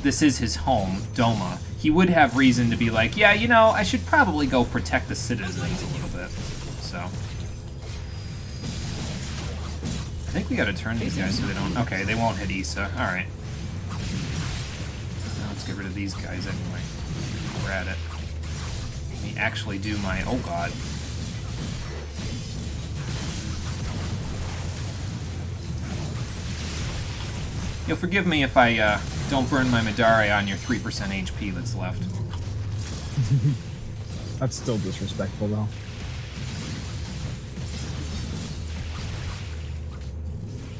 this is his home, Doma, he would have reason to be like, yeah, you know, I should probably go protect the citizens a little bit. So. I think we gotta turn these guys so they don't... Okay, they won't hit Issa. Alright. Now let's get rid of these guys anyway. We're at it. Let me actually do my... Oh god. You'll forgive me if I don't burn my Madare on your 3% HP that's left. That's still disrespectful, though.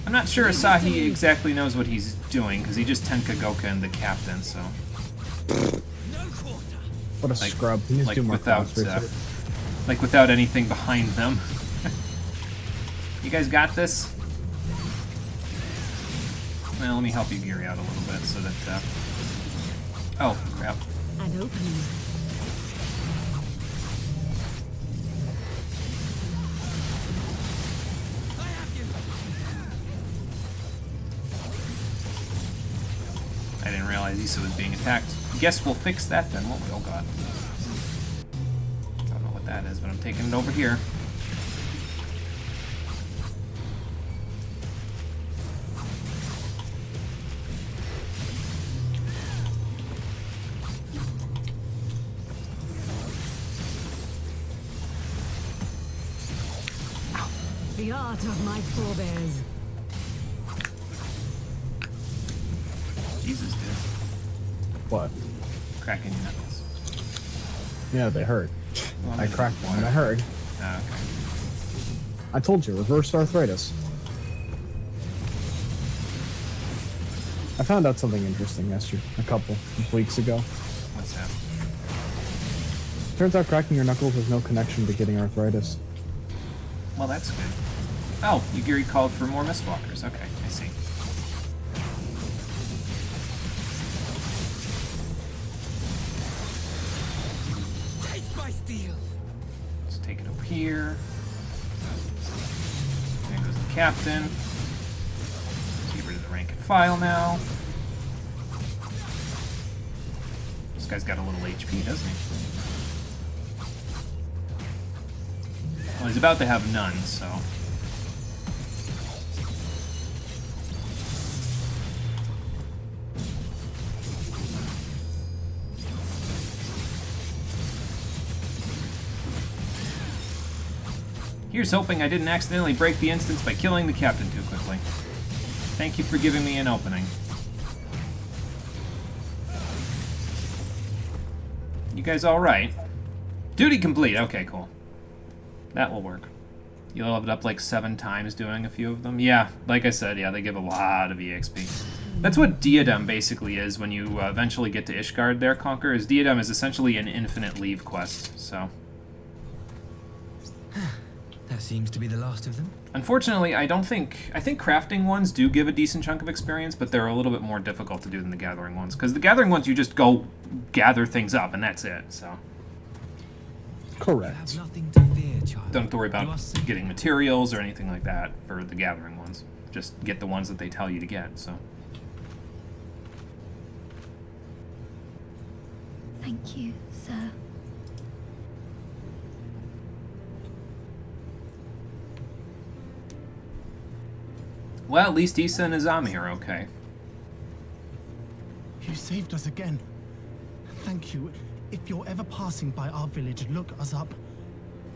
I'm not sure Asahi exactly knows what he's doing, because he just Tenka Goka and the captain, so... What a scrub. He needs to do more like without anything behind them. You guys got this? Well, let me help you gear out a little bit so that, Oh, crap. An opening. I didn't realize Issa was being attacked. Guess we'll fix that then, won't we? Oh god. Don't know what that is, but I'm taking it over here. The art of my forebears. Jesus, dude. What? Cracking your knuckles. Yeah, they hurt. Well, I cracked one and I heard. Ah, okay. I told you, reverse arthritis. I found out something interesting a couple of weeks ago. What's that? Turns out cracking your knuckles has no connection to getting arthritis. Well, that's good. Oh, Yugiri called for more Mistwalkers. Okay, I see. Taste my steel. Let's take it over here. There goes the captain. Let's get rid of the rank and file now. This guy's got a little HP, doesn't he? Well, he's about to have none, so... Here's hoping I didn't accidentally break the instance by killing the captain too quickly. Thank you for giving me an opening. You guys alright? Duty complete! Okay, cool. That will work. You leveled up like 7 times doing a few of them. Yeah, like I said, yeah, they give a lot of EXP. That's what Diadem basically is when you eventually get to Ishgard there, Conquer, is Diadem is essentially an infinite leave quest, so... That seems to be the last of them. Unfortunately, I think crafting ones do give a decent chunk of experience, but they're a little bit more difficult to do than the gathering ones. Because the gathering ones, you just go gather things up, and that's it, so... Correct. You have nothing to fear, child. Don't have to worry You are about safe. getting materials or anything like that for the gathering ones. Just get the ones that they tell you to get, so... Thank you, sir. Well, at least Issa and Azami are okay. You saved us again. Thank you. If you're ever passing by our village, look us up.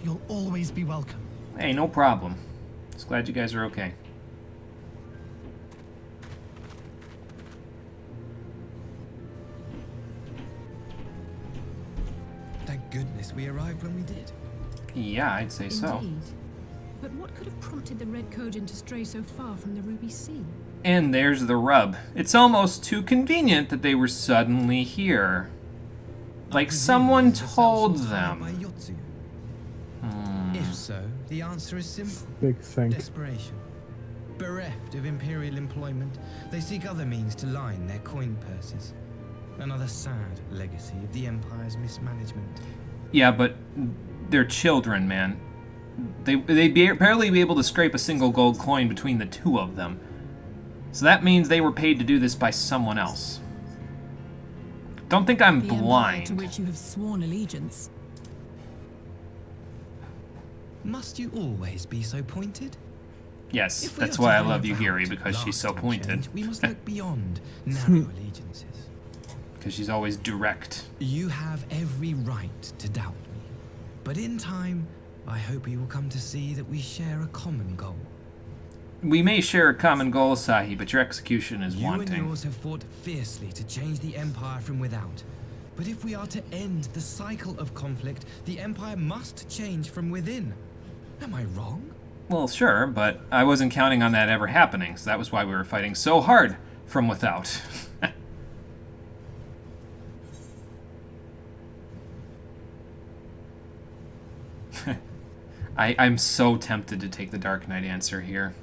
You'll always be welcome. Hey, no problem. Just glad you guys are okay. goodness we arrived when we did. Yeah, I'd say so. Indeed. But what could have prompted the Red Kojin to stray so far from the Ruby Sea? And there's the rub. It's almost too convenient that they were suddenly here. Like someone told them. By Yotsu. If so, the answer is simple. Big think. Desperation. Bereft of imperial employment, they seek other means to line their coin purses. Another sad legacy of the Empire's mismanagement. Yeah, but they're children, man. They'd barely be able to scrape a single gold coin between the two of them. So that means they were paid to do this by someone else. Don't think I'm The Empire blind. to which you have sworn allegiance. Must you always be so pointed? Yes, If we that's are why to I bring love you, about Gary, because she's so lasting pointed. change, we must look beyond narrow allegiances. Because she's always direct. You have every right to doubt me, but in time, I hope you will come to see that we share a common goal. We may share a common goal, Sahi, but your execution is You and wanting. yours have fought fiercely to change the Empire from without. But if we are to end the cycle of conflict, the Empire must change from within. Am I wrong? Well, sure, but I wasn't counting on that ever happening, so that was why we were fighting so hard from without. I'm so tempted to take the Dark Knight answer here.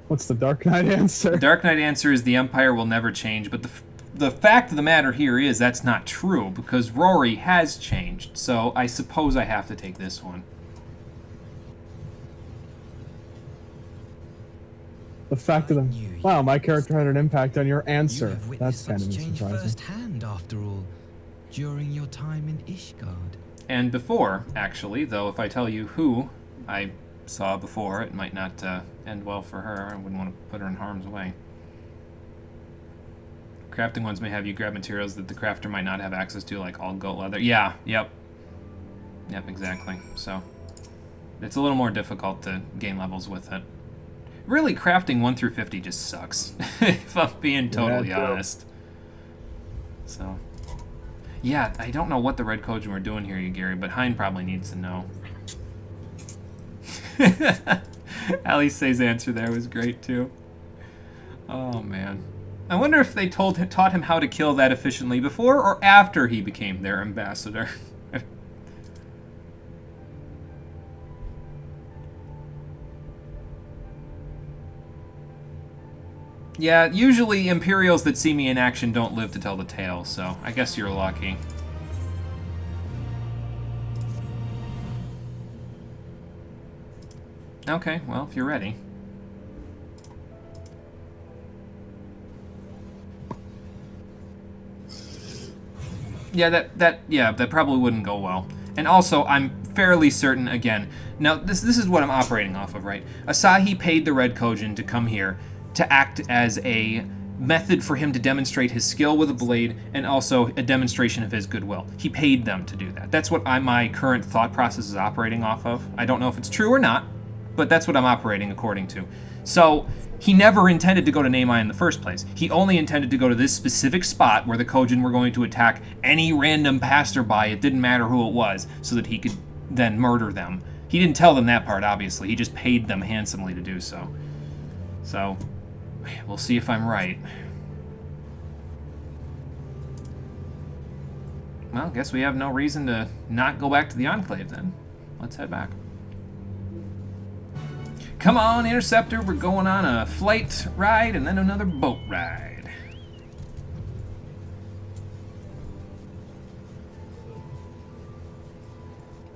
What's the Dark Knight answer? The Dark Knight answer is the Empire will never change, but the fact of the matter here is that's not true, because Rory has changed, so I suppose I have to take this one. The fact of the wow, my character had an impact on your You answer. have witnessed That's kind such of change surprising. firsthand, after all, during your time in Ishgard. And before, actually, though if I tell you who I saw before, it might not end well for her. I wouldn't want to put her in harm's way. Crafting ones may have you grab materials that the crafter might not have access to, like all goat leather. Yeah, yep. Yep, exactly. So, it's a little more difficult to gain levels with it. Really, crafting 1 through 50 just sucks, if I'm being totally honest. So, yeah, I don't know what the Red Kojin were doing here, Gary, but Hein probably needs to know. Alice's answer there was great, too. Oh, man. I wonder if they taught him how to kill that efficiently before or after he became their ambassador. Yeah, usually Imperials that see me in action don't live to tell the tale, so I guess you're lucky. Okay, well, if you're ready. Yeah, that probably wouldn't go well. And also, I'm fairly certain, again, now this is what I'm operating off of, right? Asahi paid the Red Kojin to come here to act as a method for him to demonstrate his skill with a blade and also a demonstration of his goodwill. He paid them to do that. That's what my current thought process is operating off of. I don't know if it's true or not, but that's what I'm operating according to. So, he never intended to go to Namai in the first place. He only intended to go to this specific spot where the Kojin were going to attack any random passerby, it didn't matter who it was, so that he could then murder them. He didn't tell them that part, obviously. He just paid them handsomely to do so. So, we'll see if I'm right. Well, guess we have no reason to not go back to the Enclave then. Let's head back. Come on, Interceptor, we're going on a flight ride and then another boat ride.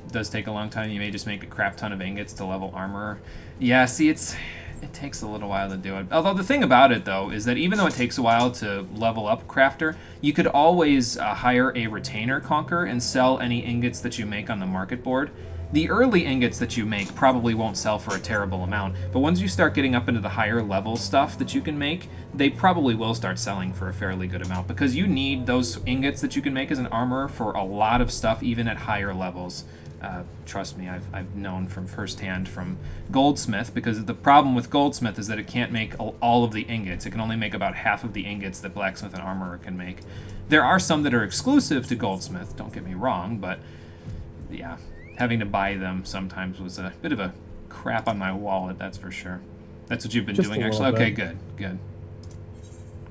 It does take a long time. You may just make a crap ton of ingots to level armor. Yeah, see, it takes a little while to do it. Although the thing about it, though, is that even though it takes a while to level up Crafter, you could always hire a retainer conqueror and sell any ingots that you make on the market board. The early ingots that you make probably won't sell for a terrible amount, but once you start getting up into the higher level stuff that you can make, they probably will start selling for a fairly good amount, because you need those ingots that you can make as an armorer for a lot of stuff, even at higher levels. Trust me, I've known from firsthand from Goldsmith, because the problem with Goldsmith is that it can't make all of the ingots. It can only make about half of the ingots that Blacksmith and Armorer can make. There are some that are exclusive to Goldsmith, don't get me wrong, but yeah, having to buy them sometimes was a bit of a crap on my wallet, that's for sure. That's what you've been Just doing, a little actually? Okay, bit. good.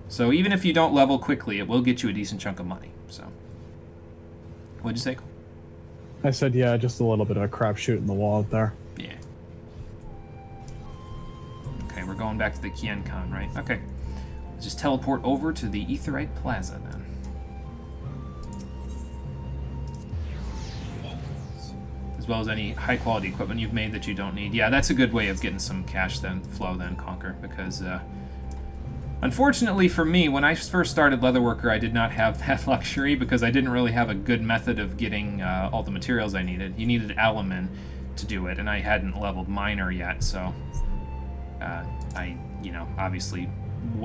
So even if you don't level quickly, it will get you a decent chunk of money, so. What'd you say, Cole? I said, yeah, just a little bit of a crapshoot in the wall out there. Yeah. Okay, we're going back to the Kien-Con, right? Okay. Let's just teleport over to the Aetheryte Plaza, then. As well as any high-quality equipment you've made that you don't need. Yeah, that's a good way of getting some cash flow then, Conquer, because, unfortunately for me, when I first started Leatherworker, I did not have that luxury because I didn't really have a good method of getting all the materials I needed. You needed Alamin to do it, and I hadn't leveled Miner yet, so obviously,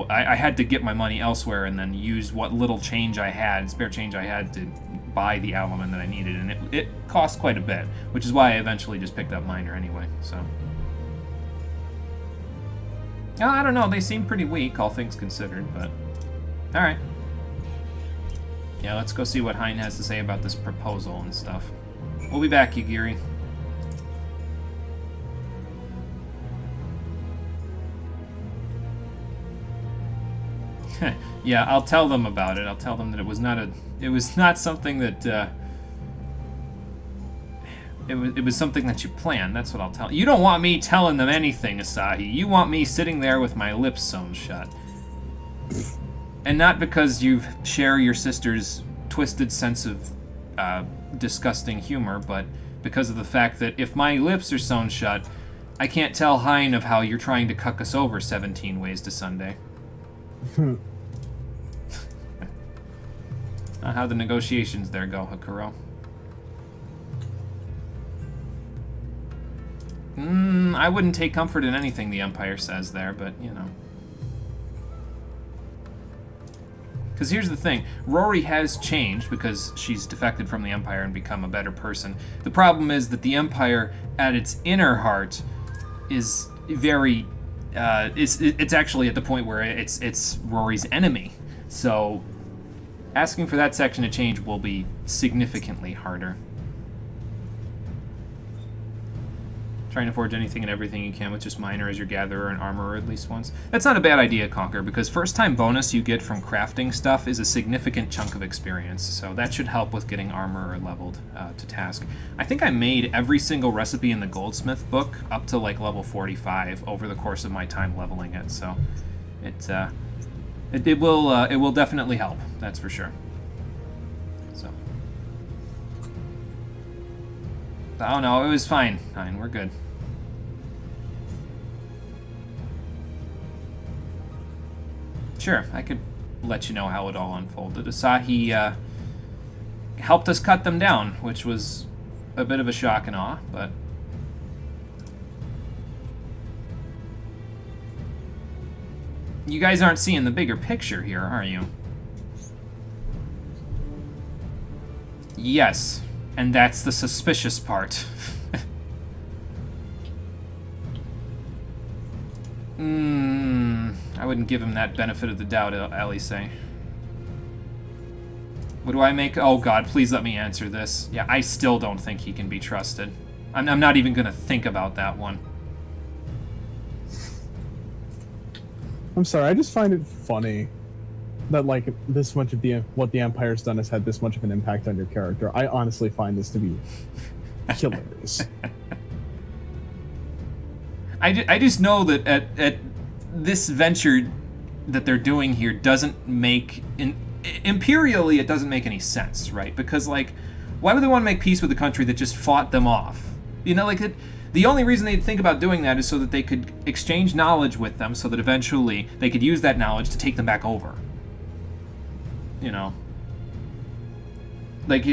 I had to get my money elsewhere and then use what little change I had, spare change I had, to buy the Alamin that I needed, and it cost quite a bit, which is why I eventually just picked up Miner anyway, so... I don't know, they seem pretty weak, all things considered, but... Alright. Yeah, let's go see what Hein has to say about this proposal and stuff. We'll be back, Yugiri. Yeah, I'll tell them about it. I'll tell them that it was not something that, It was something that you planned, that's what I'll tell you. You don't want me telling them anything, Asahi. You want me sitting there with my lips sewn shut. And not because you share your sister's twisted sense of disgusting humor, but because of the fact that if my lips are sewn shut, I can't tell Hein of how you're trying to cuck us over 17 ways to Sunday. How the negotiations there go, Hakuro. I wouldn't take comfort in anything the Empire says there, but, you know. Because here's the thing. Rory has changed because she's defected from the Empire and become a better person. The problem is that the Empire, at its inner heart, is very... it's actually at the point where it's Rory's enemy. So, asking for that section to change will be significantly harder. Trying to forge anything and everything you can with just Miner as your gatherer and armorer at least once. That's not a bad idea, Conquer, because first time bonus you get from crafting stuff is a significant chunk of experience, so that should help with getting armorer leveled to task. I think I made every single recipe in the Goldsmith book up to like level 45 over the course of my time leveling it, so it will definitely help, that's for sure. So. Oh no, it was fine. Fine, we're good. Sure, I could let you know how it all unfolded. Asahi helped us cut them down, which was a bit of a shock and awe, but... You guys aren't seeing the bigger picture here, are you? Yes, and that's the suspicious part. I wouldn't give him that benefit of the doubt, Elise. What do I make? Oh god, please let me answer this. Yeah, I still don't think he can be trusted. I'm not even gonna think about that one. I'm sorry, I just find it funny that like this much of what the Empire's done has had this much of an impact on your character. I honestly find this to be hilarious. I just know that at this venture that they're doing here doesn't make... Imperially, it doesn't make any sense, right? Because, like, why would they want to make peace with a country that just fought them off? You know, like, the only reason they'd think about doing that is so that they could exchange knowledge with them so that eventually they could use that knowledge to take them back over. You know? Like,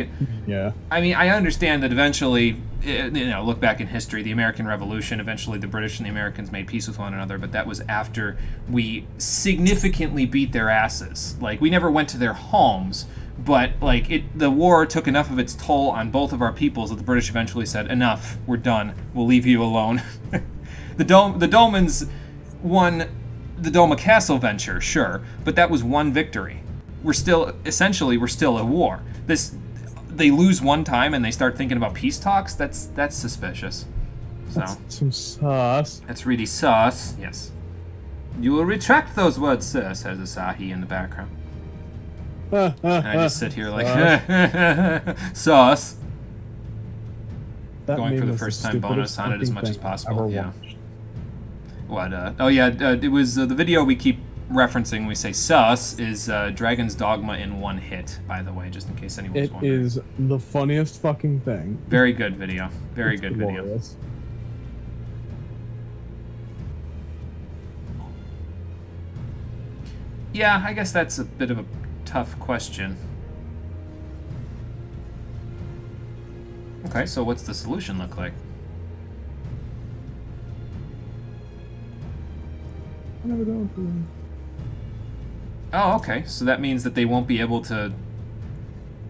yeah. I mean, I understand that eventually, you know, look back in history, the American Revolution, eventually the British and the Americans made peace with one another, but that was after we significantly beat their asses. Like, we never went to their homes, but, like, the war took enough of its toll on both of our peoples that the British eventually said, enough, we're done, we'll leave you alone. The Dolmens won the Doma Castle venture, sure, but that was one victory. We're still at war. they lose one time and they start thinking about peace talks, that's suspicious. So That's some sus. that's really sus. Yes. You will retract those words, sir, says Asahi in the background. And I just sit here like, sus. That Going for meme the was first the time bonus stupidest on it as fucking much as thing I've possible. ever Yeah. watched. What? Oh yeah, it was the video we keep referencing. We say sus is Dragon's Dogma in one hit. By the way, just in case anyone's It wondering. is the funniest fucking thing. Very good video. Very It's good video. glorious. Yeah, I guess that's a bit of a tough question. Okay, so what's the solution look like? I never go for Oh, okay. So that means that they won't be able to...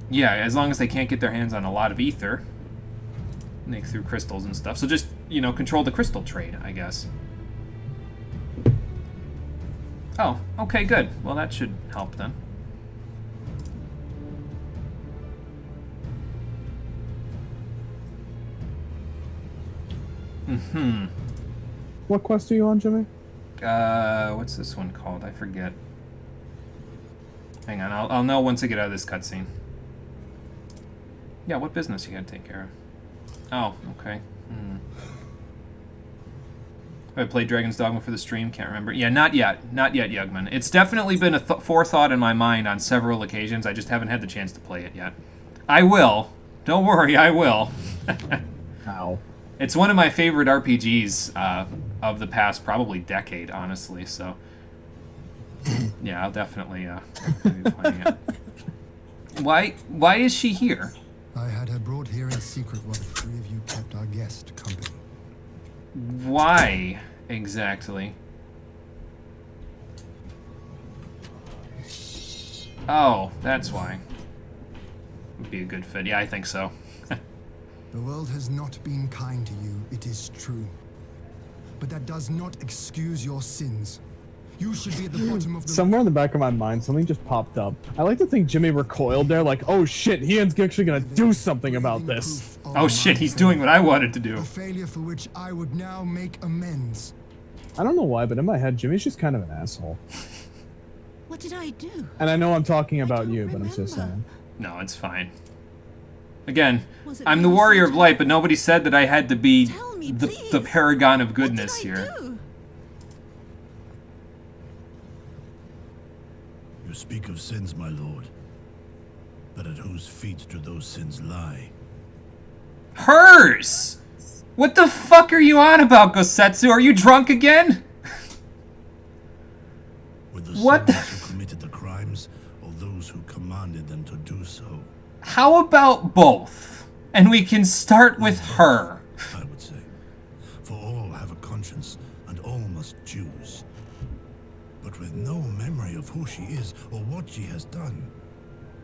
Yeah, as long as they can't get their hands on a lot of ether. Make through crystals and stuff. So just, control the crystal trade, I guess. Oh, okay, good. Well, that should help then. Mm-hmm. What quest are you on, Jimmy? What's this one called? I forget. Hang on, I'll know once I get out of this cutscene. Yeah, what business you gotta take care of? Oh, okay. I played Dragon's Dogma for the stream, can't remember. Yeah, not yet. Not yet, Yugman. It's definitely been a forethought in my mind on several occasions. I just haven't had the chance to play it yet. I will. Don't worry, I will. Ow. It's one of my favorite RPGs of the past probably decade, honestly, so... Yeah, I'll definitely be playing it. Why is she here? I had her brought here in secret while the three of you kept our guest company. Why exactly? Oh, that's why. Would be a good fit. Yeah, I think so. The world has not been kind to you, it is true. But that does not excuse your sins. You should be at the bottom of the... Somewhere in the back of my mind, something just popped up. I like to think Jimmy recoiled there, like, oh shit, Ian's actually gonna do something about this. Oh shit, he's doing what I wanted to do. A failure for which I would now make amends. I don't know why, but in my head, Jimmy's just kind of an asshole. What did I do? And I know I'm talking about you, but I'm just saying. No, it's fine. Again, I'm the warrior of light, but nobody said that I had to be the paragon of goodness here. You speak of sins, my lord. But at whose feet do those sins lie? Hers! What the fuck are you on about, Gosetsu? Are you drunk again? With the What the souls who committed the crimes, or those who commanded them to do so? How about both? And we can start with her. I would say. For all have a conscience, and all must choose. But with no memory of who she is or what she has done,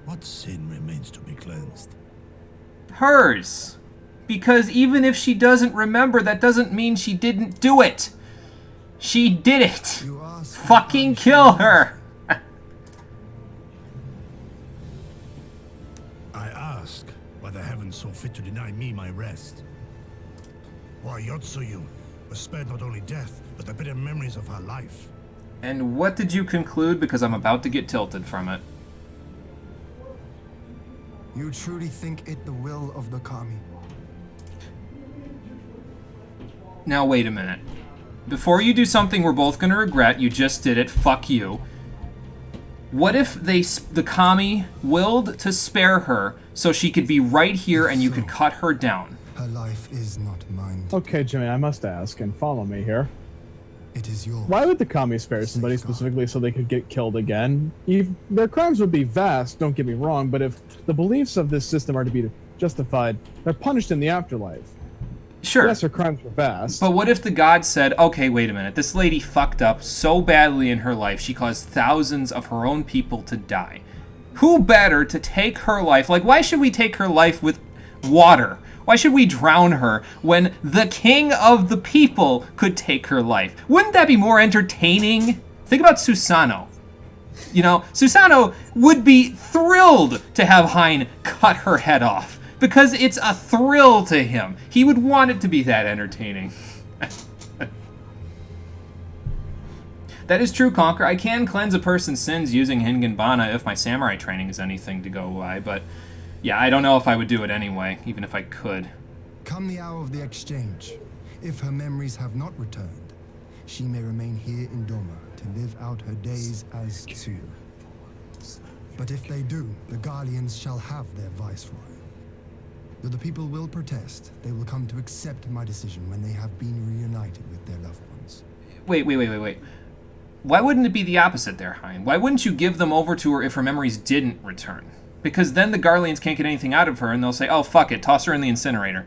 what sin remains to be cleansed? Hers. Because even if she doesn't remember, that doesn't mean she didn't do it. She did it. Fucking kill her. I ask why the heavens saw fit to deny me my rest. Why Yotsuyu was spared not only death, but the bitter memories of her life. And what did you conclude? Because I'm about to get tilted from it. You truly think it the will of the Kami? Now wait a minute. Before you do something we're both gonna regret, you just did it, fuck you. What if the Kami willed to spare her so she could be right here and you could cut her down? Her life is not mine. Okay, Jimmy, I must ask, and follow me here. It is yours. Why would the Kami spare somebody specifically so they could get killed again? Their crimes would be vast, don't get me wrong, but if the beliefs of this system are to be justified, they're punished in the afterlife. Sure. Yes, her crimes were vast. But what if the gods said, okay, wait a minute, this lady fucked up so badly in her life, she caused thousands of her own people to die. Who better to take her life? Like, why should we take her life with water? Why should we drown her when the king of the people could take her life? Wouldn't that be more entertaining? Think about Susanoo. You know, Susano would be thrilled to have Hein cut her head off because it's a thrill to him. He would want it to be that entertaining. That is true, Conquer. I can cleanse a person's sins using Hingenbana if my samurai training is anything to go by, but yeah, I don't know if I would do it anyway, even if I could. Come the hour of the exchange. If her memories have not returned, she may remain here in Doma to live out her days as Tsuyu. But if they do, the Guardians shall have their viceroy. Though the people will protest, they will come to accept my decision when they have been reunited with their loved ones. Wait. Why wouldn't it be the opposite there, Hein? Why wouldn't you give them over to her if her memories didn't return? Because then the Garleans can't get anything out of her, and they'll say, oh, fuck it, toss her in the incinerator.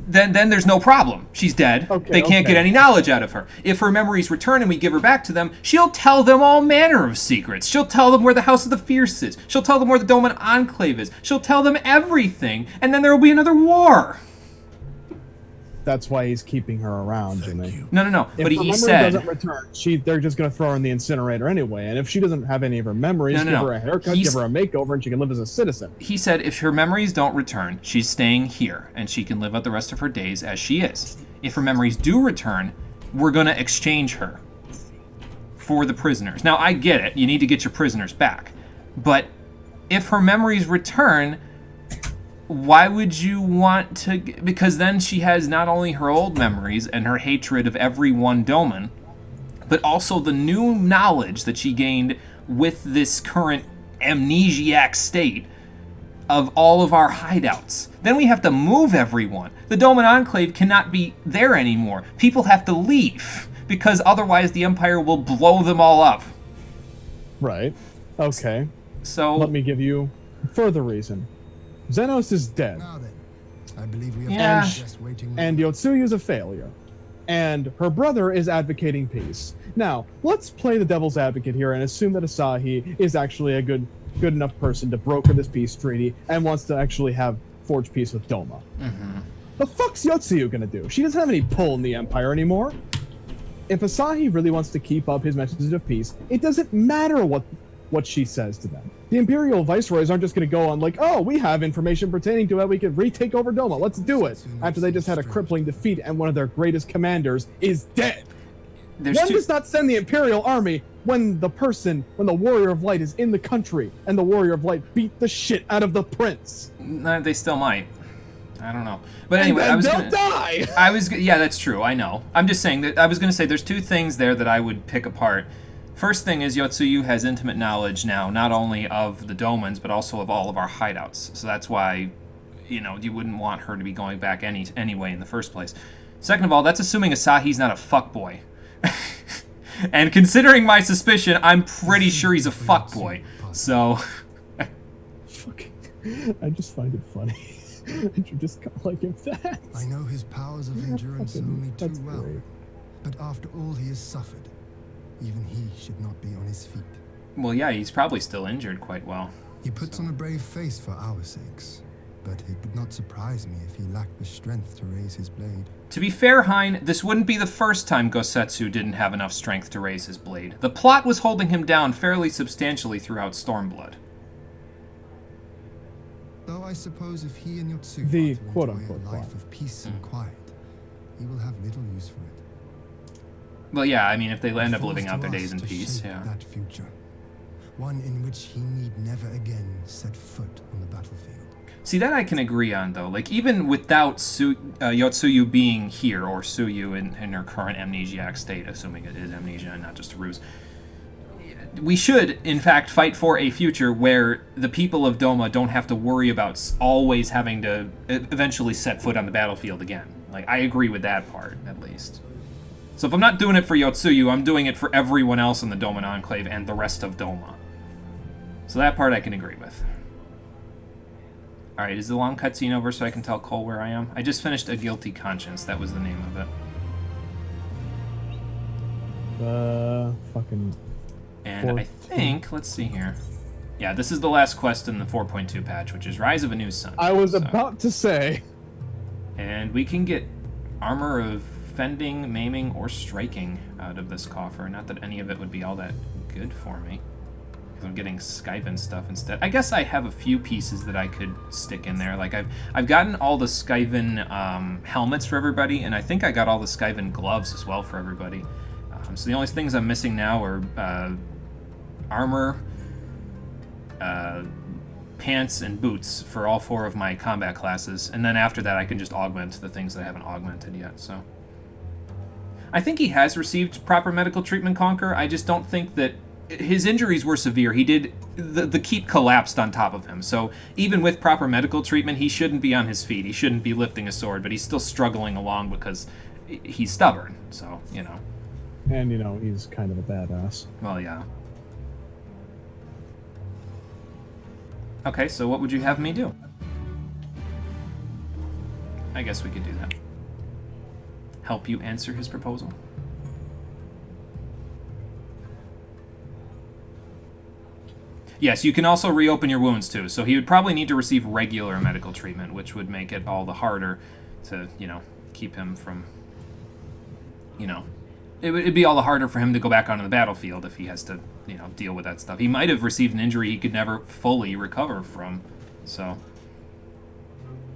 Then there's no problem. She's dead. They can't get any knowledge out of her. If her memories return and we give her back to them, she'll tell them all manner of secrets. She'll tell them where the House of the Fierce is. She'll tell them where the Doman Enclave is. She'll tell them everything, and then there will be another war. That's why he's keeping her around, Jimmy. No. If But her he memory said... doesn't return, they're just going to throw her in the incinerator anyway. And if she doesn't have any of her memories, give her a haircut, give her a makeover, and she can live as a citizen. He said if her memories don't return, she's staying here, and she can live out the rest of her days as she is. If her memories do return, we're going to exchange her for the prisoners. Now, I get it. You need to get your prisoners back. But if her memories return... why would you want to... because then she has not only her old memories and her hatred of every one Doman, but also the new knowledge that she gained with this current amnesiac state of all of our hideouts. Then we have to move everyone. The Doman Enclave cannot be there anymore. People have to leave, because otherwise the Empire will blow them all up. Right. Okay. So... let me give you further reason. Xenos is dead. Now then, I believe we have and Yotsuyu's a failure. And her brother is advocating peace. Now, let's play the devil's advocate here and assume that Asahi is actually a good enough person to broker this peace treaty and wants to actually forge peace with Doma. The fuck's Yotsuyu gonna do? She doesn't have any pull in the Empire anymore. If Asahi really wants to keep up his messages of peace, it doesn't matter what she says to them. The Imperial Viceroys aren't just going to go on like, oh, we have information pertaining to it, we can retake over Doma, let's do it, after they just had a crippling defeat and one of their greatest commanders is dead. One does not send the Imperial Army when the Warrior of Light is in the country and the Warrior of Light beat the shit out of the Prince. They still might. I don't know. But anyway, they'll die! Yeah, that's true, I know. I'm just saying that I was going to say there's two things there that I would pick apart. First thing is Yotsuyu has intimate knowledge now, not only of the Domans, but also of all of our hideouts. So that's why, you wouldn't want her to be going back anyway in the first place. Second of all, that's assuming Asahi's not a fuckboy. And considering my suspicion, I'm pretty sure he's a fuckboy. So... I just find it funny. And you just call like him that. I know his powers of endurance only too well. Great. But after all he has suffered, even he should not be on his feet. Well, yeah, he's probably still injured quite well. He puts on a brave face for our sakes, but it would not surprise me if he lacked the strength to raise his blade. To be fair, Hein, this wouldn't be the first time Gosetsu didn't have enough strength to raise his blade. The plot was holding him down fairly substantially throughout Stormblood. Though I suppose if he and Yotsuyu the are to quote-unquote enjoy a life of peace and quiet, he will have little use for it. Well, yeah, I mean, if they end up living out their days in peace, yeah. That future, one in which he need never again set foot on the battlefield. See, that I can agree on, though. Like, even without Yotsuyu being here, or Tsuyu in her current amnesiac state, assuming it is amnesia and not just a ruse, we should, in fact, fight for a future where the people of Doma don't have to worry about always having to eventually set foot on the battlefield again. Like, I agree with that part, at least. So if I'm not doing it for Yotsuyu, I'm doing it for everyone else in the Doman Enclave and the rest of Doma. So that part I can agree with. Alright, is the long cutscene over so I can tell Cole where I am? I just finished A Guilty Conscience, that was the name of it. Fucking... And I think, let's see here. Yeah, this is the last quest in the 4.2 patch, which is Rise of a New Sun. I was about to say. And we can get armor of fending, maiming, or striking out of this coffer. Not that any of it would be all that good for me. Because I'm getting Skyven stuff instead. I guess I have a few pieces that I could stick in there. Like, I've gotten all the Skyven helmets for everybody, and I think I got all the Skyven gloves as well for everybody. So the only things I'm missing now are armor, pants, and boots for all 4 of my combat classes. And then after that, I can just augment the things that I haven't augmented yet, so... I think he has received proper medical treatment, Conquer. I just don't think that... His injuries were severe. He did... The keep collapsed on top of him. So even with proper medical treatment, he shouldn't be on his feet. He shouldn't be lifting a sword, but he's still struggling along because he's stubborn. So, you know. And, you know, he's kind of a badass. Well, yeah. Okay, so what would you have me do? I guess we could do that. Help you answer his proposal? Yes, you can also reopen your wounds too, so he would probably need to receive regular medical treatment, which would make it all the harder to, you know, keep him from, you know, it'd be all the harder for him to go back onto the battlefield if he has to, you know, deal with that stuff. He might have received an injury he could never fully recover from, so.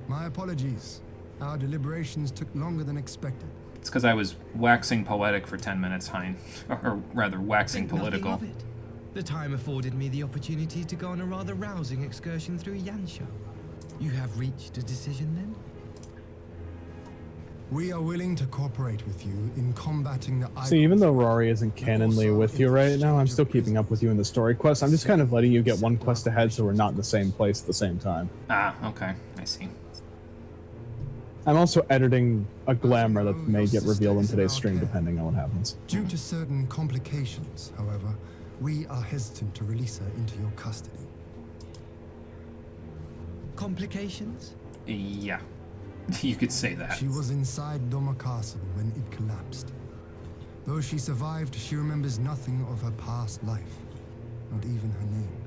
My apologies. Our deliberations took longer than expected. It's because I was waxing poetic for 10 minutes, Hein. Or rather, waxing political. Nothing of it. The time afforded me the opportunity to go on a rather rousing excursion through Yansha. You have reached a decision, then? We are willing to cooperate with you in combating the... See, even though Rory isn't canonly with you right now, I'm still keeping up with you in the story quest. I'm just kind of letting you get one quest ahead so we're not in the same place at the same time. Ah, okay. I see. I'm also editing a glamour that may get revealed in today's stream, depending on what happens. Due to certain complications, however, we are hesitant to release her into your custody. Complications? Yeah. You could say that. She was inside Doma Castle when it collapsed. Though she survived, she remembers nothing of her past life, not even her name.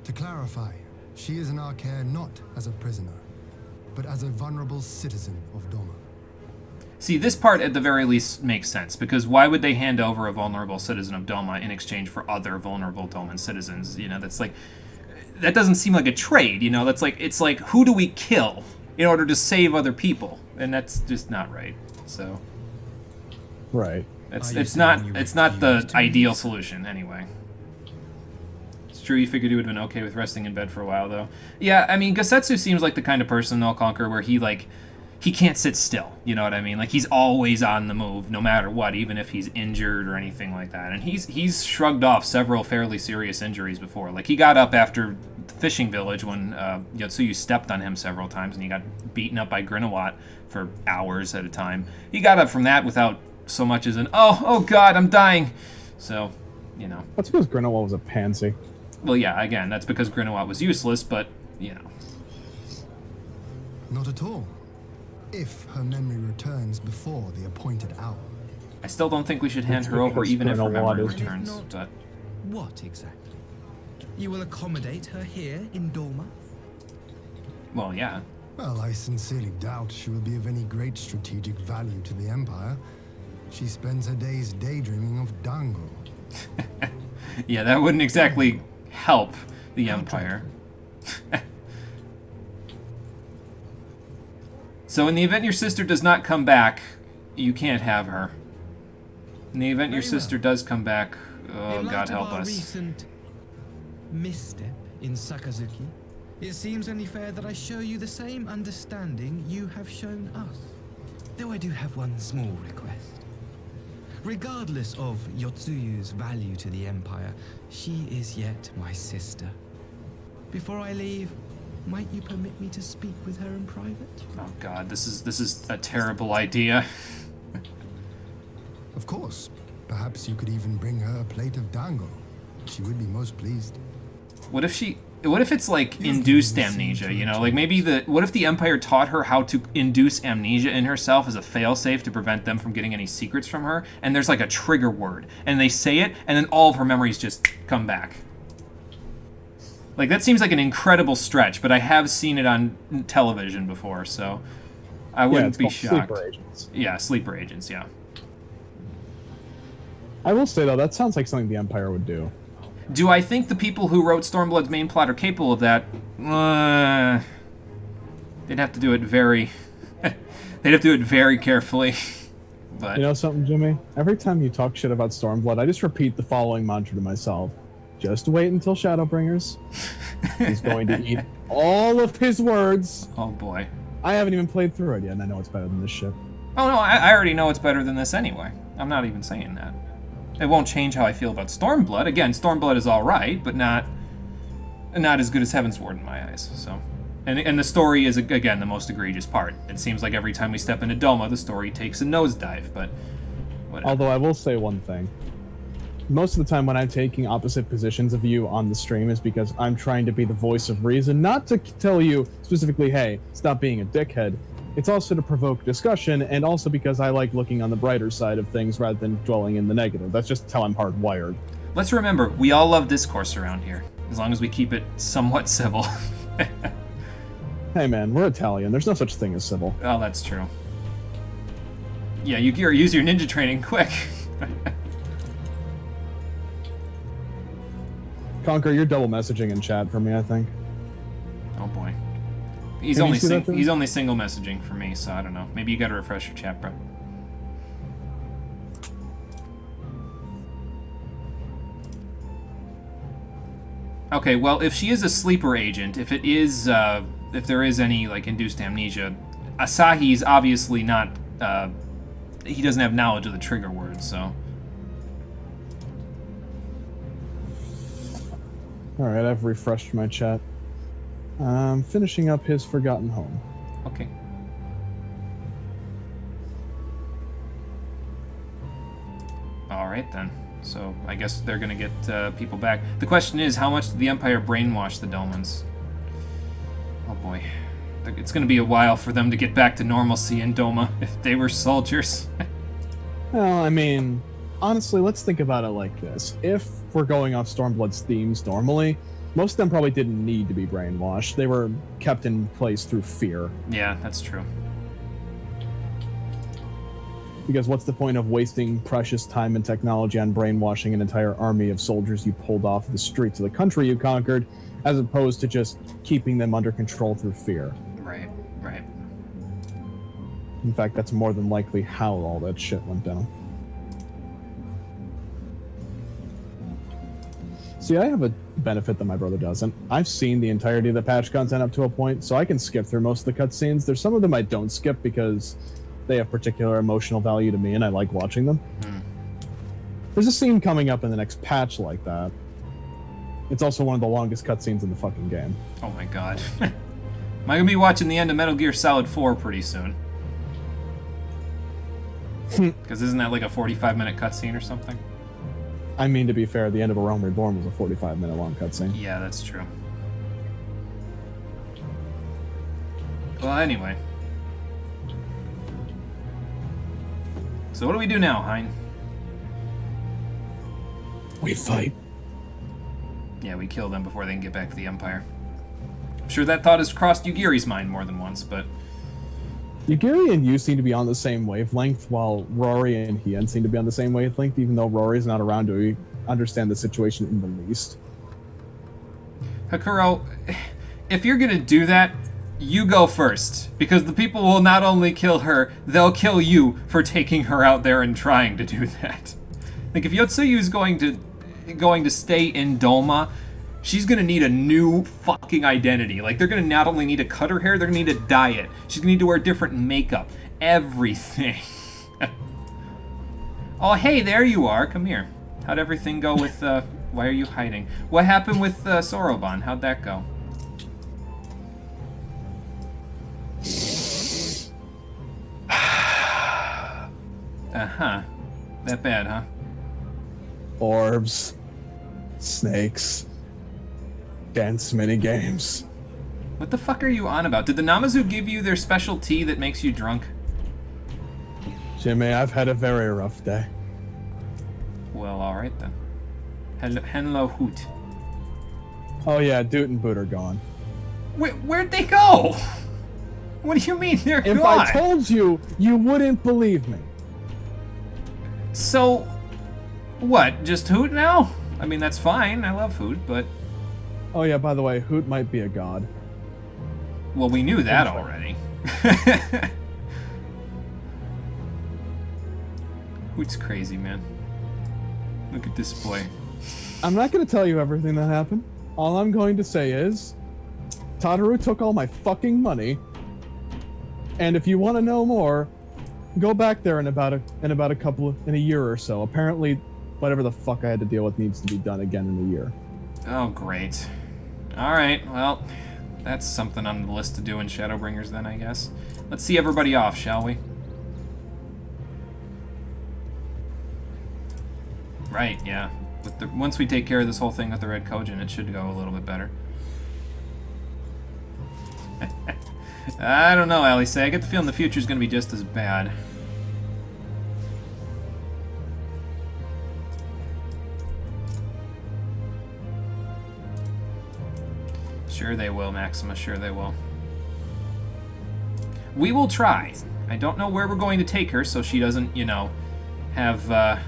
To clarify, she is in our care not as a prisoner, but as a vulnerable citizen of Doma. See, this part at the very least makes sense, because why would they hand over a vulnerable citizen of Doma in exchange for other vulnerable Doman citizens? You know, that's like, that doesn't seem like a trade, you know, that's like, it's like, who do we kill in order to save other people? And that's just not right, so. Right. It's not the ideal solution, anyway. It's true, you figured he would have been okay with resting in bed for a while, though. Yeah, I mean, Gasetsu seems like the kind of person, though, Conquer, where he, like, he can't sit still, you know what I mean? Like, he's always on the move, no matter what, even if he's injured or anything like that. And he's shrugged off several fairly serious injuries before. Like, he got up after the fishing village when Yotsuyu stepped on him several times, and he got beaten up by Grinawat for hours at a time. He got up from that without so much as an, oh god, I'm dying. So, you know. That's because Grinawat was a pansy. Well, yeah, again, that's because Grinawat was useless, but, you know. Not at all. If her memory returns before the appointed hour. I still don't think we should hand her over even if her memory returns. But what exactly? You will accommodate her here in Doma? Well, yeah. Well, I sincerely doubt she will be of any great strategic value to the Empire. She spends her days daydreaming of Dango. Yeah, that wouldn't exactly help the Empire. So in the event your sister does not come back, you can't have her. In the event your sister does come back, oh, God help us. Recent misstep in Sakazuki, it seems only fair that I show you the same understanding you have shown us. Though I do have one small request. Regardless of Yotsuyu's value to the Empire, she is yet my sister. Before I leave, might you permit me to speak with her in private? Oh God, this is a terrible idea. Of course. Perhaps you could even bring her a plate of dango. She would be most pleased. What if it's like induced amnesia, you know? Like maybe what if the Empire taught her how to induce amnesia in herself as a failsafe to prevent them from getting any secrets from her? And there's like a trigger word, and they say it, and then all of her memories just come back. Like, that seems like an incredible stretch, but I have seen it on television before, so I wouldn't be shocked. Sleeper agents. Yeah, sleeper agents, yeah. I will say, though, that sounds like something the Empire would do. Do I think the people who wrote Stormblood's main plot are capable of that? They'd have to do it very... they'd have to do it very carefully. But You know something, Jimmy? Every time you talk shit about Stormblood, I just repeat the following mantra to myself. Just wait until Shadowbringers. He's going to eat all of his words. Oh, boy. I haven't even played through it yet, and I know it's better than this shit. Oh, no, I already know it's better than this anyway. I'm not even saying that. It won't change how I feel about Stormblood. Again, Stormblood is alright, but not as good as Heavensward in my eyes, so... And the story is, again, the most egregious part. It seems like every time we step into Doma, the story takes a nosedive, but whatever. Although I will say one thing. Most of the time when I'm taking opposite positions of you on the stream is because I'm trying to be the voice of reason, not to tell you specifically, hey, stop being a dickhead. It's also to provoke discussion, and also because I like looking on the brighter side of things rather than dwelling in the negative. That's just how I'm hardwired. Let's remember, we all love discourse around here, as long as we keep it somewhat civil. Hey man, we're Italian. There's no such thing as civil. Oh, that's true. Yeah, you use your ninja training quick. Conquer, you're double messaging in chat for me, I think. Oh boy. He's Can you only see that thing? he's only single messaging for me, so I don't know. Maybe you gotta refresh your chat, bro. Okay, well, if she is a sleeper agent, if it is, if there is any, like, induced amnesia, Asahi's obviously not, he doesn't have knowledge of the trigger word, so... Alright, I've refreshed my chat. I'm finishing up his Forgotten Home. Okay. Alright then. So I guess they're gonna get people back. The question is, how much did the Empire brainwash the Dolmens? Oh boy. It's gonna be a while for them to get back to normalcy in Doma if they were soldiers. Well, I mean, honestly, let's think about it like this. If we're going off Stormblood's themes normally, most of them probably didn't need to be brainwashed. They were kept in place through fear. Yeah, that's true. Because what's the point of wasting precious time and technology on brainwashing an entire army of soldiers you pulled off the streets of the country you conquered, as opposed to just keeping them under control through fear? Right, right. In fact, that's more than likely how all that shit went down. See, I have a benefit that my brother doesn't. I've seen the entirety of the patch content up to a point, so I can skip through most of the cutscenes. There's some of them I don't skip because they have particular emotional value to me and I like watching them. There's a scene coming up in the next patch like that. It's also one of the longest cutscenes in the fucking game. Oh my god. Am I gonna be watching the end of Metal Gear Solid 4 pretty soon? Because isn't that like a 45-minute cutscene or something? I mean, to be fair, the end of A Realm Reborn was a 45-minute long cutscene. Yeah, that's true. Well, anyway. So what do we do now, Hein? We fight. Yeah, we kill them before they can get back to the Empire. I'm sure that thought has crossed Yugiri's mind more than once, but... Yugiri and you seem to be on the same wavelength, while Rory and Hien seem to be on the same wavelength, even though Rory's not around to understand the situation in the least. Hakuro, if you're gonna do that, you go first, because the people will not only kill her, they'll kill you for taking her out there and trying to do that. Like, if Yotsuyu's going to stay in Doma, she's gonna need a new fucking identity. Like, they're gonna not only need to cut her hair, they're gonna need to dye it. She's gonna need to wear different makeup. Everything. Oh, hey, there you are. Come here. How'd everything go with, why are you hiding? What happened with, Soroban? How'd that go? Uh-huh. That bad, huh? Orbs. Snakes. Dance minigames. What the fuck are you on about? Did the Namazu give you their special tea that makes you drunk? Jimmy, I've had a very rough day. Well, alright then. Henlo Hoot. Oh yeah, Doot and Boot are gone. Where'd they go? What do you mean they're gone? If I told you, you wouldn't believe me. So, What? Just Hoot now? I mean, that's fine. I love Hoot, but... Oh yeah, by the way, Hoot might be a god. Well, we knew that already. Hoot's crazy, man. Look at this boy. I'm not going to tell you everything that happened. All I'm going to say is, Tataru took all my fucking money. And if you want to know more, go back there in a year or so. Apparently, whatever the fuck I had to deal with needs to be done again in a year. Oh, great. Alright, well, that's something on the list to do in Shadowbringers then, I guess. Let's see everybody off, shall we? Right, yeah. Once we take care of this whole thing with the Red Kojin, it should go a little bit better. I don't know, Alice. I get the feeling the future's gonna be just as bad. Sure they will, Maxima, sure they will. We will try. I don't know where we're going to take her so she doesn't, you know, have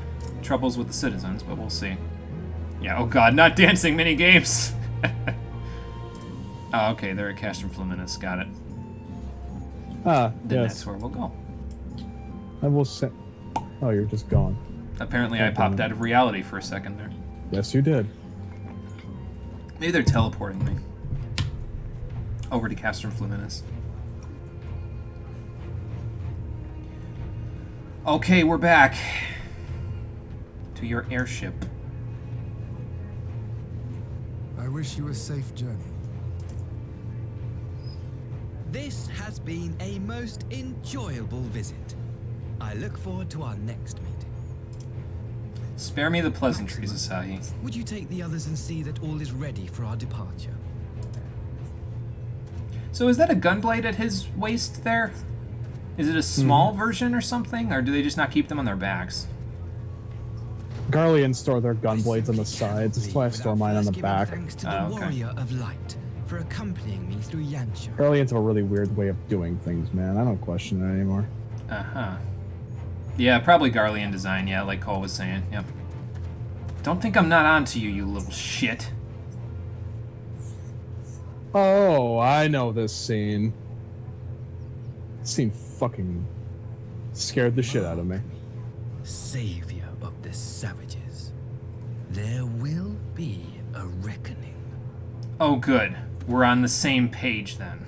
troubles with the citizens, but we'll see. Yeah, oh god, not dancing mini games! Oh, okay, they're at Castrum Fluminus, got it. Ah, then yes. That's where we'll go. I will say... Oh, you're just gone. Apparently I popped out of reality for a second there. Yes, you did. Maybe they're teleporting me. Over to Castrum Fluminus. Okay, we're back. To your airship. I wish you a safe journey. This has been a most enjoyable visit. I look forward to our next meeting. Spare me the pleasantries, Asahi. Would you take the others and see that all is ready for our departure? So is that a gunblade at his waist there? Is it a small version or something? Or do they just not keep them on their backs? Garleans store their gun blades on the sides. That's why I store mine on the back. Thanks to the Warrior of Light for accompanying me through Yancha. Garleans have a really weird way of doing things, man. I don't question it anymore. Uh-huh. Yeah, probably Garlean design, yeah, like Cole was saying. Yep. Don't think I'm not onto you, you little shit. Oh, I know this scene. This scene fucking scared the shit out of me. Savior of the savages. There will be a reckoning. Oh, good. We're on the same page, then.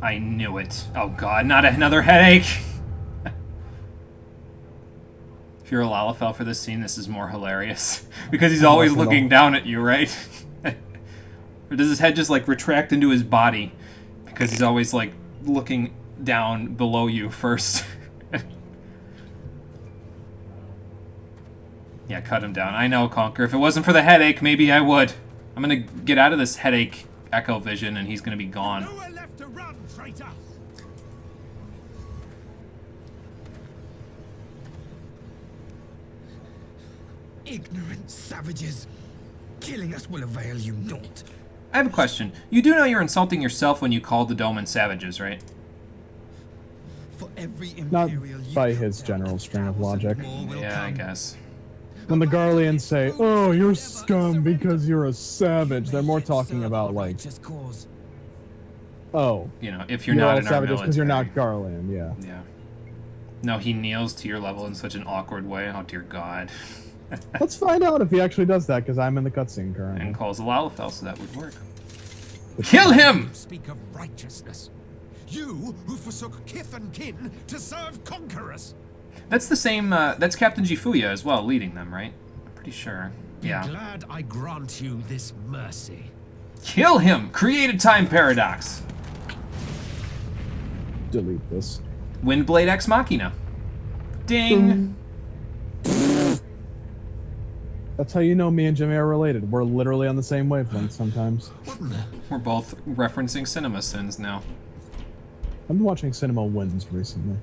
I knew it. Oh, God, not another headache! If you're a Lalafell for this scene, this is more hilarious. Because he's always looking down at you, right? Or does his head just, like, retract into his body? Because he's always, like, looking down below you first. Yeah, cut him down. I know, Conquer. If it wasn't for the headache, maybe I would. I'm gonna get out of this headache echo vision, and he's gonna be gone. Nowhere left to run, traitor! Ignorant savages! Killing us will avail you naught. I have a question. You do know you're insulting yourself when you call the Doman savages, right? For every Not imperial by his general string of logic. Yeah, I guess. When the Garleans say, "Oh, you're scum because you're a savage," they're more talking about like, "Oh, You know, if you're you're not all in our savages because you're military. not Garlean." Yeah. Yeah. No, he kneels to your level in such an awkward way. Oh, dear God. Let's find out if he actually does that because I'm in the cutscene currently. And calls a Lalafell, so that would work. Kill him! Speak of righteousness. You who forsook kith and kin to serve conquerors. That's the same, that's Captain Jifuya as well, leading them, right? I'm pretty sure. Yeah. Be glad I grant you this mercy. Kill him! Create a time paradox! Delete this. Windblade Ex Machina. Ding! That's how you know me and Jimmy are related. We're literally on the same wavelength sometimes. We're both referencing cinema sins now. I've been watching Cinema Wins recently.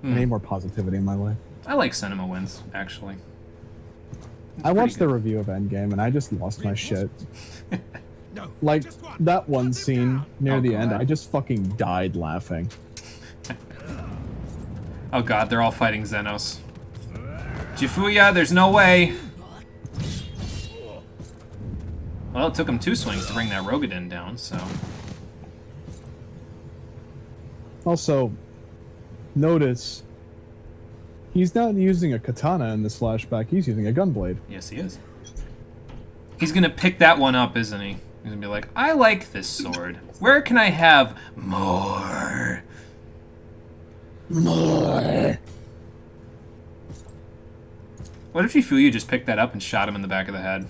I need more positivity in my life. I like Cinema Wins, actually. I watched the review of Endgame and I just lost my shit. Like, that one scene near the end, I just fucking died laughing. Oh god, they're all fighting Xenos. Jifuya, there's no way. Well, it took him 2 swings to bring that Rogadin down, so... Also, notice, he's not using a katana in this flashback, he's using a gunblade. Yes, he is. He's gonna pick that one up, isn't he? He's gonna be like, I like this sword. Where can I have more? More. What if Shifuya just picked that up and shot him in the back of the head?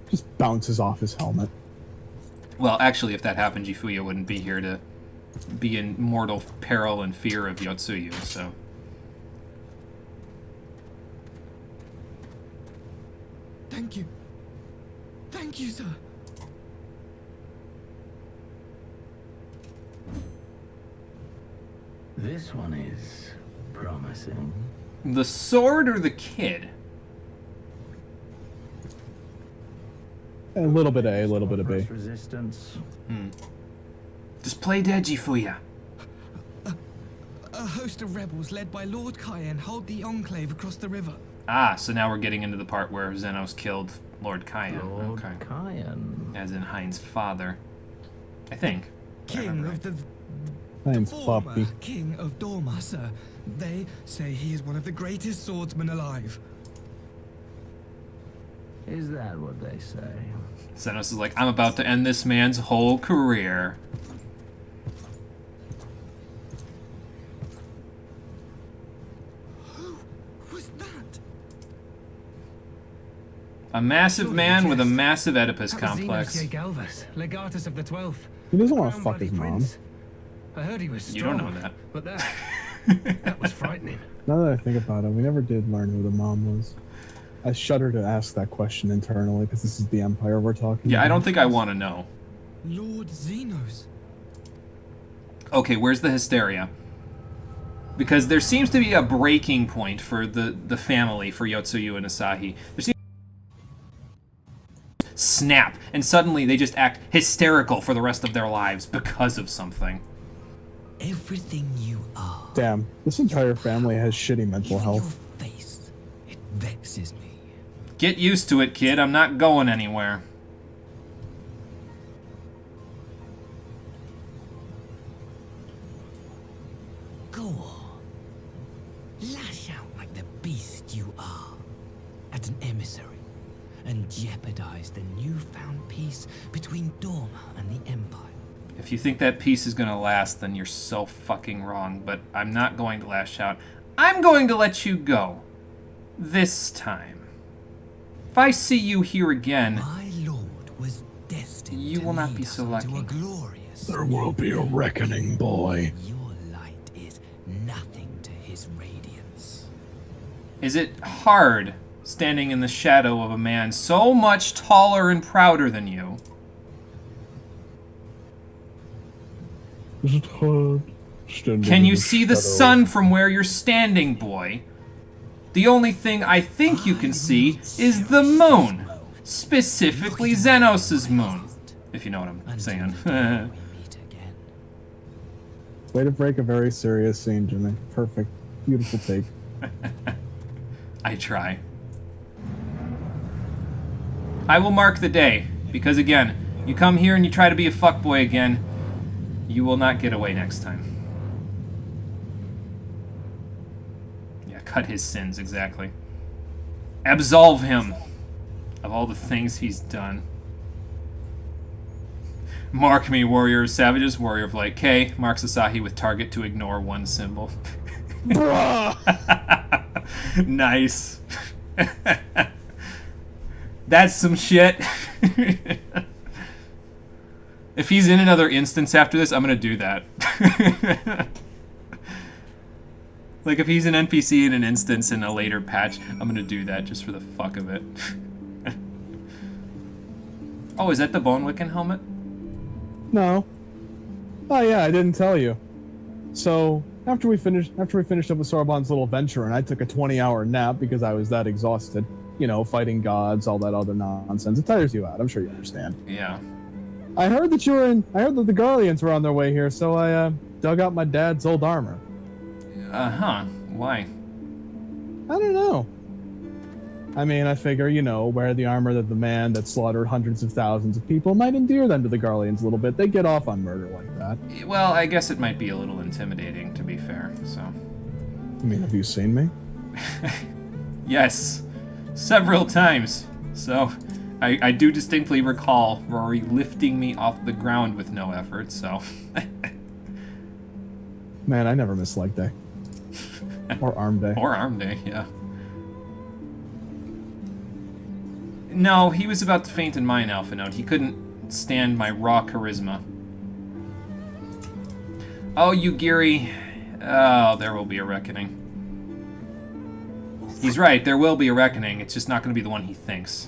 Just bounces off his helmet. Well, actually, if that happened, Jifuya wouldn't be here to be in mortal peril and fear of Yotsuyu, so... Thank you. Thank you, sir. This one is promising. The sword or the kid? A little bit of A, a little bit of B. Resistance. Just play dead, Jifuya. A host of rebels led by Lord Cayenne hold the enclave across the river. Ah, so now we're getting into the part where Xenos killed Lord Cayenne. Lord Okay. Cayenne. As in Hein's father. I think. King of the Thanks, former puppy. King of Dorma, sir. They say he is one of the greatest swordsmen alive. Is that what they say? Xenos is like, I'm about to end this man's whole career. Who was that? A massive man with a massive Oedipus complex. Galvas, legatus of the 12th. He doesn't want to fuck his mom. I heard he was You strong. don't know that. But that was frightening. Now that I think about it, we never did learn who the mom was. I shudder to ask that question internally, because this is the Empire we're talking Yeah, about. I don't think I want to know. Lord Xenos. Okay, where's the hysteria? Because there seems to be a breaking point for the family, for Yotsuyu and Asahi. There seems snap, and suddenly they just act hysterical for the rest of their lives because of something. Everything you are. Damn, this entire family has shitty mental Even health. your face. It vexes me. Get used to it, kid. I'm not going anywhere. Go on. Lash out like the beast you are. At an emissary. And jeopardize the newfound peace between Dorma and the Empire. If you think that peace is gonna last, then you're so fucking wrong. But I'm not going to lash out. I'm going to let you go. This time. If I see you here again, My lord was destined you to will not lead be us so into lucky. a glorious There will be a reckoning, boy. Your light is nothing to his radiance. Is it hard standing in the shadow of a man so much taller and prouder than you? Is it hard? Standing Can in you see the shadow? sun from where you're standing, boy? The only thing I think you can see is the moon. Specifically Xenos' moon. If you know what I'm saying. We meet again. Way to break a very serious scene, Jimmy. Perfect. Beautiful take. I try. I will mark the day, because again, you come here and you try to be a fuckboy again, you will not get away next time. Yeah, cut his sins, exactly. Absolve him of all the things he's done. Mark me, warrior of savages, warrior of light. K marks Asahi with target to ignore one symbol. Nice. That's some shit. If he's in another instance after this, I'm gonna do that. Like, if he's an NPC in an instance in a later patch, I'm gonna do that just for the fuck of it. Oh, is that the Bone Wiccan helmet? No. Oh yeah, I didn't tell you. So after we finished up with Sorbonne's little venture, and I took a 20-hour nap because I was that exhausted. You know, fighting gods, all that other nonsense. It tires you out. I'm sure you understand. Yeah. I heard that I heard that the Garleans were on their way here, so I dug out my dad's old armor. Uh-huh. Why? I don't know. I mean, I figure, wear the armor of the man that slaughtered hundreds of thousands of people might endear them to the Garleans a little bit. They get off on murder like that. Well, I guess it might be a little intimidating, to be fair, so... I mean, have you seen me? Yes, several times. So, I do distinctly recall Rory lifting me off the ground with no effort, so... Man, I never miss leg day. Or arm day. Or arm day, yeah. No, he was about to faint in mine, Alpha Note. He couldn't stand my raw charisma. Oh, Yugiri. Oh, there will be a reckoning. He's right, there will be a reckoning. It's just not going to be the one he thinks.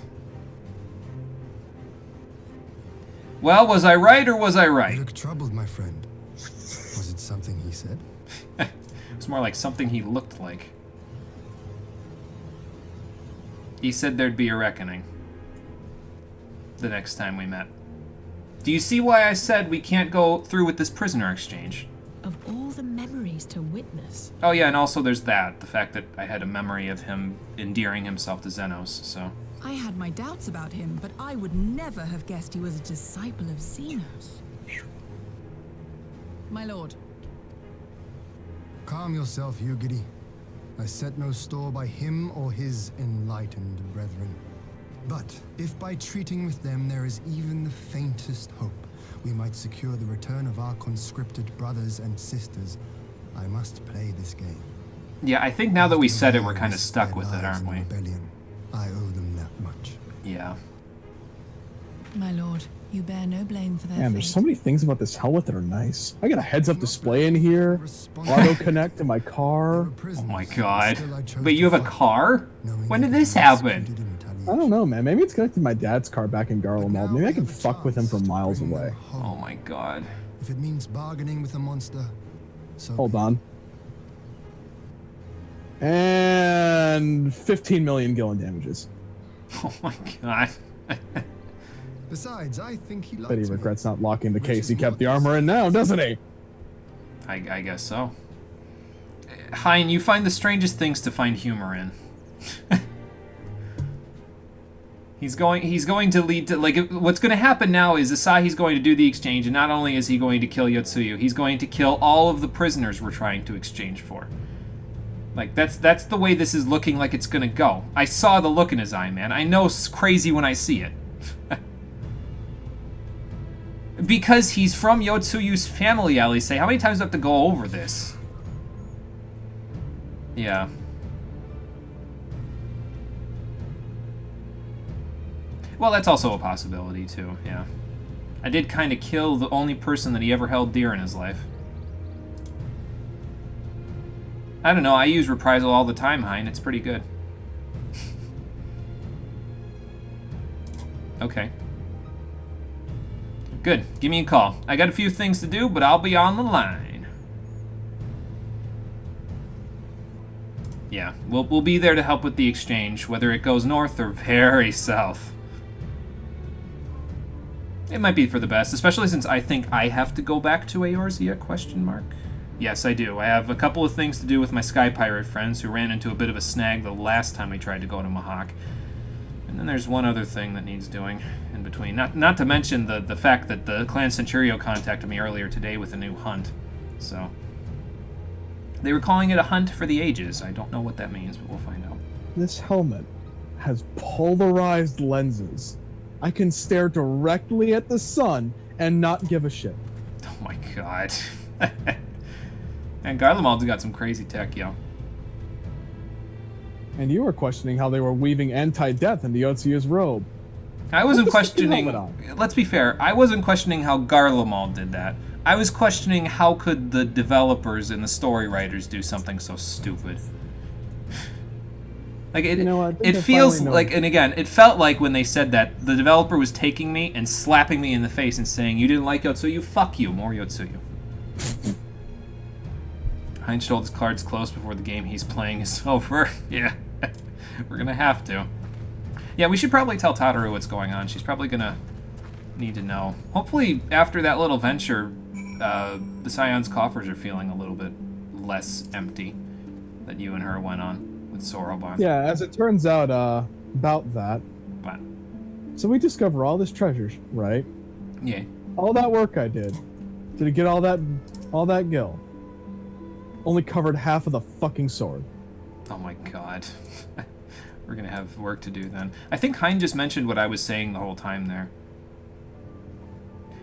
Well, was I right or was I right? You look troubled, my friend. Was it something he said? It's more like something he looked like. He said there'd be a reckoning. The next time we met. Do you see why I said we can't go through with this prisoner exchange? Of all the memories to witness. Oh yeah, and also there's that. The fact that I had a memory of him endearing himself to Xenos, so... I had my doubts about him, but I would never have guessed he was a disciple of Xenos. My lord. Calm yourself, Yugiri. I set no store by him or his enlightened brethren. But if by treating with them there is even the faintest hope, we might secure the return of our conscripted brothers and sisters, I must play this game. Yeah, I think now that we said it, we're kind of stuck with it, aren't we? Rebellion. I owe them that much. Yeah. My lord, you bear no blame for their Man, fate. there's so many things about this helmet that are nice. I got a heads-up display in here, auto-connect to my car. Oh my god. Wait, you have a car? When did this happen? I don't know, man. Maybe it's connected to my dad's car back in Garlemald. Maybe I can fuck with him from miles away. Oh my god. If it means bargaining with a monster, so hold on. And 15 million Gillen damages. Oh my god. Besides, I think he likes Bet he regrets not locking the case. He kept the armor in now, doesn't he? I guess so. Hein, you find the strangest things to find humor in. He's going to lead to, like, what's going to happen now is Asahi's going to do the exchange, and not only is he going to kill Yotsuyu, he's going to kill all of the prisoners we're trying to exchange for. Like, that's the way this is looking like it's going to go. I saw the look in his eye, man. I know it's crazy when I see it. Because he's from Yotsuyu's family, Alice. How many times do I have to go over this? Yeah. Well, that's also a possibility, too, yeah. I did kind of kill the only person that he ever held dear in his life. I don't know, I use reprisal all the time, Hein. It's pretty good. Okay. Good. Give me a call. I got a few things to do, but I'll be on the line. Yeah, we'll be there to help with the exchange, whether it goes north or very south. It might be for the best, especially since I think I have to go back to Eorzea, question mark? Yes, I do. I have a couple of things to do with my Sky Pirate friends who ran into a bit of a snag the last time we tried to go to Mahak. And then there's one other thing that needs doing in between. Not to mention the fact that the Clan Centurio contacted me earlier today with a new hunt. So, they were calling it a hunt for the ages. I don't know what that means, but we'll find out. This helmet has polarized lenses. I can stare directly at the sun and not give a shit. Oh my god. And Garlemald's got some crazy tech, yo. And you were questioning how they were weaving anti-death into Yotsuyu's robe. I wasn't questioning... Let's be fair. I wasn't questioning how Garlemald did that. I was questioning how could the developers and the story writers do something so stupid. Like, it feels like, and again, it felt like when they said that, the developer was taking me and slapping me in the face and saying, you didn't like Yotsuyu? Fuck you, more Yotsuyu. Heinz holds his cards close before the game he's playing is over. Yeah, we're gonna have to. Yeah, we should probably tell Tataru what's going on. She's probably gonna need to know. Hopefully, after that little venture, the Scion's coffers are feeling a little bit less empty that you and her went on. with Soroban. Yeah, as it turns out, about that. But So we discover all this treasure, right? yeah. All that work I did to get all that gil. Only covered half of the fucking sword. Oh my god. We're gonna have work to do then. I think Hein just mentioned what I was saying the whole time there.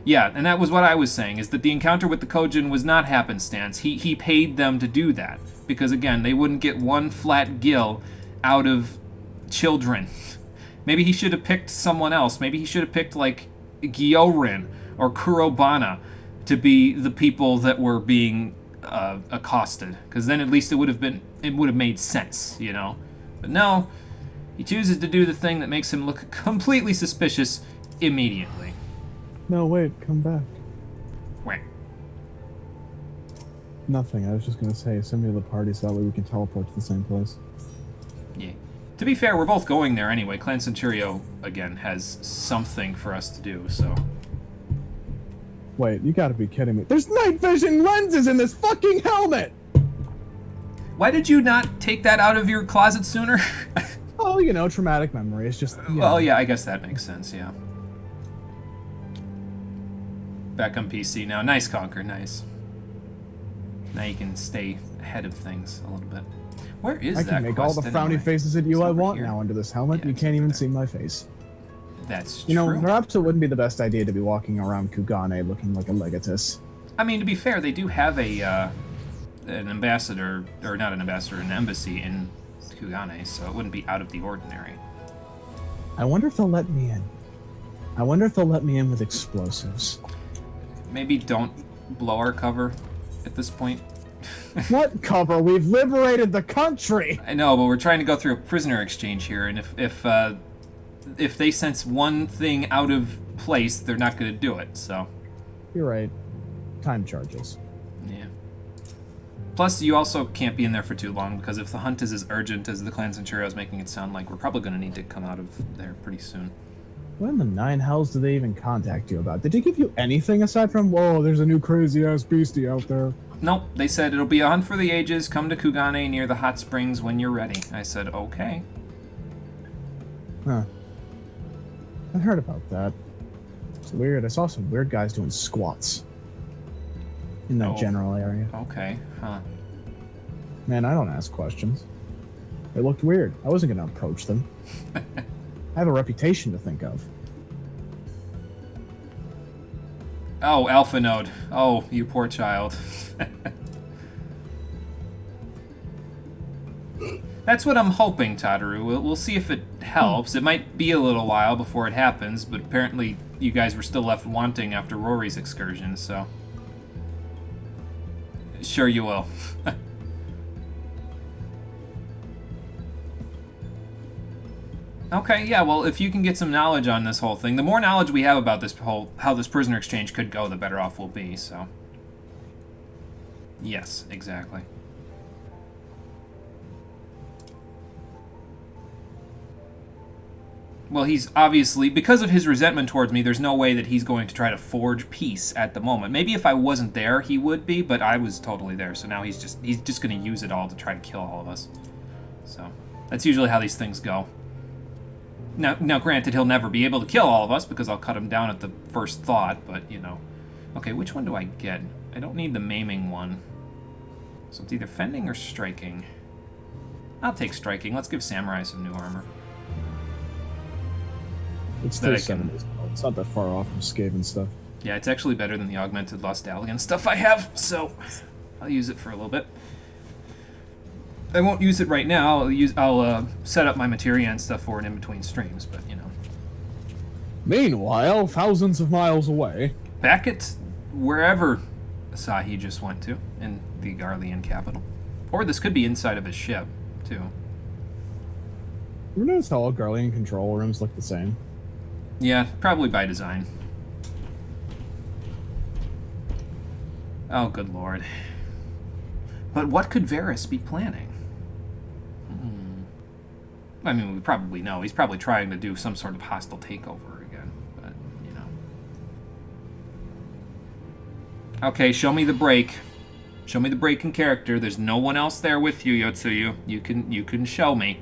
Yeah, and that was what I was saying, is that the encounter with the Kojin was not happenstance. He paid them to do that. Because, again, they wouldn't get one flat gil out of children. Maybe he should have picked someone else. Maybe he should have picked, like, Gyorin or Kurobana to be the people that were being accosted. Because then at least it would have made sense, you know? But no, he chooses to do the thing that makes him look completely suspicious immediately. No, wait, come back. Wait. Nothing. I was just gonna say, send me to the party so that way we can teleport to the same place. Yeah. To be fair, we're both going there anyway. Clan Centurio, again, has something for us to do, so... Wait, you gotta be kidding me. There's night vision lenses in this fucking helmet! Why did you not take that out of your closet sooner? Oh, you know, traumatic memory. It's just... Well, yeah, I guess that makes sense, yeah. Back on PC now. Nice, Conquer, nice. Now you can stay ahead of things a little bit. Where is that I can make all the quest frowny anyway? faces at you I want here. now under this helmet. Yeah, You it's can't over even there. see my face. That's You know, true. perhaps it wouldn't be the best idea to be walking around Kugane looking like a legatus. I mean, to be fair, they do have an ambassador, or not an ambassador, an embassy in Kugane, so it wouldn't be out of the ordinary. I wonder if they'll let me in. I wonder if they'll let me in with explosives. Maybe don't blow our cover at this point. What cover? We've liberated the country! I know, but we're trying to go through a prisoner exchange here, and if they sense one thing out of place, they're not going to do it, so... You're right. Time charges. Yeah. Plus, you also can't be in there for too long, because if the hunt is as urgent as the Clan Centurio is making it sound like, we're probably going to need to come out of there pretty soon. What in the nine hells did they even contact you about? Did they give you anything aside from, whoa, there's a new crazy-ass beastie out there? Nope, they said it'll be a hunt for the ages, come to Kugane near the hot springs when you're ready. I said, okay. Huh. I heard about that. It's weird. I saw some weird guys doing squats in that general area. Okay, huh. Man, I don't ask questions. It looked weird. I wasn't going to approach them. I have a reputation to think of. Oh, Alpha Node. Oh, you poor child. That's what I'm hoping, Tataru. We'll see if it helps. It might be a little while before it happens, but apparently you guys were still left wanting after Rory's excursion, so... Sure you will. Okay, yeah, well, if you can get some knowledge on this whole thing, the more knowledge we have about this how this prisoner exchange could go, the better off we'll be, so... Yes, exactly. Well, he's obviously, because of his resentment towards me, there's no way that he's going to try to forge peace at the moment. Maybe if I wasn't there, he would be, but I was totally there, so now he's just going to use it all to try to kill all of us. So, that's usually how these things go. Now, granted, he'll never be able to kill all of us, because I'll cut him down at the first thought, but, you know. Okay, which one do I get? I don't need the maiming one. So it's either fending or striking. I'll take striking. Let's give Samurai some new armor. It's That I 370s. It's not that far off from Skaven stuff. Yeah, it's actually better than the augmented Lostalian stuff I have, so I'll use it for a little bit. I won't use it right now. I'll set up my materia and stuff for it in between streams, but you know. Meanwhile, thousands of miles away, Back at wherever Asahi just went to, in the Garlean capital. Or this could be inside of his ship, too. you notice how all Garlean control rooms look the same? Yeah, probably by design. Oh, good lord. But what could Varys be planning? I mean, we probably know. He's probably trying to do some sort of hostile takeover again, but, you know. Okay, show me the break. Show me the break in character. There's no one else there with you, Yotsuyu. You can show me.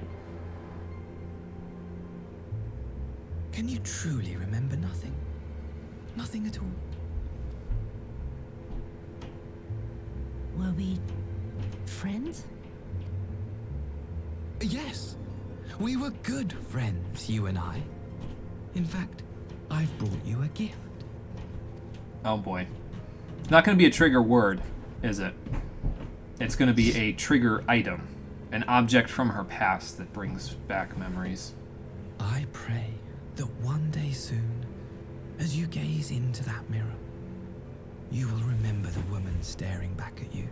Can you truly remember nothing? Nothing at all? Were we friends? Yes. We were good friends, you and I. In fact, I've brought you a gift. Oh boy. It's not going to be a trigger word, is it? It's going to be a trigger item. An object from her past that brings back memories. I pray that one day soon, as you gaze into that mirror, you will remember the woman staring back at you.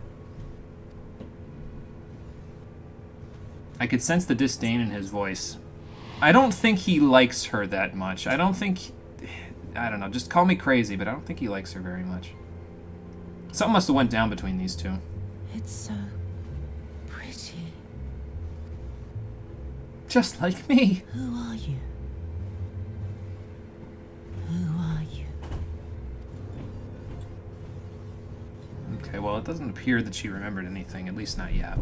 I could sense the disdain in his voice. I don't think he likes her that much. I don't know, just call me crazy, but I don't think he likes her very much. Something must have went down between these two. It's so pretty. Just like me. Who are you? Who are you? Okay, well, it doesn't appear that she remembered anything, at least not yet.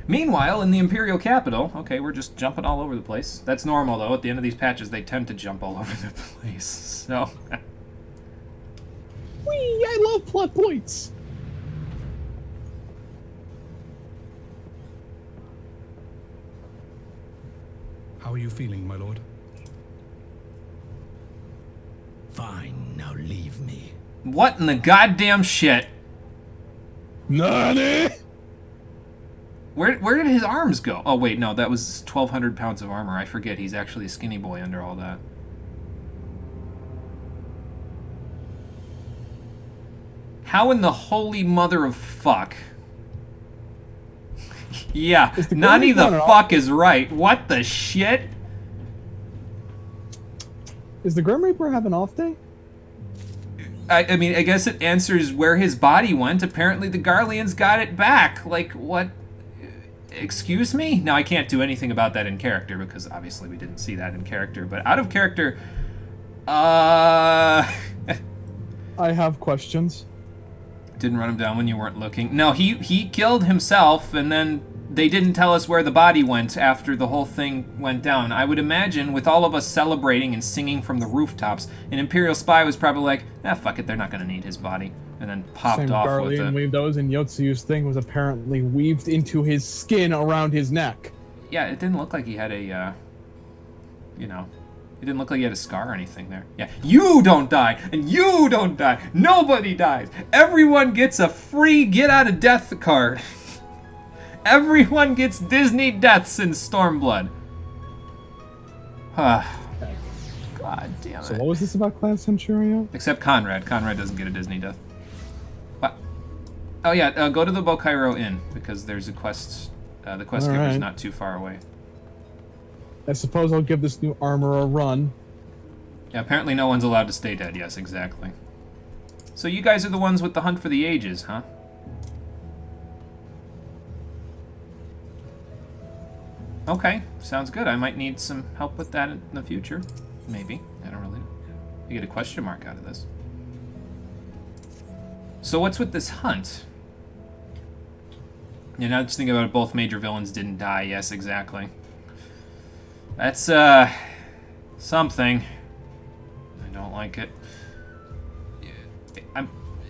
Meanwhile, in the Imperial capital, okay, we're just jumping all over the place. That's normal, though. At the end of these patches, they tend to jump all over the place, so... Whee! I love plot points! How are you feeling, my lord? Fine, now leave me. What in the goddamn shit? Nani? Where did his arms go? Oh, wait, no, that was 1,200 pounds of armor. I forget, he's actually a skinny boy under all that. How in the holy mother of fuck? Yeah, Nani the fuck is right. What the shit? Is the Grim Reaper have an off day? I mean, I guess it answers where his body went. Apparently the Garleans got it back. Like, what? Excuse me? Now, I can't do anything about that in character, because obviously we didn't see that in character. But out of character, I have questions. Didn't run him down when you weren't looking. No, he killed himself, and then they didn't tell us where the body went after the whole thing went down. I would imagine, with all of us celebrating and singing from the rooftops, an Imperial spy was probably like, fuck it, they're not gonna need his body. And then popped off with it. Weaved those, and Yotsuyu's thing was apparently weaved into his skin around his neck. Yeah, it didn't look like he had a, you know, it didn't look like he had a scar or anything there. Yeah, you don't die, and you don't die. Nobody dies. Everyone gets a free get-out-of-death card. Everyone gets Disney deaths in Stormblood. God damn it. So what was this about, Clan Centurio? Except Conrad. Conrad doesn't get a Disney death. What? Oh yeah, go to the Bokairo Inn, because there's a quest. The quest giver's not too far away. I suppose I'll give this new armor a run. Yeah, apparently no one's allowed to stay dead. Yes, exactly. So you guys are the ones with the Hunt for the Ages, huh? Okay, sounds good. I might need some help with that in the future. Maybe. I don't really know. You get a question mark out of this. So what's with this hunt? Yeah, now just thinking about it, both major villains didn't die. Yes, exactly. That's, something. I don't like it.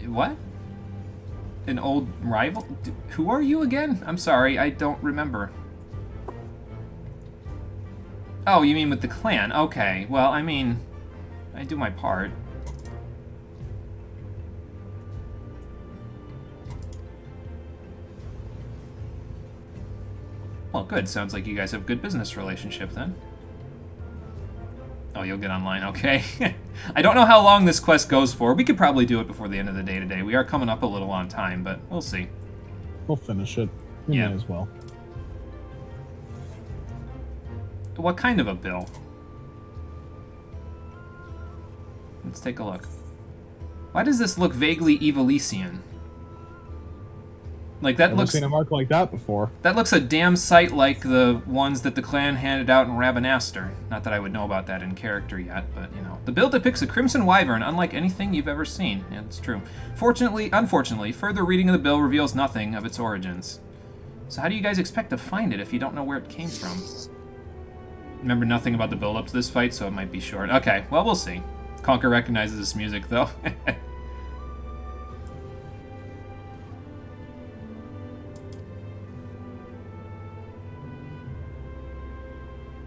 What? An old rival? Who are you again? I'm sorry, I don't remember. Oh, you mean with the clan? Okay, well, I mean, I do my part. Well, good. Sounds like you guys have a good business relationship then. Oh, you'll get online. Okay. I don't know how long this quest goes for. We could probably do it before the end of the day today. We are coming up a little on time, but we'll see. We'll finish it. We Yeah. might as well. What kind of a bill? Let's take a look. Why does this look vaguely Evilesian? Like, that Never looks... seen a mark like that before. That looks a damn sight like the ones that the clan handed out in Rabanastre. Not that I would know about that in character yet, but, you know. The build depicts a crimson wyvern unlike anything you've ever seen. Yeah, it's true. Unfortunately, further reading of the bill reveals nothing of its origins. So how do you guys expect to find it if you don't know where it came from? Remember nothing about the build-up to this fight, so it might be short. Okay, well, we'll see. Conker recognizes this music, though.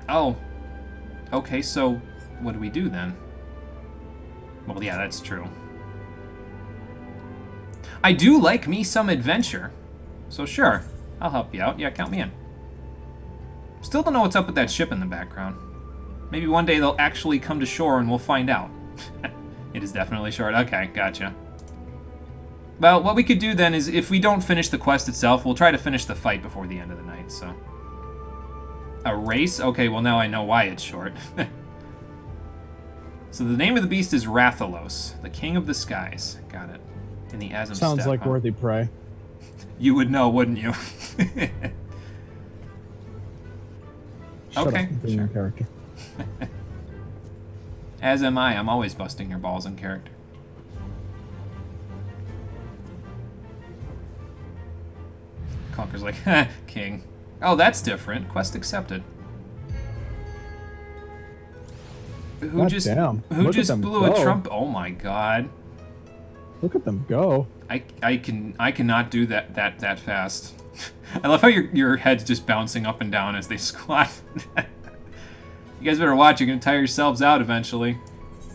Oh. Okay, so what do we do then? Well, yeah, that's true. I do like me some adventure. So sure, I'll help you out. Yeah, count me in. Still don't know what's up with that ship in the background. Maybe one day they'll actually come to shore and we'll find out. It is definitely short. Okay, gotcha. Well, what we could do then is, if we don't finish the quest itself, we'll try to finish the fight before the end of the night, so... A race? Okay, well now I know why it's short. So the name of the beast is Rathalos, the king of the skies. Got it. In the Azim Sounds steppe, like huh? worthy prey. You would know, wouldn't you? Shut Okay, up, being sure. a character. As am I. I'm always busting your balls in character. Conker's like, king. Oh, that's different. Quest accepted. Who God just damn. who Look at just them blew a go. trump? Oh my god. Look at them go. I cannot do that fast. I love how your head's just bouncing up and down as they squat. You guys better watch. You're gonna tire yourselves out eventually.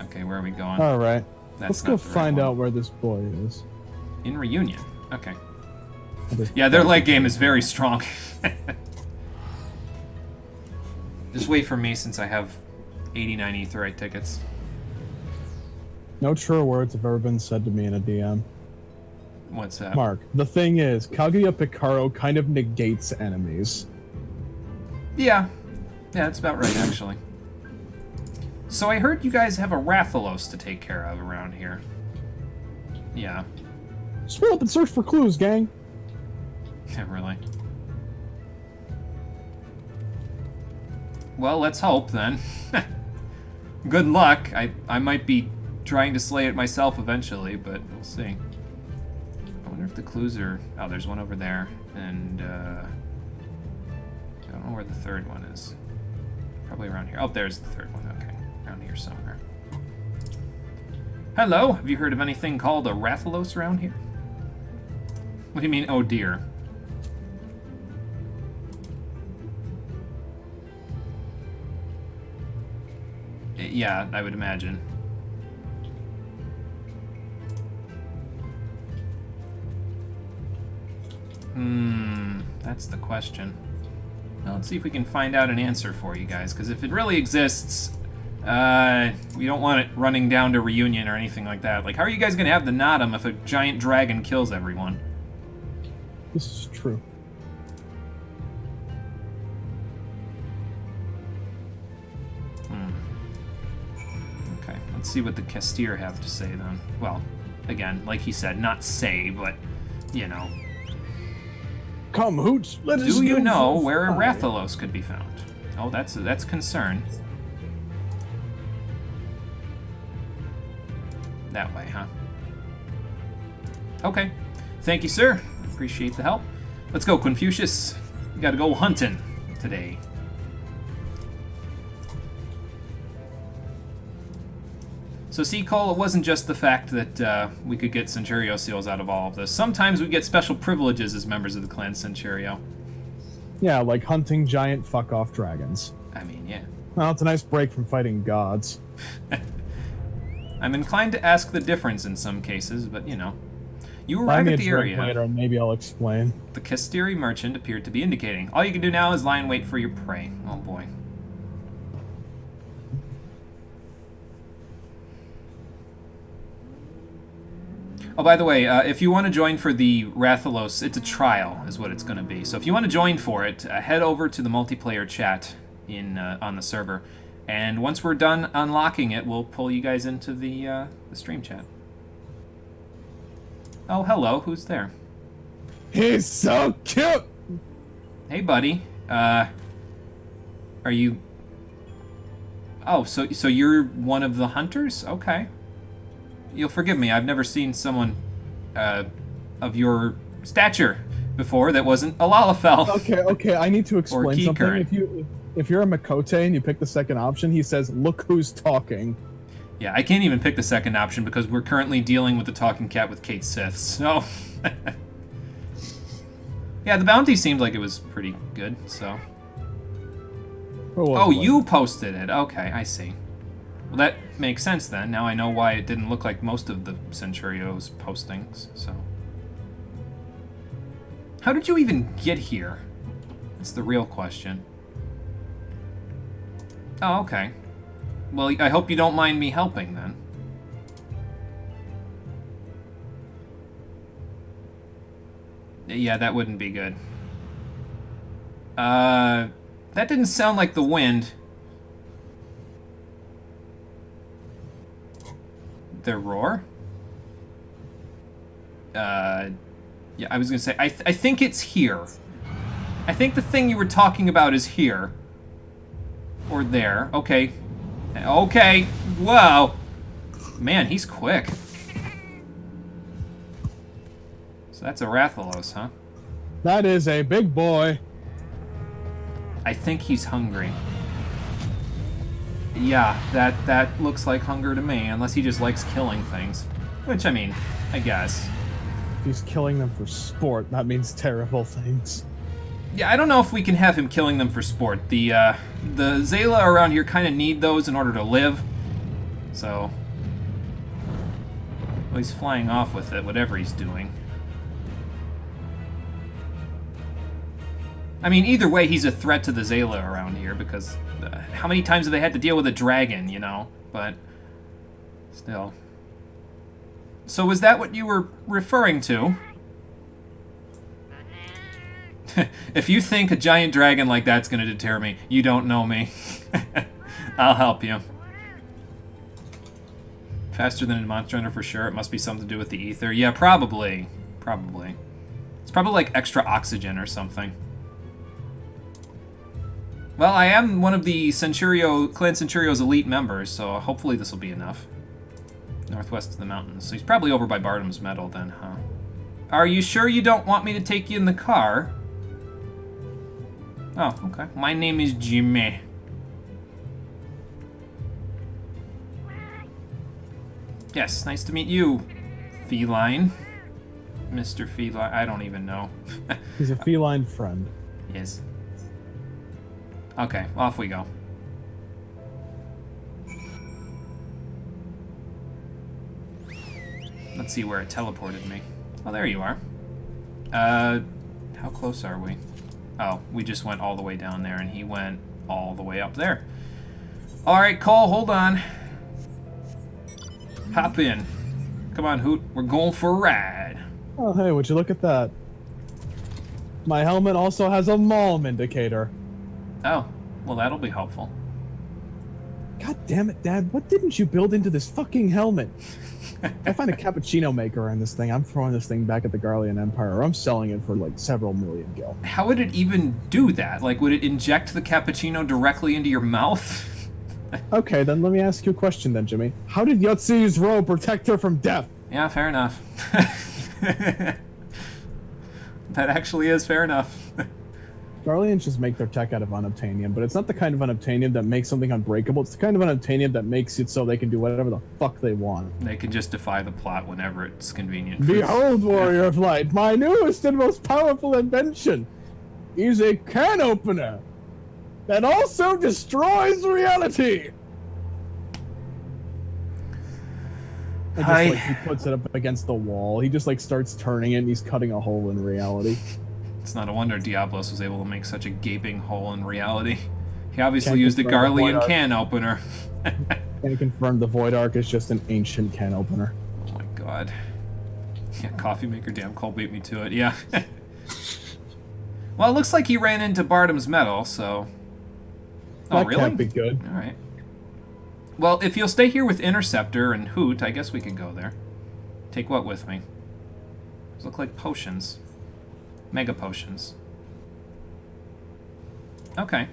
Okay, where are we going? All right. That's Let's not go the right find one. out where this boy is. In Reunion. Okay. This Yeah, their boy. leg game is very strong. Just wait for me since I have 89 Aetheryte tickets. No truer words have ever been said to me in a DM. What's that? Mark, the thing is, Kaguya Picaro kind of negates enemies. Yeah. Yeah, that's about right, actually. So I heard you guys have a Rathalos to take care of around here. Yeah. Split up and search for clues, gang. Yeah, really. Well, let's hope, then. Good luck. I might be trying to slay it myself eventually, but we'll see. I wonder if the clues are... Oh, there's one over there. And, I don't know where the third one is. Probably around here. Oh, there's the third one. Okay. Around here somewhere. Hello! Have you heard of anything called a Rathalos around here? What do you mean, oh dear? Yeah, I would imagine. That's the question. Well, let's see if we can find out an answer for you guys, because if it really exists, we don't want it running down to Reunion or anything like that. Like, how are you guys going to have the Naadam if a giant dragon kills everyone? This is true. Okay, let's see what the Castir have to say then. Well, again, like he said, not say, but, you know. Come, Hooch, let us Do you go know for where a fire. Rathalos could be found? Oh, that's concern. That way, huh? Okay. Thank you, sir. Appreciate the help. Let's go, Confucius. We gotta go hunting today. So see, Cole, it wasn't just the fact that we could get Centurio seals out of all of this. Sometimes we get special privileges as members of the clan Centurio. Yeah, like hunting giant fuck-off dragons. I mean, yeah. Well, it's a nice break from fighting gods. I'm inclined to ask the difference in some cases, but you know. You Buy arrive me at a the drink area. later, and maybe I'll explain. The Kastiri merchant appeared to be indicating. All you can do now is lie in wait for your prey. Oh boy. Oh, by the way, if you want to join for the Rathalos, it's a trial, is what it's going to be. So if you want to join for it, head over to the multiplayer chat on the server, and once we're done unlocking it, we'll pull you guys into the stream chat. Oh, hello. Who's there? He's so cute! Hey, buddy. Are you... Oh, so you're one of the hunters? Okay. You'll forgive me, I've never seen someone of your stature before that wasn't a Lalafell. Okay, I need to explain something. Keycurrent. If you're a Makote and you pick the second option, he says, "Look who's talking." Yeah, I can't even pick the second option because we're currently dealing with the talking cat with Kate Sith, so... Yeah, the bounty seemed like it was pretty good, so... Oh, you posted it. Okay, I see. Well, that makes sense then. Now I know why it didn't look like most of the Centurio's postings, so... How did you even get here? That's the real question. Oh, okay. Well, I hope you don't mind me helping, then. Yeah, that wouldn't be good. That didn't sound like the wind. Their roar? Yeah, I was gonna say, I think it's here. I think the thing you were talking about is here. Or there. Okay. Okay. Whoa. Man, he's quick. So that's a Rathalos, huh? That is a big boy. I think he's hungry. Yeah, that looks like hunger to me, unless he just likes killing things. Which, I mean, I guess. If he's killing them for sport, that means terrible things. Yeah, I don't know if we can have him killing them for sport. The Zayla around here kind of need those in order to live. So... Well, he's flying off with it, whatever he's doing. I mean, either way, he's a threat to the Zayla around here, because how many times have they had to deal with a dragon, you know? But, still. So was that what you were referring to? If you think a giant dragon like that's going to deter me, you don't know me. I'll help you. Faster than a Monster Hunter for sure. It must be something to do with the ether. Yeah, probably. Probably. It's probably like extra oxygen or something. Well, I am one of the Clan Centurio's elite members, so hopefully this will be enough. Northwest of the mountains. So he's probably over by Barnum's Meadow then, huh? Are you sure you don't want me to take you in the car? Oh, okay. My name is Jimmy. Yes, nice to meet you, feline. Mr. Feline, I don't even know. He's a feline friend. Yes. Okay, off we go. Let's see where it teleported me. Oh, there you are. How close are we? Oh, we just went all the way down there, and he went all the way up there. Alright, Cole, hold on. Hop in. Come on, Hoot. We're going for a ride. Oh, hey, would you look at that? My helmet also has a Malm indicator. Oh, well, that'll be helpful. God damn it, Dad. What didn't you build into this fucking helmet? I find a cappuccino maker in this thing. I'm throwing this thing back at the Garlean Empire, or I'm selling it for like several million gil. How would it even do that? Like, would it inject the cappuccino directly into your mouth? Okay, then let me ask you a question then, Jimmy. How did Yotzi's robe protect her from death? Yeah, fair enough. That actually is fair enough. Garleans just make their tech out of unobtainium, but it's not the kind of unobtainium that makes something unbreakable. It's the kind of unobtainium that makes it so they can do whatever the fuck they want. They can just defy the plot whenever it's convenient. Behold, Warrior of Light, my newest and most powerful invention is a can opener that also destroys reality. And just, like, he puts it up against the wall. He just like starts turning it and he's cutting a hole in reality. It's not a wonder Diablos was able to make such a gaping hole in reality. He obviously used a Garlean can opener. Can confirm the Void Ark is just an ancient can opener. Oh my god. Yeah, coffee maker, damn, Cole beat me to it, yeah. Well, it looks like he ran into Barnum's Meadow, so... Oh, that really? Can't be good. Alright. Well, if you'll stay here with Interceptor and Hoot, I guess we could go there. Take what with me? Those look like potions. Mega potions. Okay.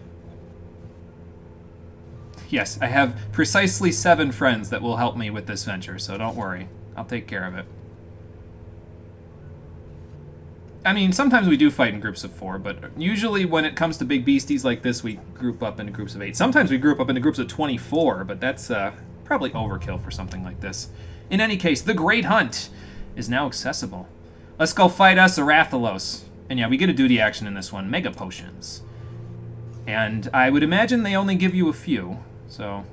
Yes, I have precisely 7 friends that will help me with this venture, so don't worry. I'll take care of it. I mean, sometimes we do fight in groups of 4, but usually when it comes to big beasties like this, we group up into groups of 8. Sometimes we group up into groups of 24, but that's probably overkill for something like this. In any case, the Great Hunt is now accessible. Let's go fight us a Rathalos. And yeah, we get a duty action in this one, Mega Potions. And I would imagine they only give you a few, so...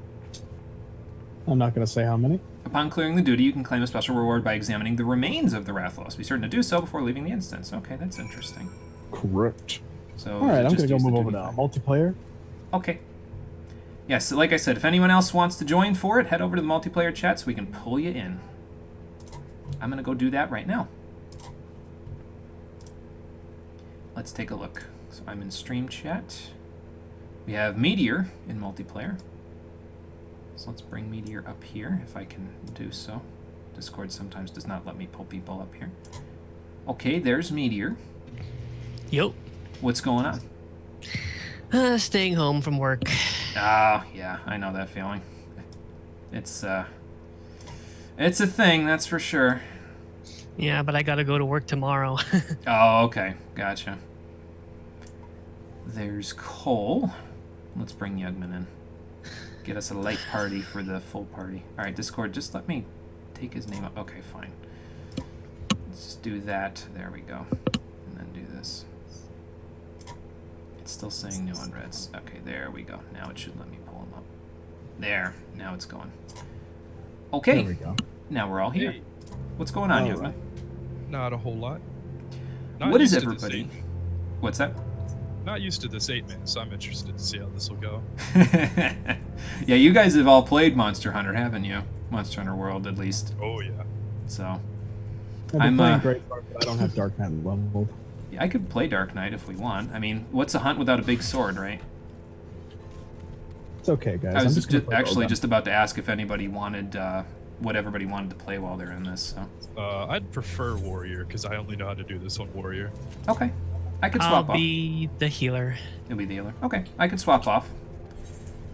I'm not going to say how many. Upon clearing the duty, you can claim a special reward by examining the remains of the Rathalos. Be certain to do so before leaving the instance. Okay, that's interesting. Correct. So, alright, I'm going to go move over to multiplayer. Okay. Yes, like I said, if anyone else wants to join for it, head over to the multiplayer chat so we can pull you in. I'm going to go do that right now. Let's take a look. So I'm in stream chat. We have Meteor in multiplayer. So let's bring Meteor up here, if I can do so. Discord sometimes does not let me pull people up here. Okay, there's Meteor. Yo. What's going on? Staying home from work. Ah, yeah, I know that feeling. It's a thing, that's for sure. Yeah, but I gotta go to work tomorrow. Oh, okay, gotcha. There's Cole. Let's bring Yugman in. Get us a light party for the full party. Alright, Discord, just let me take his name up. Okay, fine. Let's just do that. There we go. And then do this. It's still saying new unreads. Okay, there we go. Now it should let me pull him up. There. Now it's going. Okay. There we go. Now we're all here. Hey. What's going on, All Yugman? right. Not a whole lot. What is everybody? What's that? Not used to this 8-man, so I'm interested to see how this will go. Yeah, you guys have all played Monster Hunter, haven't you? Monster Hunter World, at least. Oh, yeah. So, I'm playing Great Dark, but I don't have Dark Knight leveled. yeah, I could play Dark Knight if we want. I mean, what's a hunt without a big sword, right? It's okay, guys. I was just gonna play actually Rogue just about to ask if anybody wanted, what everybody wanted to play while they're in this, so. I'd prefer Warrior, because I only know how to do this on Warrior. Okay. I could swap off. I'll be the healer. You'll be the healer. Okay, I could swap off.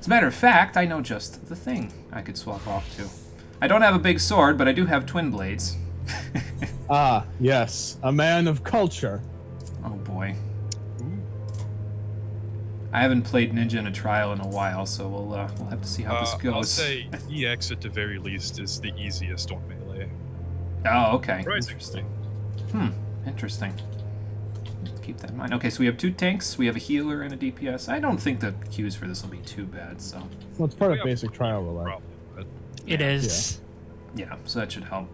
As a matter of fact, I know just the thing I could swap off to. I don't have a big sword, but I do have twin blades. Ah, yes. A man of culture. Oh boy. I haven't played Ninja in a trial in a while, so we'll have to see how this goes. I'll say EX at the very least is the easiest on melee. Oh, okay. Interesting. Interesting. Keep that in mind. Okay, so we have 2 tanks, we have a healer and a DPS. I don't think the queues for this will be too bad, so... Well, it's part of basic trial roulette. It is. Yeah, so that should help.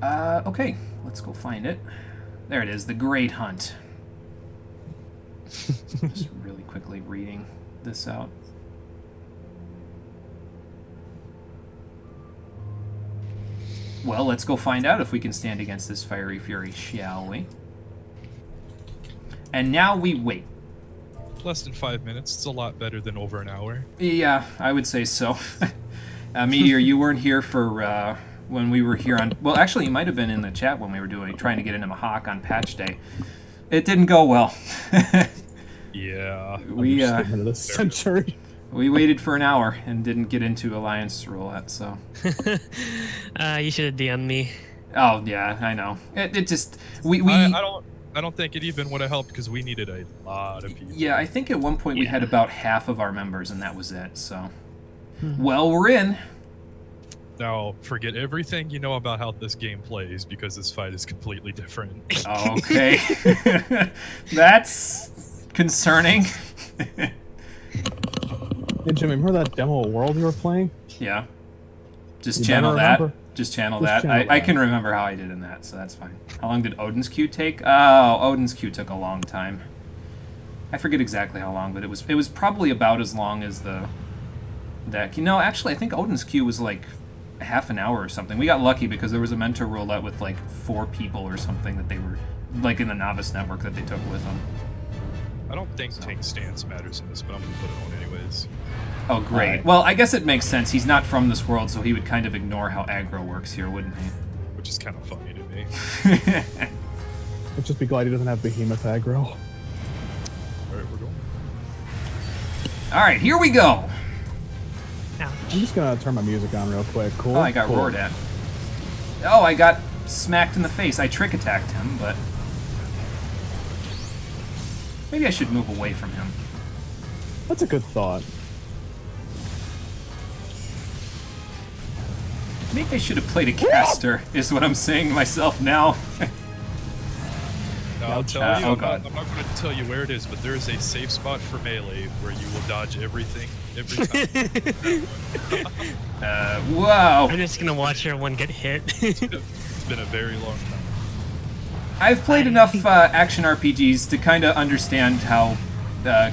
Okay, let's go find it. There it is, the Great Hunt. Just really quickly reading this out. Well, let's go find out if we can stand against this fiery fury, shall we? And now we wait. Less than 5 minutes. It's a lot better than over an hour. Yeah, I would say so. Meteor, you weren't here for when we were here on... Well, actually, you might have been in the chat when we were trying to get into Mahawk on patch day. It didn't go well. Yeah. Understatement of the century. We waited for an hour and didn't get into Alliance roulette, so... You should have DM'd me. Oh, yeah, I know. It just... I don't think it even would have helped because we needed a lot of people. Yeah, I think at one point we had about half of our members and that was it, so... Well, we're in. Now, forget everything you know about how this game plays because this fight is completely different. Okay. That's concerning. Hey, Jimmy, remember that demo of World you were playing? Yeah. Just You channel better that. remember. Just channel Just that. channel I that. can remember how I did in that, so that's fine. How long did Odin's queue take? Oh, Odin's queue took a long time. I forget exactly how long, but it was probably about as long as the deck. You know, actually, I think Odin's queue was like half an hour or something. We got lucky because there was a mentor roulette with like 4 people or something that they were like in the novice network that they took with them. I don't think tank stance matters in this, but I'm gonna put it on anyways. Oh, great. Right. Well, I guess it makes sense. He's not from this world, so he would kind of ignore how aggro works here, wouldn't he? Which is kind of funny to me. I'd just be glad he doesn't have behemoth aggro. All right, we're going. All right, here we go. I'm just gonna turn my music on real quick. Cool. Oh, I got cool. roared at. Oh, I got smacked in the face. I trick attacked him, but maybe I should move away from him. That's a good thought. Maybe I should have played a caster, is what I'm saying to myself now. No, I'll tell you, oh I'm god. not going to tell you where it is, but there is a safe spot for melee where you will dodge everything every time. Whoa. I'm just gonna watch everyone get hit. It's been a very long time. I've played enough action RPGs to kind of understand how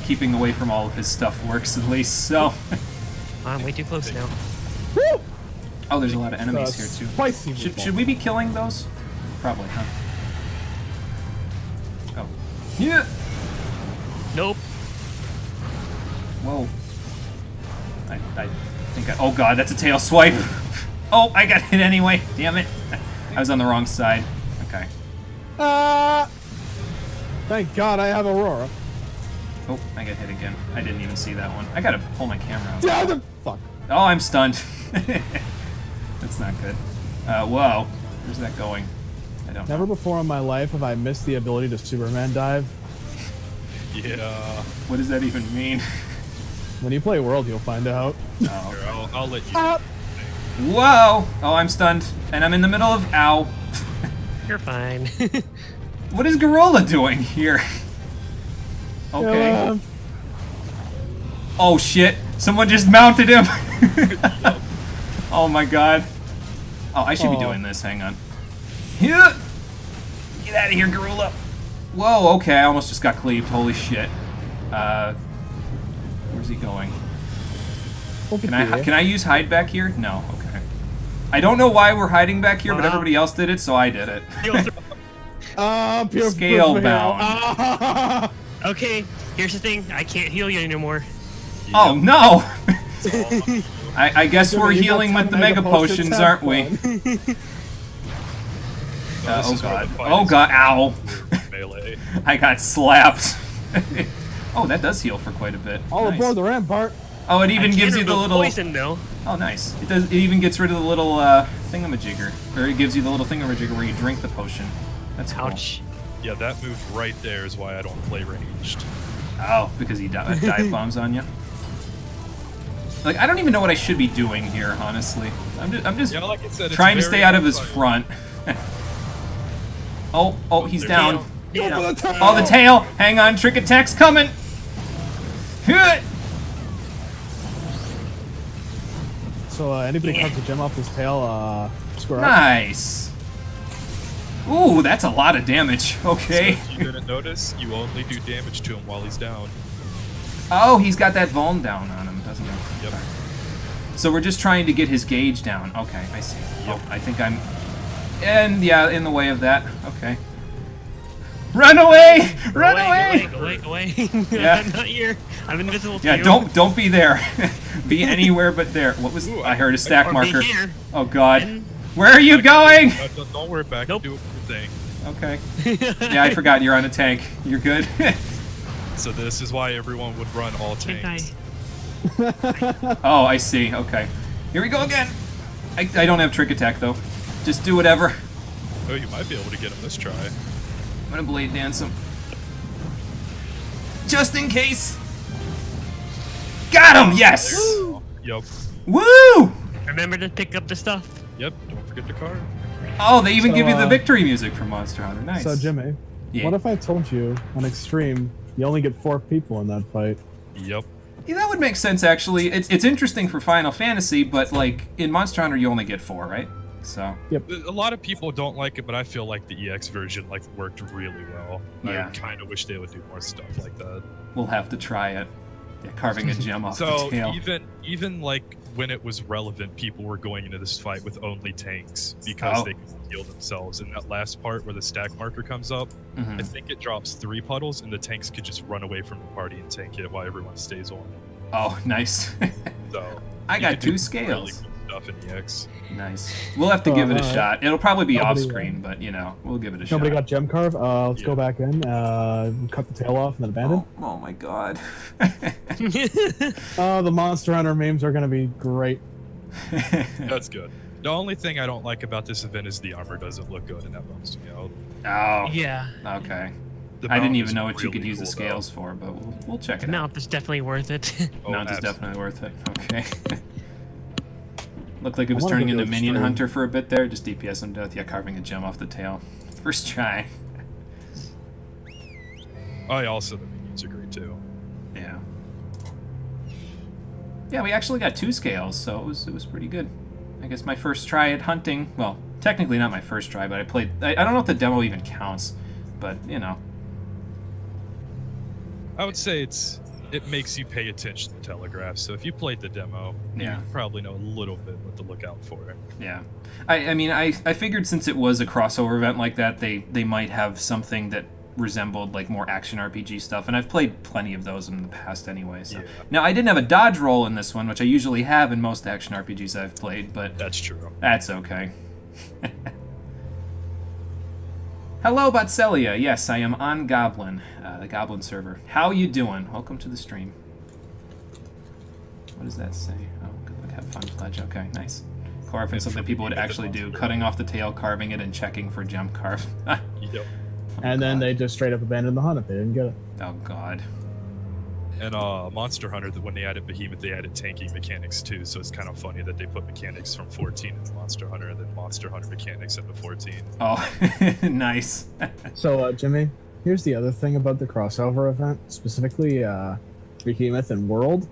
keeping away from all of his stuff works, at least, so... I'm way too close now. Woo! Oh, there's a lot of enemies here, too. Spicy Should we be killing those? Probably, huh? Oh. Yeah! Nope. Whoa. I think I... Oh god, that's a tail swipe! Oh, I got hit anyway. Damn it. I was on the wrong side. Okay. Thank God I have Aurora. Oh, I got hit again. I didn't even see that one. I gotta pull my camera out. Yeah, fuck. Oh, I'm stunned. That's not good. Whoa. Where's that going? I don't know. Never before in my life have I missed the ability to Superman dive. Yeah. What does that even mean? When you play World, you'll find out. Oh. Here, I'll let you. Whoa! Oh, I'm stunned. And I'm in the middle of... Ow. You're fine. What is Gorilla doing here? Okay. Oh, shit. Someone just mounted him. Oh, my God. Oh, I should be doing this. Hang on. Yeah. Get out of here, Gorilla. Whoa, okay. I almost just got cleaved. Holy shit. Where's he going? Can I use hide back here? No. Okay. I don't know why we're hiding back here, but everybody else did it, so I did it. Pure Scalebound. Okay, here's the thing. I can't heal you anymore. Oh, no! I guess we're healing with the Mega Potions, aren't we? Oh, God. Oh, God. Ow. Melee. I got slapped. Oh, that does heal for quite a bit. All Nice. aboard the rampart. Oh, it even gives you the little... poison, though. Oh, nice. It does. It even gets rid of the little thingamajigger. Or it gives you the little thingamajigger where you drink the potion. That's cool. Ouch. Yeah, that move right there is why I don't play ranged. Oh, because he dive bombs on you? Like, I don't even know what I should be doing here, honestly. I'm just Yeah, like I said, it's trying to very stay out of his fun. front. Oh, he's down. Yeah. Oh, the tail! Hang on, trick attack's coming! So anybody cuts a gem off his tail, square up. Nice! Ooh, that's a lot of damage. Okay. So if you didn't notice, you only do damage to him while he's down. Oh, he's got that Vuln down on him, doesn't he? Yep. So we're just trying to get his gauge down. Okay, I see. Oh, I think I'm... And, yeah, in the way of that. Okay. Run away! Run away! Go away. Yeah. I'm not here. I'm invisible to Yeah, you. don't be there. Be anywhere but there. What was... I heard a stack Or be marker. here. Oh, God. Where are you going? Don't worry, back. Nope. Do your thing. Okay. Yeah, I forgot you're on a tank. You're good. So this is why everyone would run all tanks. Oh, I see. Okay. Here we go again. I don't have trick attack, though. Just do whatever. Oh, you might be able to get him this try. I'm gonna blade dance him. Just in case. Got him! Yes! Yep. Woo! Remember to pick up the stuff. Yep. Don't forget the card. Oh, they even So, give you the victory music from Monster Hunter. Nice. So Jimmy, Yeah. what if I told you on Extreme you only get 4 people in that fight? Yep. Yeah, that would make sense, actually. It's interesting for Final Fantasy, but, like, in Monster Hunter, you only get 4, right? So... Yep. A lot of people don't like it, but I feel like the EX version worked really well. Yeah. I kind of wish they would do more stuff like that. We'll have to try it. Yeah, carving a gem off So the tail. even like when it was relevant, people were going into this fight with only tanks because they could heal themselves. In that last part where the stack marker comes up, I think it drops 3 puddles, and the tanks could just run away from the party and tank it while everyone stays on. Oh, nice. So I you got could do 2 really scales. cool stuff in EX. Nice. We'll have to give it a shot. It'll probably be off Nobody, screen, but you know, we'll give it a Nobody shot. got gem carve. Let's go back in. Cut the tail off and then abandon. Oh my god. Oh, the Monster Hunter memes are gonna be great. That's good. The only thing I don't like about this event is the armor doesn't look good, and that bums me out. Oh. Yeah. Okay. The I didn't mount even is know what you really could use the cool, scales for, but we'll check The it out. mount is definitely worth it. Oh, Mount is definitely worth it. Okay. Looked like it I was wanna turning go to into Minion extreme. Hunter for a bit there. Just DPS him to death. Yeah, carving a gem off the tail. First try. Oh, yeah, also the minions are great too. Yeah. Yeah, we actually got 2 scales, so it was pretty good. I guess my first try at hunting. Well, technically not my first try, but I played. I don't know if the demo even counts, but you know. I would say it makes you pay attention to telegraphs. So if you played the demo, Yeah. you probably know a little bit what to look out for. Yeah. I mean, I figured since it was a crossover event like that, they might have something that resembled like more action RPG stuff, and I've played plenty of those in the past anyway. So now I didn't have a dodge roll in this one, which I usually have in most action RPGs I've played, but that's true. That's okay. Hello, Botcelia. Yes, I am on Goblin, the Goblin server. How you doing? Welcome to the stream. What does that say? Oh, good luck, have fun, pledge. Okay, nice. Carving something people would actually do, cutting off the tail, carving it, and checking for gem carve. Yep. And then they just straight up abandoned the hunt if they didn't get it. Oh god. And Monster Hunter, when they added Behemoth, they added tanking mechanics too. So it's kind of funny that they put mechanics from 14 into Monster Hunter, and then Monster Hunter mechanics into 14. Oh, nice. So, Jimmy, here's the other thing about the crossover event, specifically Behemoth and World.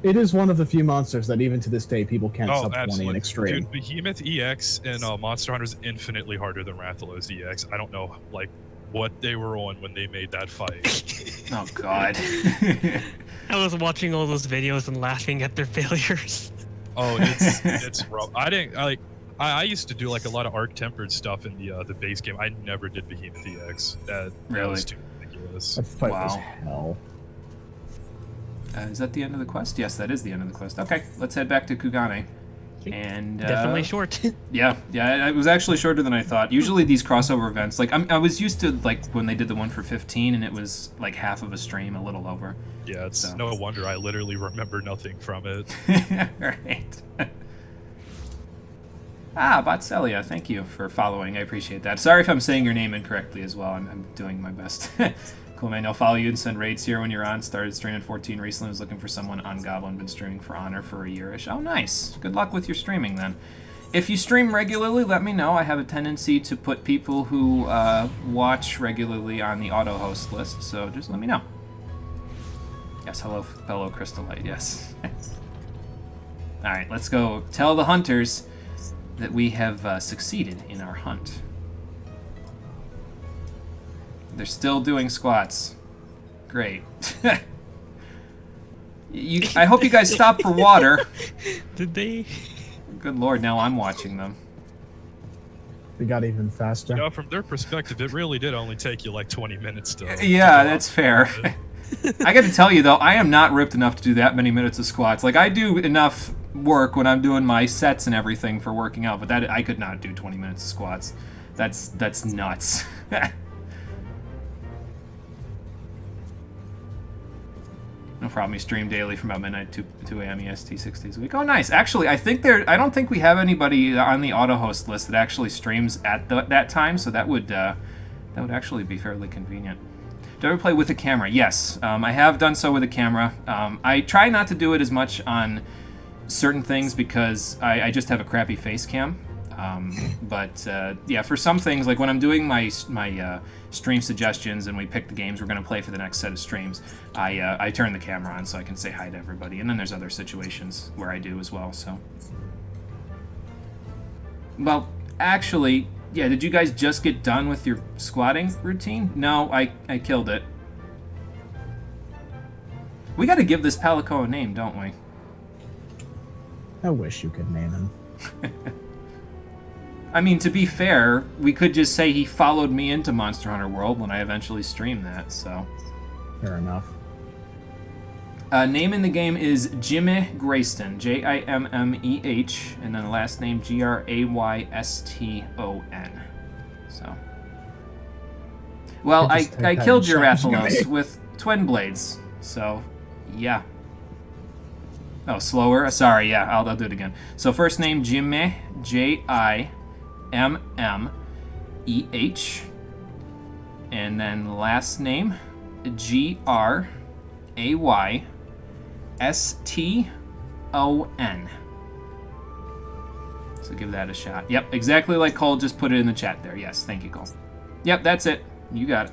It is one of the few monsters that even to this day people can't sub 20 in extreme. Dude, Behemoth EX and Monster Hunter is infinitely harder than Rathalos EX. I don't know, like, what they were on when they made that fight. Oh god. I was watching all those videos and laughing at their failures. Oh, it's rough. I used to do like a lot of arc tempered stuff in the base game. I never did Behemoth EX. That was too ridiculous. That fight was hell. Is that the end of the quest? Yes, that is the end of the quest. Okay, let's head back to Kugane. And Definitely short. yeah, it was actually shorter than I thought. Usually these crossover events, like I was used to like when they did the one for 15, and it was like half of a stream, a little over. Yeah, it's no wonder I literally remember nothing from it. Right. Botcelia, thank you for following. I appreciate that. Sorry if I'm saying your name incorrectly as well. I'm doing my best. Cool, man. I'll follow you and send raids here when you're on. Started streaming 14 recently. Was looking for someone on Goblin. Been streaming for Honor for a year-ish. Oh, nice. Good luck with your streaming, then. If you stream regularly, let me know. I have a tendency to put people who watch regularly on the auto-host list, so just let me know. Yes, hello, fellow Crystallite. Yes. All right, let's go tell the hunters that we have succeeded in our hunt. They're still doing squats. Great. I hope you guys stop for water. Did they? Good lord, now I'm watching them. They got even faster. You know, from their perspective, it really did only take you like 20 minutes to... Yeah, that's fair. I got to tell you, though, I am not ripped enough to do that many minutes of squats. Like, I do enough work when I'm doing my sets and everything for working out, but that I could not do 20 minutes of squats. That's nuts. No problem. We stream daily from about midnight to 2 a.m. EST 6 days a week. Oh, nice. Actually, I don't think we have anybody on the auto host list that actually streams at that time, so that would actually be fairly convenient. Do I ever play with a camera? Yes, I have done so with a camera. I try not to do it as much on certain things because I just have a crappy face cam. But yeah, for some things, like when I'm doing my stream suggestions and we pick the games we're going to play for the next set of streams, I turn the camera on so I can say hi to everybody. And then there's other situations where I do as well. So, well, actually, yeah. Did you guys just get done with your squatting routine? No, I killed it. We got to give this Palico a name, don't we? I wish you could name him. I mean, to be fair, we could just say he followed me into Monster Hunter World when I eventually streamed that, so... Fair enough. Name in the game is Jimmy Grayston, Jimmeh, and then the last name Grayston. So, well, I killed your Rathalos with twin blades. So, yeah. Oh, slower. Sorry. Yeah, I'll do it again. So first name Jimmeh, Jimmeh, and then last name Grayston. So give that a shot. Yep, exactly like Cole just put it in the chat there. Yes, thank you, Cole. Yep, that's it. You got it.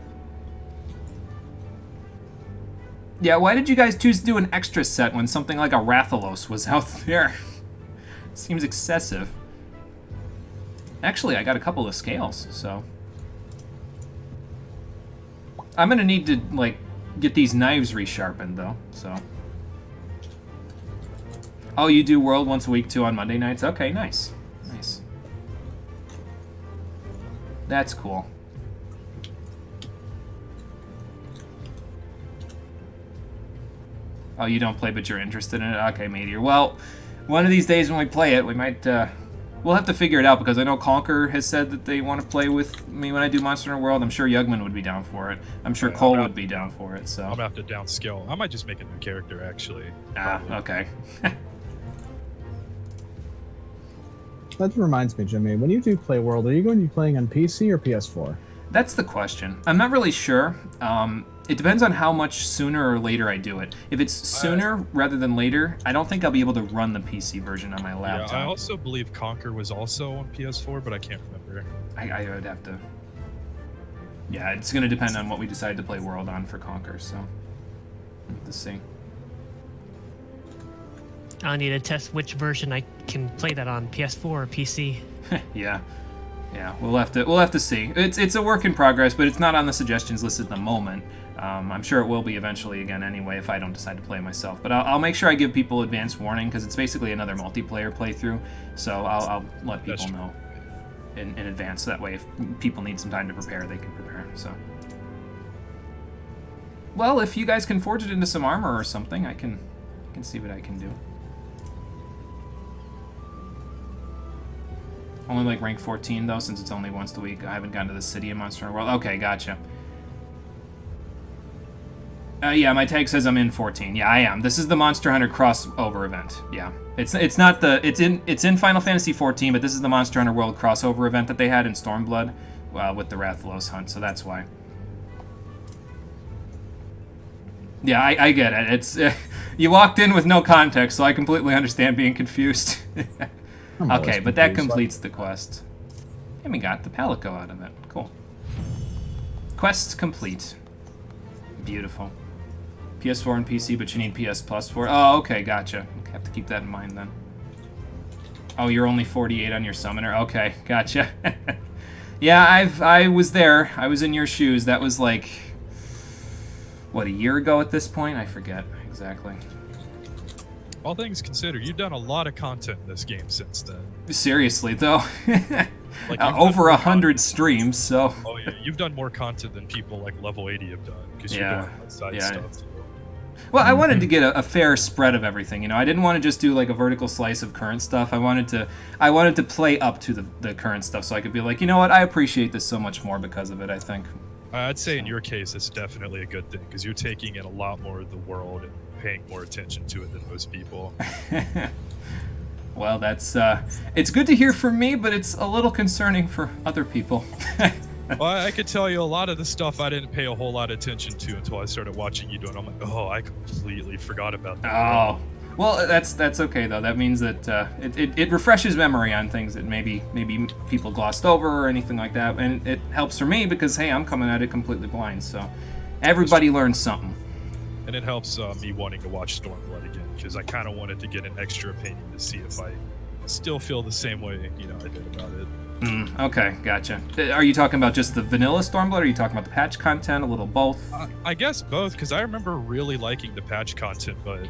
Yeah, why did you guys choose to do an extra set when something like a Rathalos was out there? Seems excessive. Actually, I got a couple of scales, so... I'm gonna need to, like, get these knives resharpened, though, so... Oh, you do World once a week, too, on Monday nights? Okay, nice. Nice. That's cool. Oh, you don't play, but you're interested in it? Okay, Meteor. Well, one of these days when we play it, we might, we'll have to figure it out, because I know Conquer has said that they want to play with me when I do Monster Hunter World. I'm sure Yugman would be down for it. I'm sure Cole would be down for it, so... I'm gonna have to downscale. I might just make a new character, actually. Ah, okay. That reminds me, Jimmy, when you do play World, are you going to be playing on PC or PS4? That's the question. I'm not really sure. It depends on how much sooner or later I do it. If it's sooner rather than later, I don't think I'll be able to run the PC version on my laptop. Yeah, I also believe Conquer was also on PS4, but I can't remember. I would have to... Yeah, it's going to depend on what we decide to play World on for Conquer, so... Let's see. I'll need to test which version I can play that on, PS4 or PC. Yeah. Yeah, we'll have to see. It's a work in progress, but it's not on the suggestions list at the moment. I'm sure it will be eventually again anyway if I don't decide to play myself. But I'll make sure I give people advance warning because it's basically another multiplayer playthrough. So I'll let people know in advance. So that way if people need some time to prepare, they can prepare. So. Well, if you guys can forge it into some armor or something, I can see what I can do. Only like rank 14 though, since it's only once a week. I haven't gotten to the city in Monster Hunter World. Okay, gotcha. Yeah, my tag says I'm in 14. Yeah, I am. This is the Monster Hunter crossover event. Yeah, it's not the it's in Final Fantasy 14, but this is the Monster Hunter World crossover event that they had in Stormblood with the Rathalos hunt. So that's why. Yeah, I get it. It's you walked in with no context, so I completely understand being confused. Okay, but that completes the quest. And we got the Palico out of it. Cool. Quest complete. Beautiful. PS4 and PC, but you need PS Plus for it. Oh, okay, gotcha. Have to keep that in mind then. Oh, you're only 48 on your summoner? Okay, gotcha. Yeah, I was there. I was in your shoes. That was like... What, a year ago at this point? I forget exactly. All things considered, you've done a lot of content in this game since then. Seriously, though. Like over 100 streams, so... Oh yeah, you've done more content than people like level 80 have done, because you're doing outside stuff too. Well, I wanted to get a fair spread of everything, you know. I didn't want to just do like a vertical slice of current stuff. I wanted to play up to the current stuff so I could be like, you know what, I appreciate this so much more because of it, I think. I'd say in your case, it's definitely a good thing, because you're taking in a lot more of the world and paying more attention to it than most people. Well, that's it's good to hear from me, but it's a little concerning for other people. Well, I could tell you a lot of the stuff I didn't pay a whole lot of attention to until I started watching you do it. I'm like, oh, I completely forgot about that. Oh, well, that's okay though. That means that it refreshes memory on things that maybe people glossed over or anything like that, and it helps for me because hey, I'm coming at it completely blind, so everybody learns something. And it helps me wanting to watch Stormblood again, because I kind of wanted to get an extra opinion to see if I still feel the same way, I did about it. Okay, gotcha. Are you talking about just the vanilla Stormblood, or are you talking about the patch content, a little both? I guess both, because I remember really liking the patch content, but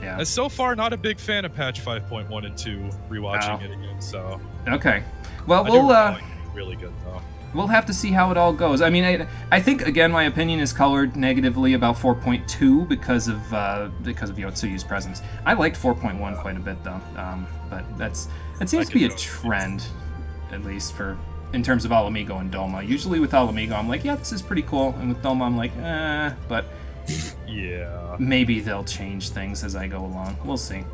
yeah, so far not a big fan of patch 5.1 and 2, rewatching it again, so... Okay. Well, we'll... really good, though. we'll have to see how it all goes. I mean, I think again my opinion is colored negatively about 4.2 because of Yotsuyu's presence. I liked 4.1 quite a bit though, but it seems to be a trend, at least in terms of Alamigo and Doma. Usually with Alamigo, I'm like, yeah, this is pretty cool, and with Doma, I'm like, but yeah, maybe they'll change things as I go along. We'll see.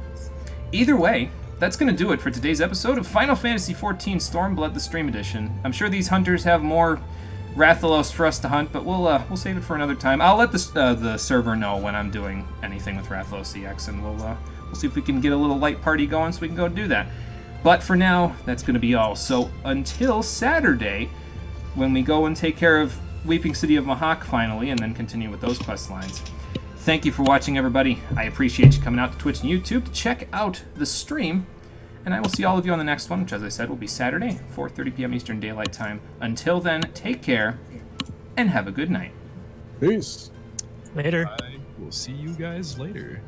Either way, that's going to do it for today's episode of Final Fantasy XIV Stormblood, the Stream Edition. I'm sure these hunters have more Rathalos for us to hunt, but we'll save it for another time. I'll let the server know when I'm doing anything with Rathalos EX, and we'll see if we can get a little light party going so we can go do that. But for now, that's going to be all. So until Saturday, when we go and take care of Weeping City of Mahak finally, and then continue with those quest lines. Thank you for watching, everybody. I appreciate you coming out to Twitch and YouTube to check out the stream. And I will see all of you on the next one, which, as I said, will be Saturday, 4:30 p.m. Eastern Daylight Time. Until then, take care, and have a good night. Peace. Later. I will see you guys later.